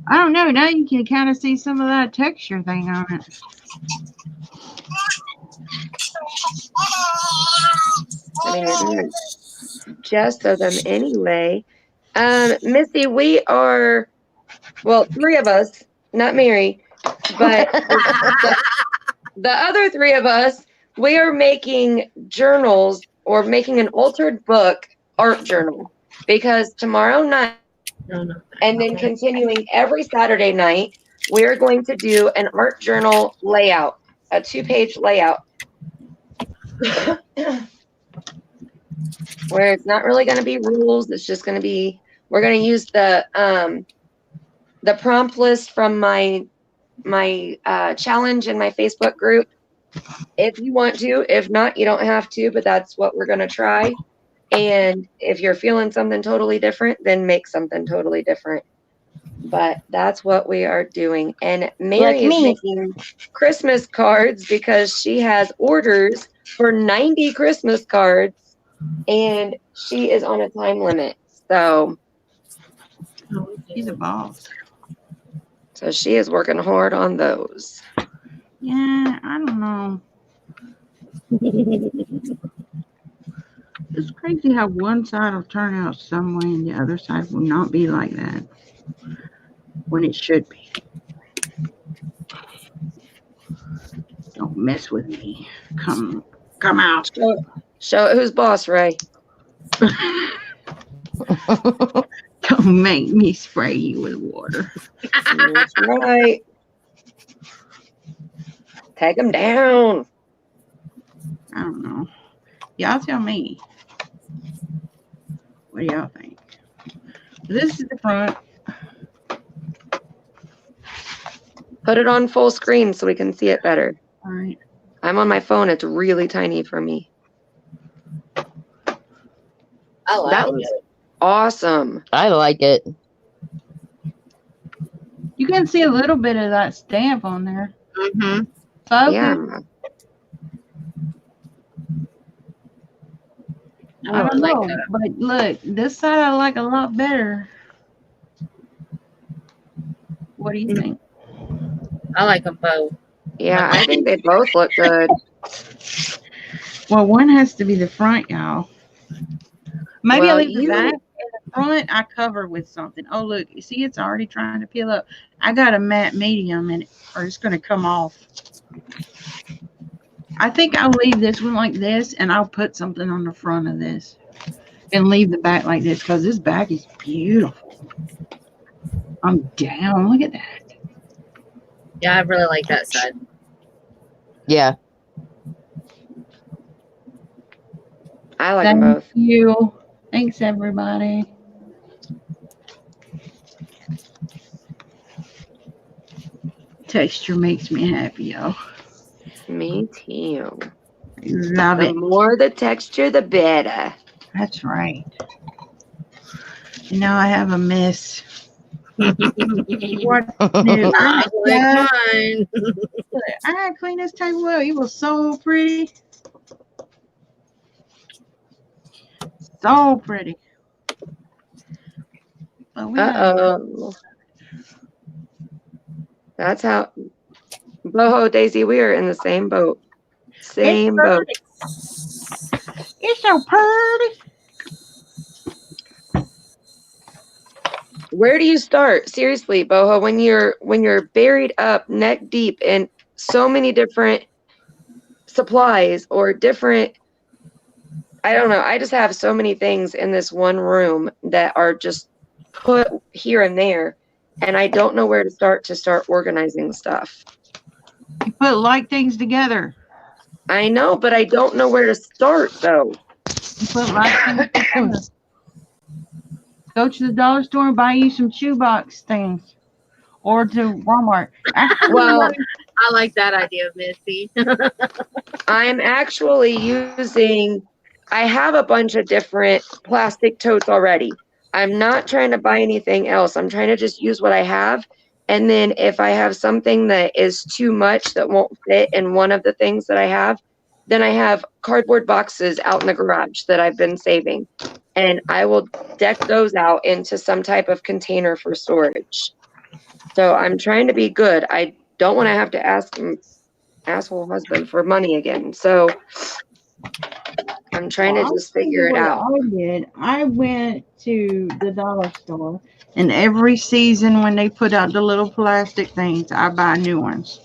I don't know. Now you can kind of see some of that texture thing on it. I mean, just so them anyway. Missy, we are, well, 3 of us, not Mary, but the other 3 of us, we are making journals or making an altered book art journal, because tomorrow night and then continuing every Saturday night, we're going to do an art journal layout, a 2-page layout. Where it's not really going to be rules. It's just going to be, we're going to use the prompt list from my challenge in my Facebook group. If you want to, if not, you don't have to, but that's what we're going to try. And if you're feeling something totally different, then make something totally different. But that's what we are doing. And Mary is making Christmas cards because she has orders for 90 Christmas cards. And she is on a time limit. So She's a boss. So she is working hard on those. Yeah, I don't know. It's crazy how one side will turn out some way and the other side will not be like that when it should be. Don't mess with me. Come out. Show it who's boss, Ray. Don't make me spray you with water. That's right. Take them down. I don't know. Y'all tell me. What do y'all think? This is the front. Put it on full screen so we can see it better. All right. I'm on my phone. It's really tiny for me. I like That was awesome. I like it. You can see a little bit of that stamp on there. Mm-hmm. Focus. Yeah. I don't know, but look, this side I like a lot better. What do you think? I like them both. Yeah, I think they both look good. Well, one has to be the front, y'all. Maybe Well, I'll leave the back and the front I cover with something. Oh, look, you see it's already trying to peel up. I got a matte medium in it, or it's going to come off. I think I'll leave this one like this, and I'll put something on the front of this and leave the back like this, because this back is beautiful. I'm down. Look at that. Yeah, I really like that side. Yeah. I like them both. Thank you. Thanks, everybody. Texture makes me happy, y'all. Me too. Love The it. more the texture, the better. That's right. You know, I have a miss. What new? I like Yeah. mine. I clean this table up. It was so pretty. So pretty. But we Uh-oh. That's how, Boho, Daisy, we are in the same boat. Same boat. It's so pretty. Where do you start? Seriously, Boho, when you're buried up neck deep in so many different supplies or different, I don't know. I just have so many things in this one room that are just put here and there, and I don't know where to start organizing stuff. You put like things together. I know, but I don't know where to start though. You put like things together. Go to the dollar store and buy you some shoebox things, or to Walmart. Actually, Well, I like that idea, Missy. I'm actually using I have a bunch of different plastic totes already. I'm not trying to buy anything else. I'm trying to just use what I have. And then if I have something that is too much that won't fit in one of the things that I have, then I have cardboard boxes out in the garage that I've been saving. And I will deck those out into some type of container for storage. So I'm trying to be good. I don't want to have to ask my asshole husband for money again. So I'm trying to Well, just I'll tell figure you it what out. I did. I went to the dollar store, and every season when they put out the little plastic things, I buy new ones.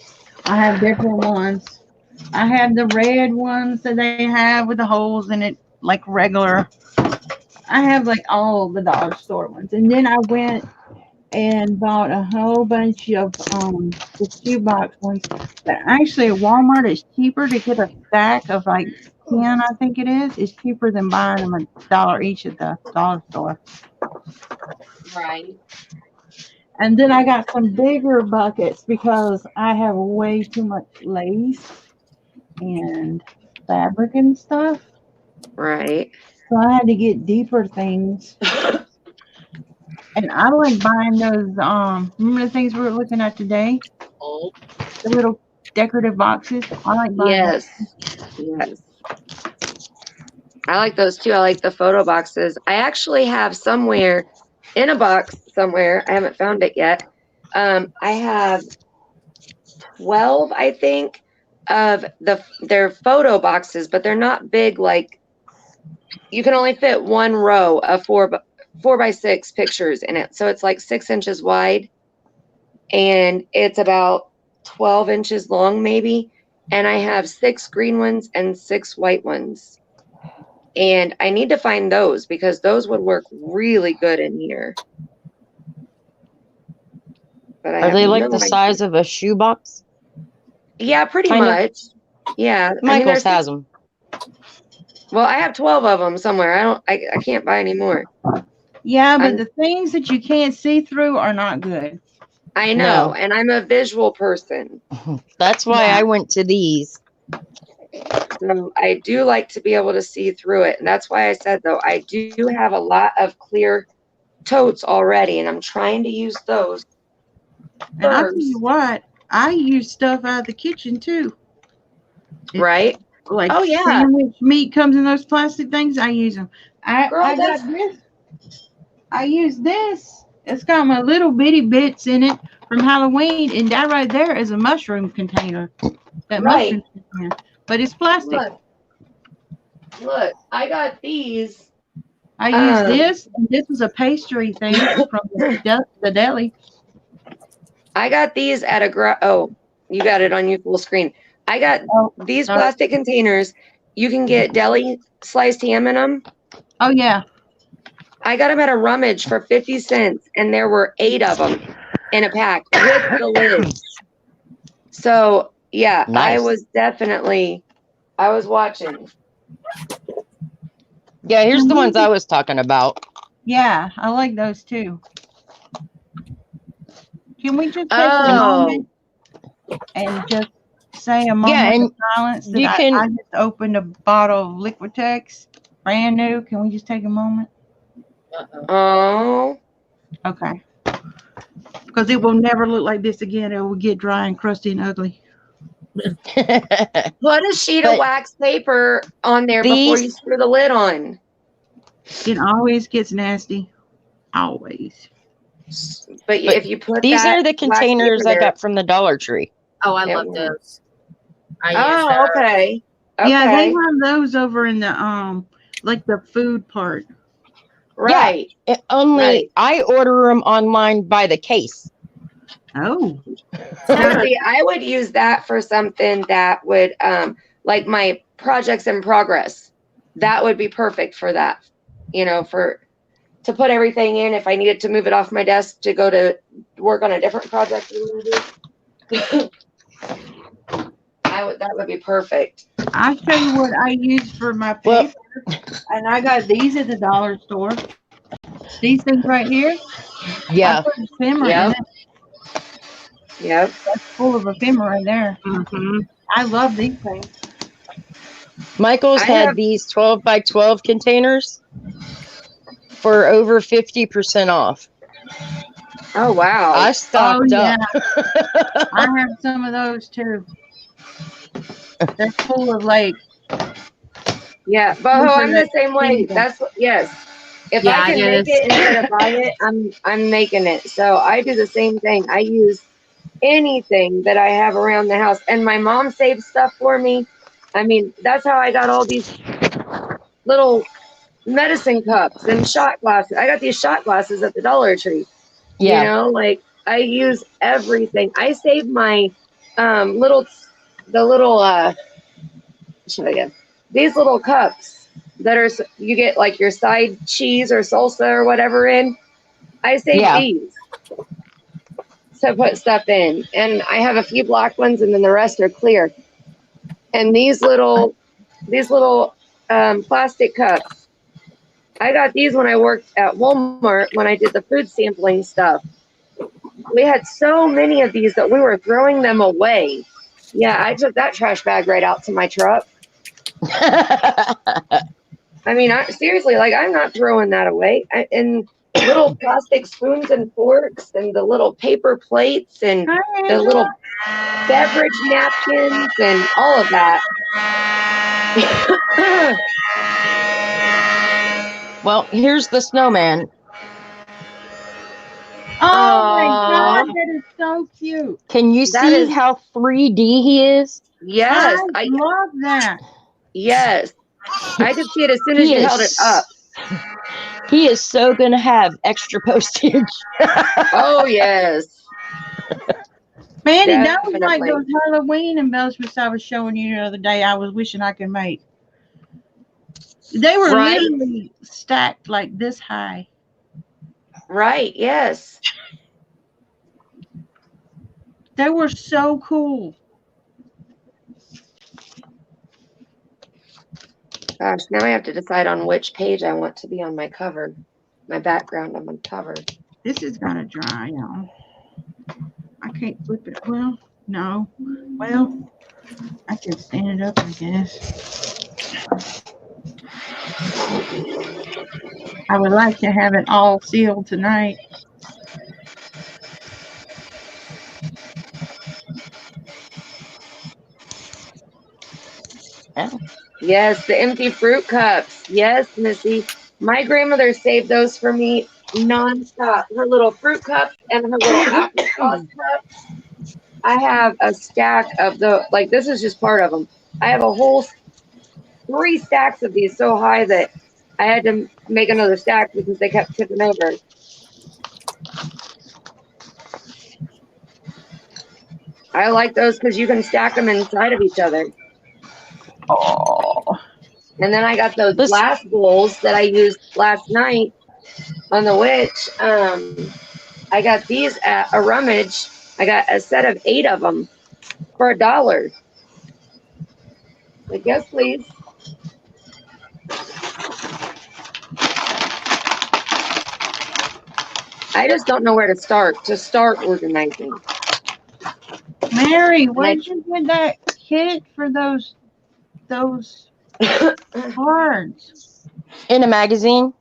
I have different ones. I have the red ones that they have with the holes in it, like regular. I have like all the dollar store ones, and then I went and bought a whole bunch of the shoebox ones. But actually, at Walmart, it's cheaper to get a stack of like 10, I think it is. It's cheaper than buying them $1 each at the dollar store. Right. And then I got some bigger buckets because I have way too much lace and fabric and stuff. Right. So I had to get deeper things. And I like buying those remember the things we were looking at today? Oh, The little decorative boxes. I like buying those. Yes. Yes. I like those too. I like the photo boxes. I actually have somewhere in a box somewhere. I haven't found it yet. I have 12, I think, of their photo boxes, but they're not big. Like you can only fit one row of 4x6 pictures in it. So it's like 6 inches wide and it's about 12 inches long, maybe. And I have 6 green ones and 6 white ones. And I need to find those because those would work really good in here. But I Are have they like no the idea. size of a shoebox? Yeah, pretty Kind of. much. Yeah. Michael's there's has them. well, I have 12 of them somewhere. I can't buy any more. Yeah, but I'm- the things that you can't see through are not good. I know, No. and I'm a visual person. That's why Yeah. I went to these. So I do like to be able to see through it. And that's why I said, though, I do have a lot of clear totes already, and I'm trying to use those And I'll tell you first. what, I use stuff out of the kitchen too. Right? Like Oh, yeah. sandwich meat comes in those plastic things. I use them. Girl, I got this. I use this. It's got my little bitty bits in it from Halloween, and that right there is a mushroom container. That Right. mushroom container, but it's plastic. Look, I got these. I use this. And this was a pastry thing from the deli. I got these at oh, you got it on your full screen. I got these sorry. plastic containers. You can get deli sliced ham in them. Oh yeah. I got them at a rummage for 50 cents, and there were 8 of them in a pack with the lid. So, yeah, Nice. I was watching. Yeah, here's the ones I was talking about. Yeah, I like those too. Can we just take Oh. a moment and just say a moment of silence that you I can- just opened a bottle of Liquitex, brand new. Can we just take a moment? Oh. Okay. Because it will never look like this again. It will get dry and crusty and ugly. Put a sheet of But wax paper on there before you screw the lid on. It always gets nasty. Always. But if you put These that are the wax containers paper I there- got from the Dollar Tree. Oh, I It love won't. those. I use Oh, those. okay. Yeah, they Okay. have those over in the like the food part. Right. Only Right. I order them online by the case. Oh. Now, see, I would use that for something that would, like my projects in progress. That would be perfect for that. You know, to put everything in if I needed to move it off my desk to go to work on a different project. That would be perfect. I'll show you what I use for my paper. And I got these at the dollar store. These things right here. Yeah. I put ephemera in Yep. it. Yep. That's full of ephemera in there. Mm-hmm. I love these things. Michael's I had have- these 12 by 12 containers for over 50% off. Oh wow. I stocked yeah. up. I have some of those too. They're full of like, Yeah, but Those are I'm the the same way. single. That's yes. If Yeah, I can I make just- it instead of buy it, I'm making it. So I do the same thing. I use anything that I have around the house, and my mom saves stuff for me. I mean, that's how I got all these little medicine cups and shot glasses. I got these shot glasses at the Dollar Tree. Yeah. You know, like I use everything. I save my little show you these little cups that are you get like your side cheese or salsa or whatever in. I save Yeah. these to put stuff in, and I have a few black ones, and then the rest are clear. And these little plastic cups, I got these when I worked at Walmart when I did the food sampling stuff. We had so many of these that we were throwing them away. Yeah, I took that trash bag right out to my truck. I mean, seriously, like I'm not throwing that away. And little plastic spoons and forks and the little paper plates and the little beverage napkins and all of that. Well, here's the snowman. oh my Aw. God, that is so cute. Can you That see is- how 3D he is? Yes, I love that. yes. I could see it as soon as He you is- held it up. He is so gonna have extra postage. Oh yes. Mandy, that was like Definitely. those Halloween embellishments I was showing you the other day. I was wishing I could make. They were Right. literally stacked like this high. Right, yes. They were so cool. Gosh, now I have to decide on which page I want to be on my cover. My background on my cover. This is gonna dry, y'all. I can't flip it. Well, no. Well, I can stand it up, I guess. I would like to have it all sealed tonight. Yes, the empty fruit cups. Yes, Missy. My grandmother saved those for me nonstop. Her little fruit cups and her little applesauce cups. I have a stack of this is just part of them. I have a whole 3 stacks of these so high that I had to make another stack because they kept tipping over. I like those because you can stack them inside of each other. Oh. And then I got those glass bowls that I used last night on the witch. I got these at a rummage. I got a set of 8 of them for $1. Like, yes, please. I just don't know where to start organizing. Mary, where did you get that kit for those cards? In a magazine.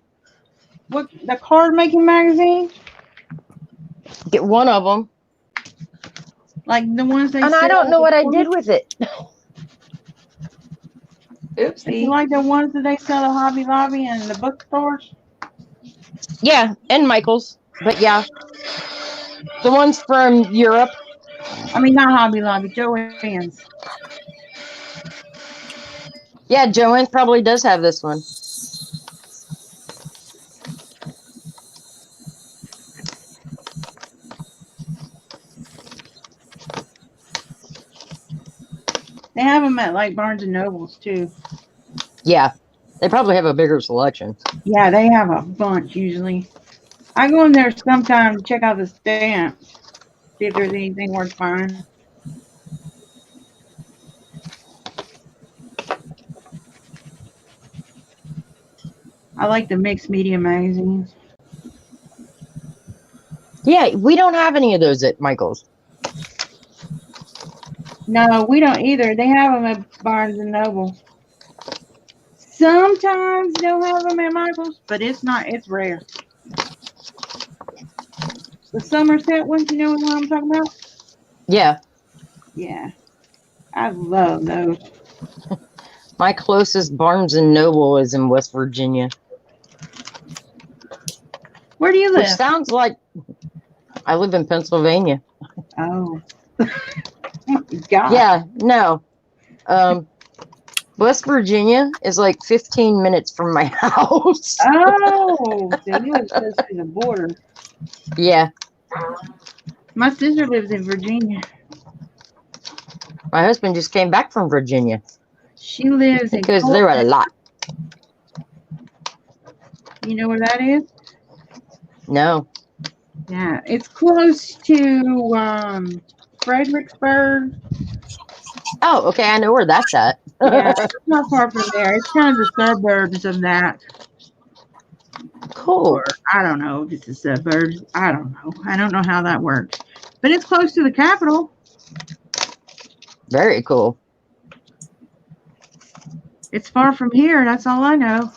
What, the card making magazine? Get one of them. Like the ones they And I sell don't know at what I the did with it. Is it like the ones that they sell at Hobby Lobby and the bookstores? Yeah, and Michael's. But yeah. The ones from Europe. I mean, not Hobby Lobby, Joann's. Yeah, Joanne probably does have this one. They have them at like Barnes and Nobles too. Yeah. They probably have a bigger selection. Yeah, they have a bunch usually. I go in there sometime to check out the stamps, see if there's anything worth buying. I like the mixed media magazines. Yeah, we don't have any of those at Michael's. No, we don't either. They have them at Barnes and Noble. Sometimes they'll have them at Michael's, but it's rare. The Somerset ones, you know what I'm talking about? Yeah. Yeah. I love those. My closest Barnes and Noble is in West Virginia. Where do you Which live? sounds like I live in Pennsylvania. Oh. God. Yeah, no. West Virginia is like 15 minutes from my house. Oh, so you live close to the border. Yeah. My sister lives in Virginia. My husband just came back from Virginia. She lives in Because there were a lot. You know where that is? No. Yeah, it's close to Fredericksburg. Oh, okay. I know where that's at. Yeah, it's not far from there. It's kind of the suburbs of that. Cool. Or I don't know if it's the suburbs. I don't know. I don't know how that works. But it's close to the capital. Very cool. It's far from here. That's all I know.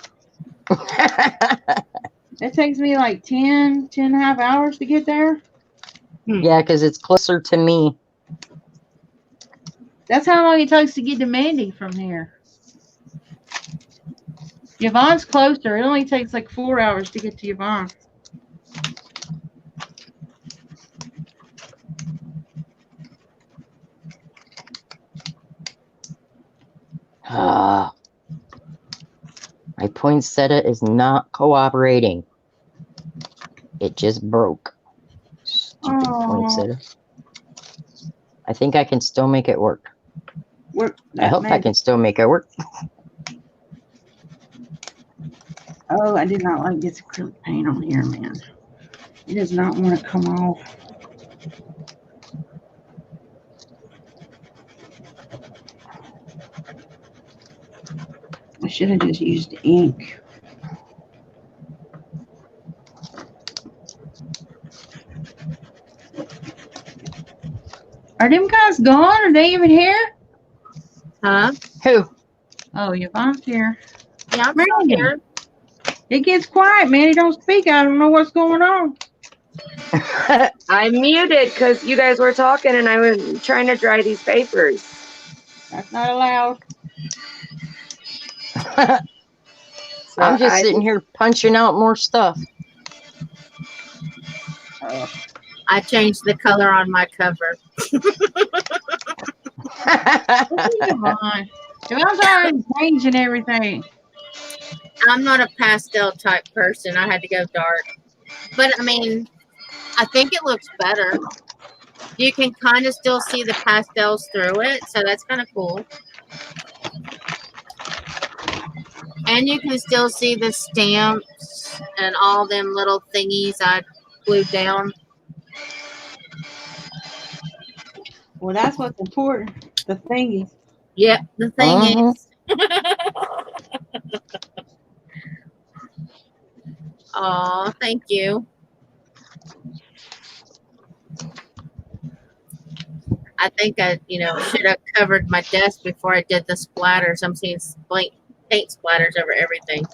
It takes me like 10 and a half hours to get there. Yeah, because it's closer to me. That's how long it takes to get to Mandy from here. Yvonne's closer. It only takes like 4 hours to get to Yvonne. My poinsettia is not cooperating. It just broke. Stupid poinsettia. I think I can still make it work. I hope I can still make it work. Oh, I did not like this acrylic paint on here, man. It does not want to come off. I should have just used ink. Are them guys gone? Are they even here? Huh? Who? Oh, Yvonne's here. Yeah, I'm still here. It gets quiet, man. He don't speak. I don't know what's going on. I muted because you guys were talking and I was trying to dry these papers. That's not allowed. So I'm just sitting here punching out more stuff. I changed the color on my cover. Yvonne. Yvonne's already changing everything. I'm not a pastel type person. I had to go dark. But I mean, I think it looks better. You can kind of still see the pastels through it, so that's kind of cool. And you can still see the stamps and all them little thingies I glued down. Well, that's what's important. The thingies. Yep, the thing is. Oh, thank you. I think I, should have covered my desk before I did the splatters. I'm seeing paint splatters over everything.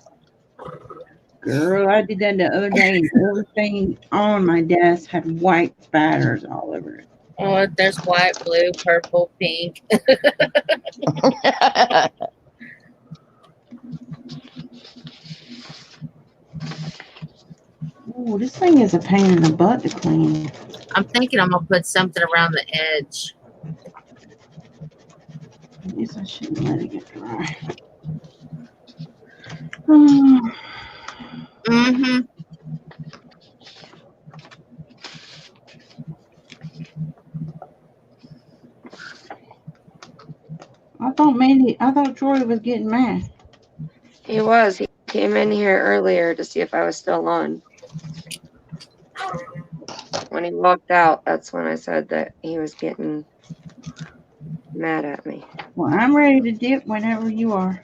Girl, I did that the other day, and everything on my desk had white spatters all over it. Oh, there's white, blue, purple, pink. Oh, this thing is a pain in the butt to clean. I'm thinking I'm going to put something around the edge. I guess I shouldn't let it get dry. Mm-hmm. I thought Troy was getting mad. He was. He came in here earlier to see if I was still on. When he walked out, that's when I said that he was getting mad at me. Well, I'm ready to dip whenever you are.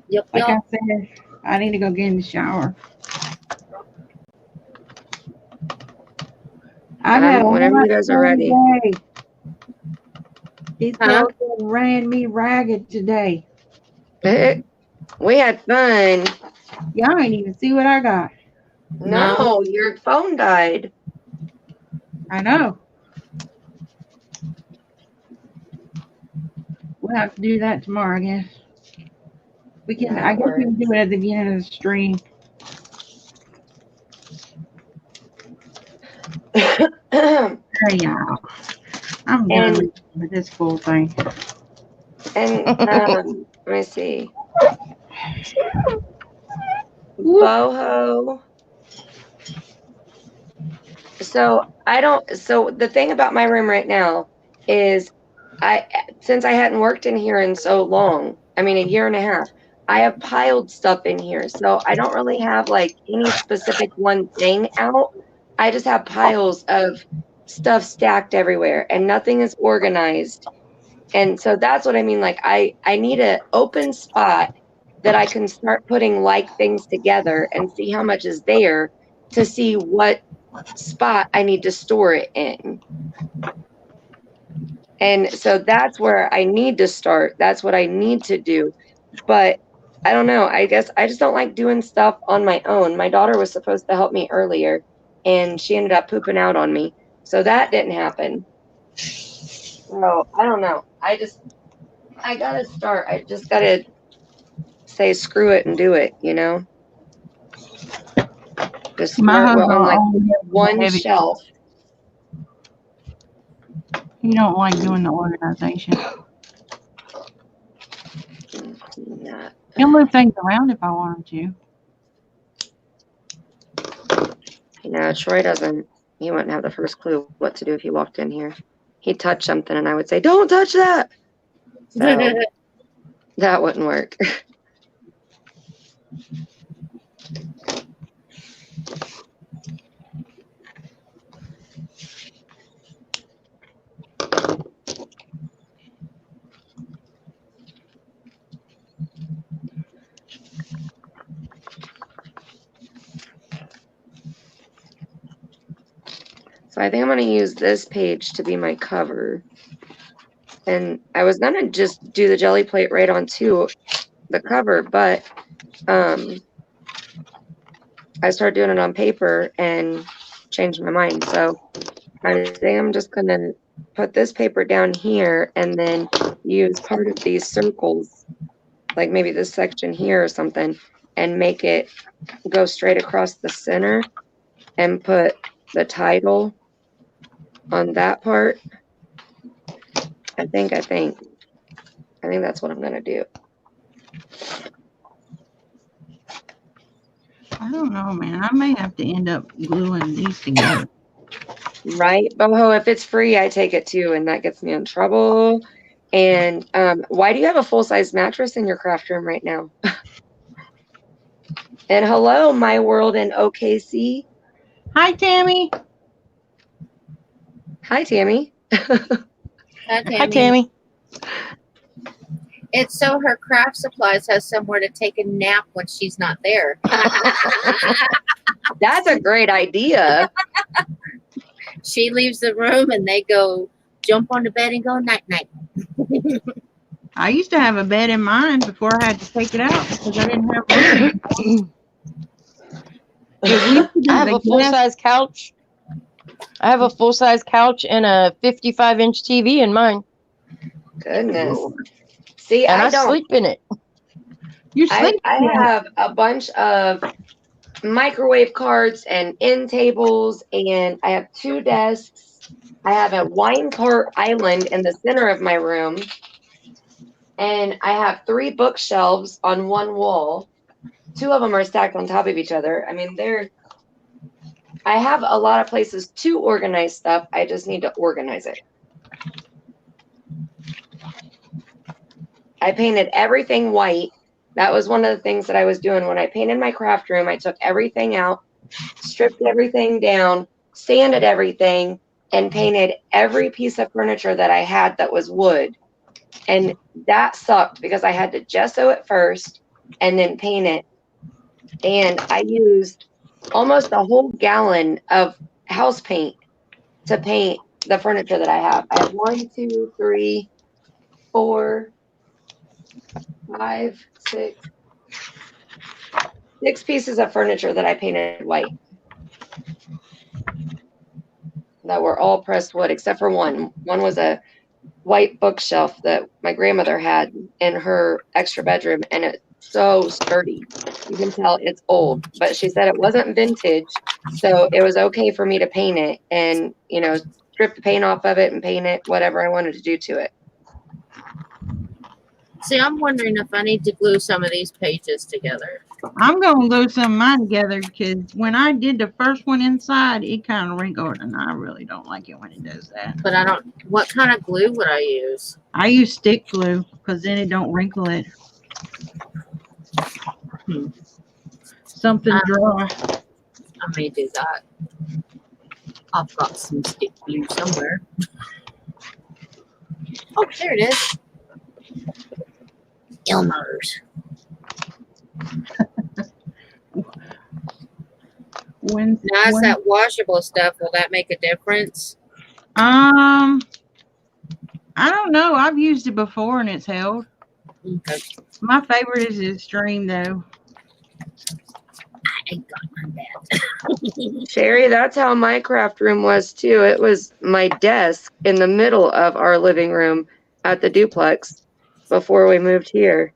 Yep. Like I said, I need to go get in the shower. I've had whenever you guys are ready. Day. These girls ran me ragged today. We had fun. Y'all ain't even see what I got. No, your phone died. I know. We'll have to do that tomorrow, I guess. We can. That I guess we works. can do it at the beginning of the stream. There y'all. I'm done with this full thing. And let me see. Boho. So the thing about my room right now is since I hadn't worked in here in so long, I mean a year and a half, I have piled stuff in here. So I don't really have like any specific one thing out. I just have piles of stuff stacked everywhere and nothing is organized. And so that's what I mean. Like I need an open spot that I can start putting like things together and see how much is there to see what spot I need to store it in. And so that's where I need to start. That's what I need to do. But I don't know. I guess I just don't like doing stuff on my own. My daughter was supposed to help me earlier and she ended up pooping out on me. So that didn't happen. So I don't know. I gotta start. I just gotta say screw it and do it, you know? Just My start husband on like only has one heavy. shelf. He don't like doing the organization. Yeah. He'll move things around if I want him No, Troy doesn't. He wouldn't have the first clue what to do if he walked in here. He'd touch something and I would say, don't touch that. So that wouldn't work. So I think I'm going to use this page to be my cover. And I was going to just do the jelly plate right onto the cover, but I started doing it on paper and changed my mind. So I think I'm just going to put this paper down here and then use part of these circles, like maybe this section here or something, and make it go straight across the center and put the title on that part. I think that's what I'm going to do. I don't know, man. I may have to end up gluing these together. Right, Boho, if it's free, I take it too, and that gets me in trouble. And why do you have a full-size mattress in your craft room right now? And hello, my world in OKC. Hi, Tammy. Hi, Tammy. Hi, Tammy. It's so her craft supplies has somewhere to take a nap when she's not there. That's a great idea. She leaves the room and they go jump on the bed and go night night. I used to have a bed in mine before I had to take it out because I didn't have room. I have a full-size couch. I have a full-size couch and a 55-inch TV in mine. Goodness. See, And I don't. sleep in it. You sleep. I have a bunch of microwave carts and end tables, and I have 2 desks. I have a wine cart island in the center of my room, and I have 3 bookshelves on one wall. 2 of them are stacked on top of each other. I mean, I have a lot of places to organize stuff. I just need to organize it. I painted everything white. That was one of the things that I was doing when I painted my craft room. I took everything out, stripped everything down, sanded everything, and painted every piece of furniture that I had that was wood. And that sucked because I had to gesso it first and then paint it. And I used almost a whole gallon of house paint to paint the furniture that I have. I have 1, 2, 3, 4, 5, 6, 6 pieces of furniture that I painted white. That were all pressed wood, except for one. One was a white bookshelf that my grandmother had in her extra bedroom, and it's so sturdy. You can tell it's old, but she said it wasn't vintage, so it was okay for me to paint it and, you know, strip the paint off of it and paint it whatever I wanted to do to it. See, I'm wondering if I need to glue some of these pages together. I'm gonna glue some of mine together because when I did the first one inside, it kind of wrinkled, and I really don't like it when it does that. But I don't. What kind of glue would I use? I use stick glue because then it don't wrinkle it. Something dry. I may do that. I've got some stick glue somewhere. Oh, there it is. Elmer's. When Now, is that washable stuff? Will that make a difference? I don't know. I've used it before and it's held. Okay. My favorite is Extreme though. I ain't got none bad. Sherry, that's how my craft room was too. It was my desk in the middle of our living room at the duplex before we moved here.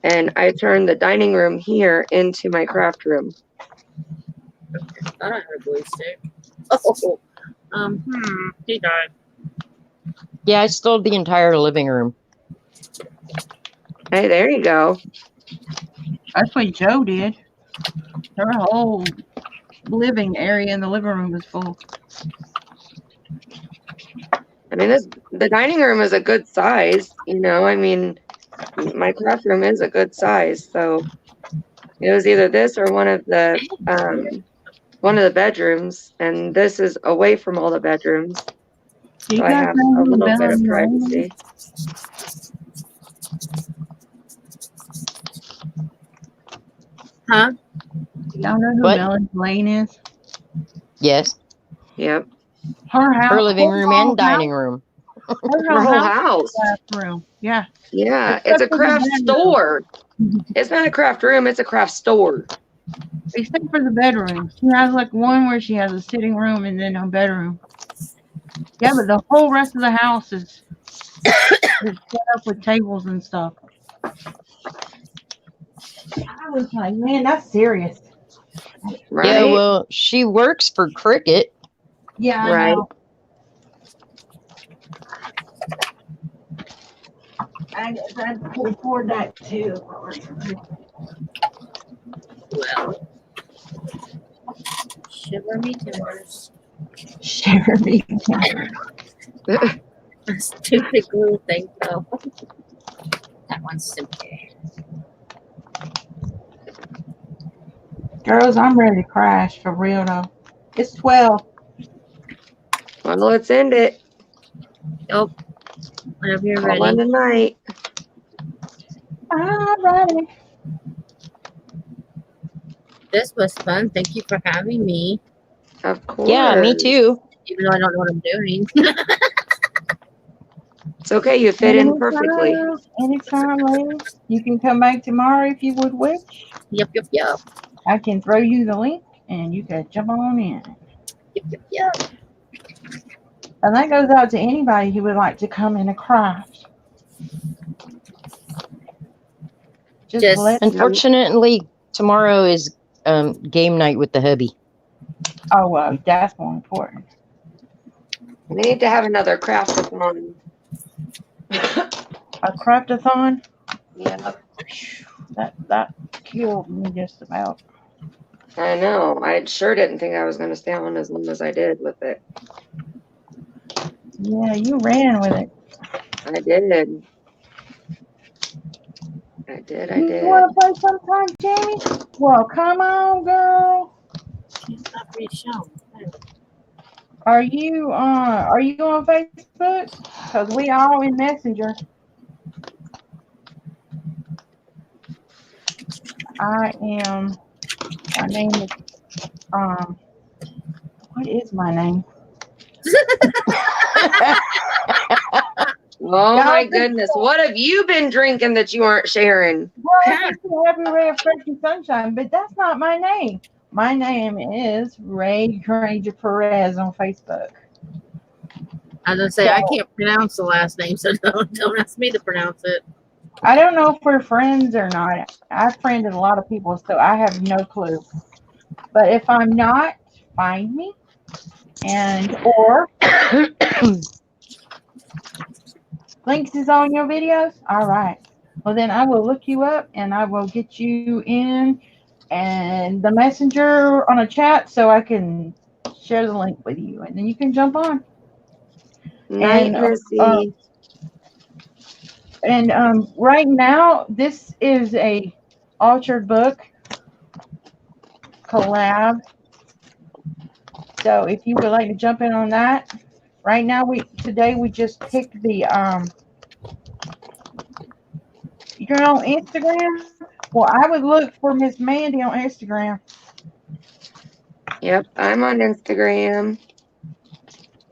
And I turned the dining room here into my craft room. I thought I had a glue stick. Oh, he died. Yeah, I stole the entire living room. Hey, there you go. That's what Joe did. Her whole living area in the living room was full. I mean, the dining room is a good size, you know. I mean, my craft room is a good size, so it was either this or one of the bedrooms, and this is away from all the bedrooms, so I have a little bit of privacy. Huh? Y'all know who What? Melanie Lane is? Yes. Yep. Her house. Her living room whole and dining room. Her whole house. Craft room. Yeah. Yeah, it's a craft store. It's not a craft room, it's a craft store. Except for the bedroom. She has like one where she has a sitting room and then a bedroom. Yeah, but the whole rest of the house is set up with tables and stuff. I was like, man, that's serious. Right? Yeah, well, she works for Cricket. Yeah, I Right. know. I guess I could afford that too. Well, shiver me timbers. Shiver me. Stupid glue thing, though. That one's simply. Girls, I'm ready to crash for real though. It's 12. Well, let's end it. Oh, whenever you're Call in ready. tonight. I'm ready. This was fun. Thank you for having me, Of course. Yeah, me too. even though I don't know what I'm doing. It's okay, you fit in perfectly. Anytime, lady. You can come back tomorrow if you would wish. Yep. I can throw you the link and you can jump on in. Yep. And that goes out to anybody who would like to come in a craft. Just let Unfortunately, tomorrow is game night with the hubby. Oh, well, that's more important. We need to have another craft-a-thon. A craftathon? Yeah. That killed me just about. I know. I sure didn't think I was going to stay on as long as I did with it. Yeah, you ran with it. I did. You want to play sometime, Jamie? Well, come on, girl. Are you on Facebook? Because we are in Messenger. I am. My name is what is my name? Oh Y'all my just- goodness. What have you been drinking that you aren't sharing? Well, it's Happyrae of Fresh and Sunshine, but that's not my name. My name is Ray Granger Perez on Facebook. I was gonna say I can't pronounce the last name, so don't ask me to pronounce it. I don't know if we're friends or not. I've friended a lot of people, so I have no clue. But if I'm not, find me. And or links is on your videos. All right. Well, then I will look you up and I will get you in and the messenger on a chat so I can share the link with you, and then you can jump on. Night, Missy. Right now, this is a Altered Book collab. So if you would like to jump in on that, right now today we just picked the you're on Instagram. Well, I would look for Miss Mandy on Instagram. Yep, I'm on Instagram.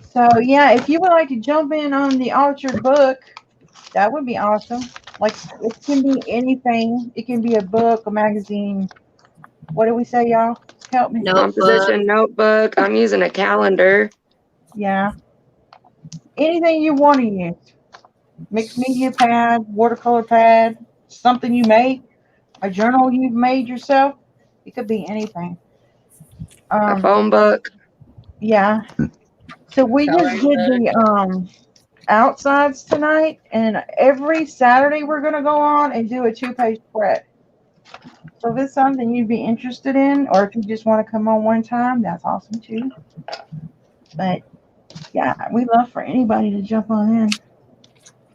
So yeah, if you would like to jump in on the Altered Book, that would be awesome. Like it can be anything. It can be a book, a magazine. What do we say, y'all? Help me. Composition notebook. I'm using a calendar. Yeah. Anything you want to use. Mixed media pad, watercolor pad, something you make, a journal you've made yourself. It could be anything. A phone book. Yeah. So we just did the outsides tonight, and every Saturday we're gonna go on and do a 2-page spread. So if it's something you'd be interested in, or if you just want to come on one time, that's awesome too. But yeah, we love for anybody to jump on in.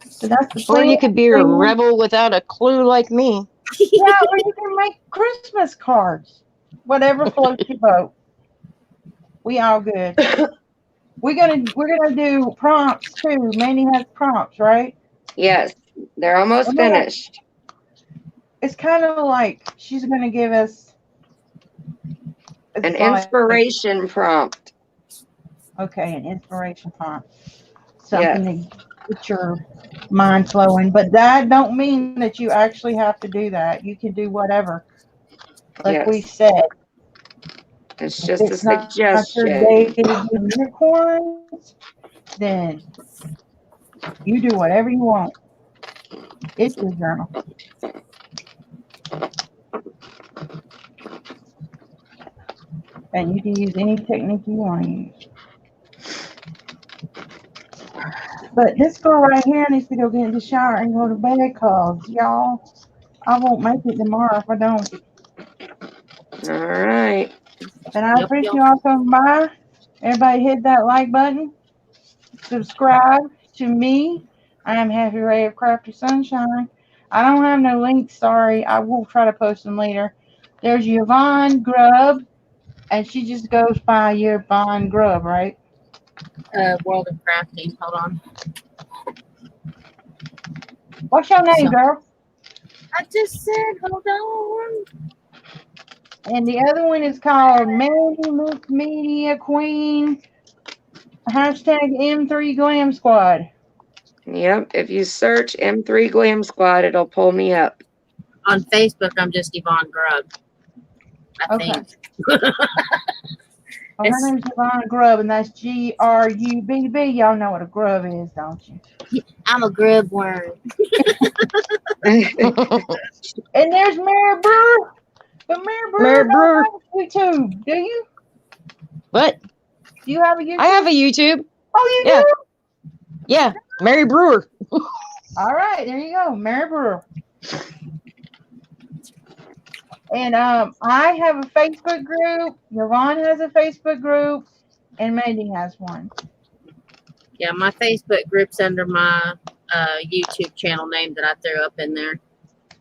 So that's the Or you could be a rebel without a clue like me. Yeah, or you can make Christmas cards. Whatever floats your boat. We all good. We're gonna do prompts too. Mandy has prompts, right? Yes, they're almost finished. It's kind of like she's gonna give us an inspiration prompt. Okay, an inspiration prompt. Something to get your mind flowing. But that don't mean that you actually have to do that. You can do whatever. Like we said. It's just a Not your suggestion. day to do unicorns, then you do whatever you want. It's your journal. And you can use any technique you want to use. But this girl right here needs to go get in the shower and go to bed because, y'all, I won't make it tomorrow if I don't. All right. And I appreciate y'all coming by. Everybody hit that like button. Subscribe to me. I am Happyrae of Crafty Sunshine. I don't have no links, sorry. I will try to post them later. There's Yvonne Grubb, and she just goes by Yvonne Grubb, right? World of Crafting. Hold on. What's your name, girl? I just said, hold on. And the other one is called Mandy Miss Media Queen. Hashtag M3 Glam Squad. Yep. If you search M3 Glam Squad, it'll pull me up. On Facebook, I'm just Yvonne Grubb. I think. Well, her name's Yvonne Grubb, and that's G-R-U-B-B. Y'all know what a grub is, don't you? I'm a grub worm. And there's Mary Brewer. But Mary Brewer don't have YouTube, do you? What? Do you have a YouTube? I have a YouTube. Oh, you do? Yeah, Mary Brewer. All right, there you go, Mary Brewer. And I have a Facebook group. Yvonne has a Facebook group, and Mandy has one. Yeah, my Facebook group's under my YouTube channel name that I threw up in there.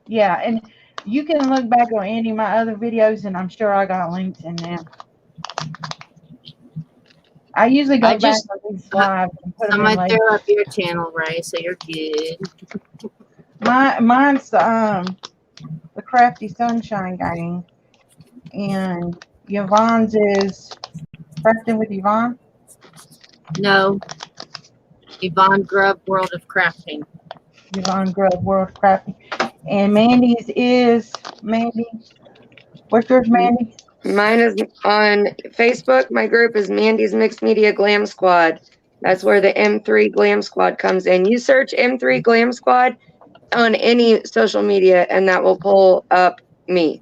Yeah, and you can look back on any of my other videos, and I'm sure I got links in there. I usually go back on these lives and put them in I threw up your channel, Ray, so you're good. Mine's the Crafty Sunshine Gang, and Yvonne's is Crafting with Yvonne. No. Yvonne Grubb, World of Crafting. Yvonne Grubb, World Crafting. And Mandy's is Mandy. What's yours, Mandy? Mine is on Facebook. My group is Mandy's Mixed Media Glam Squad. That's where the M3 Glam Squad comes in. You search M3 Glam Squad on any social media, and that will pull up me.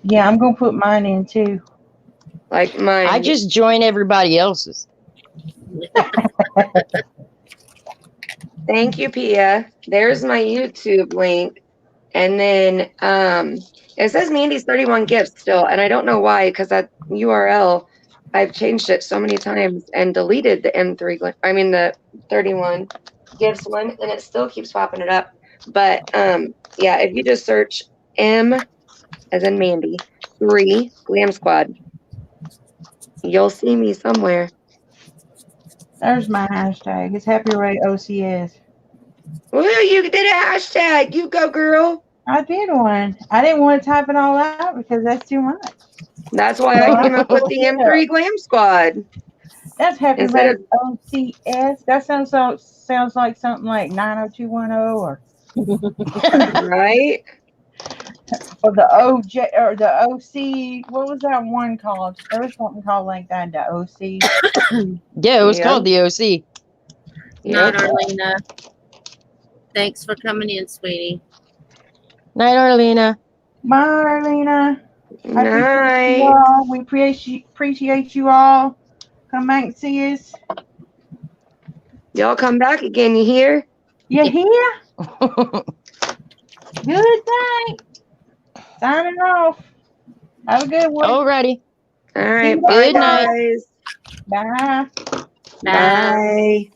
Yeah, I'm gonna put mine in too. Like mine. I just join everybody else's. Thank you, Pia. There's my YouTube link. And then it says Mandy's 31 gifts still, and I don't know why, because that URL, I've changed it so many times and deleted the the 31 gifts one, and it still keeps popping it up. But yeah, if you just search M as in Mandy 3 Glam Squad, you'll see me somewhere. There's my hashtag. It's Happyrae OCS. Woo, you did a hashtag. You go, girl. I did one. I didn't want to type it all out because that's too much. That's why I came up with the M3 Glam Squad. That's Instead Happyrae OCS. That sounds like something like 90210 right? or the OJ or the OC. What was that one called? There was something called like that. The OC. Yeah, it was Yeah. called the OC. Not Arlena. Thanks for coming in, sweetie. Night, Arlena. Bye, Arlena. Night. Y'all. We appreciate you all. Come back and see us. Y'all come back again, you hear? You hear? Good night. Signing off. Have a good one. Alrighty. All right. See you Bye, Good night. guys. Bye. Bye. Bye.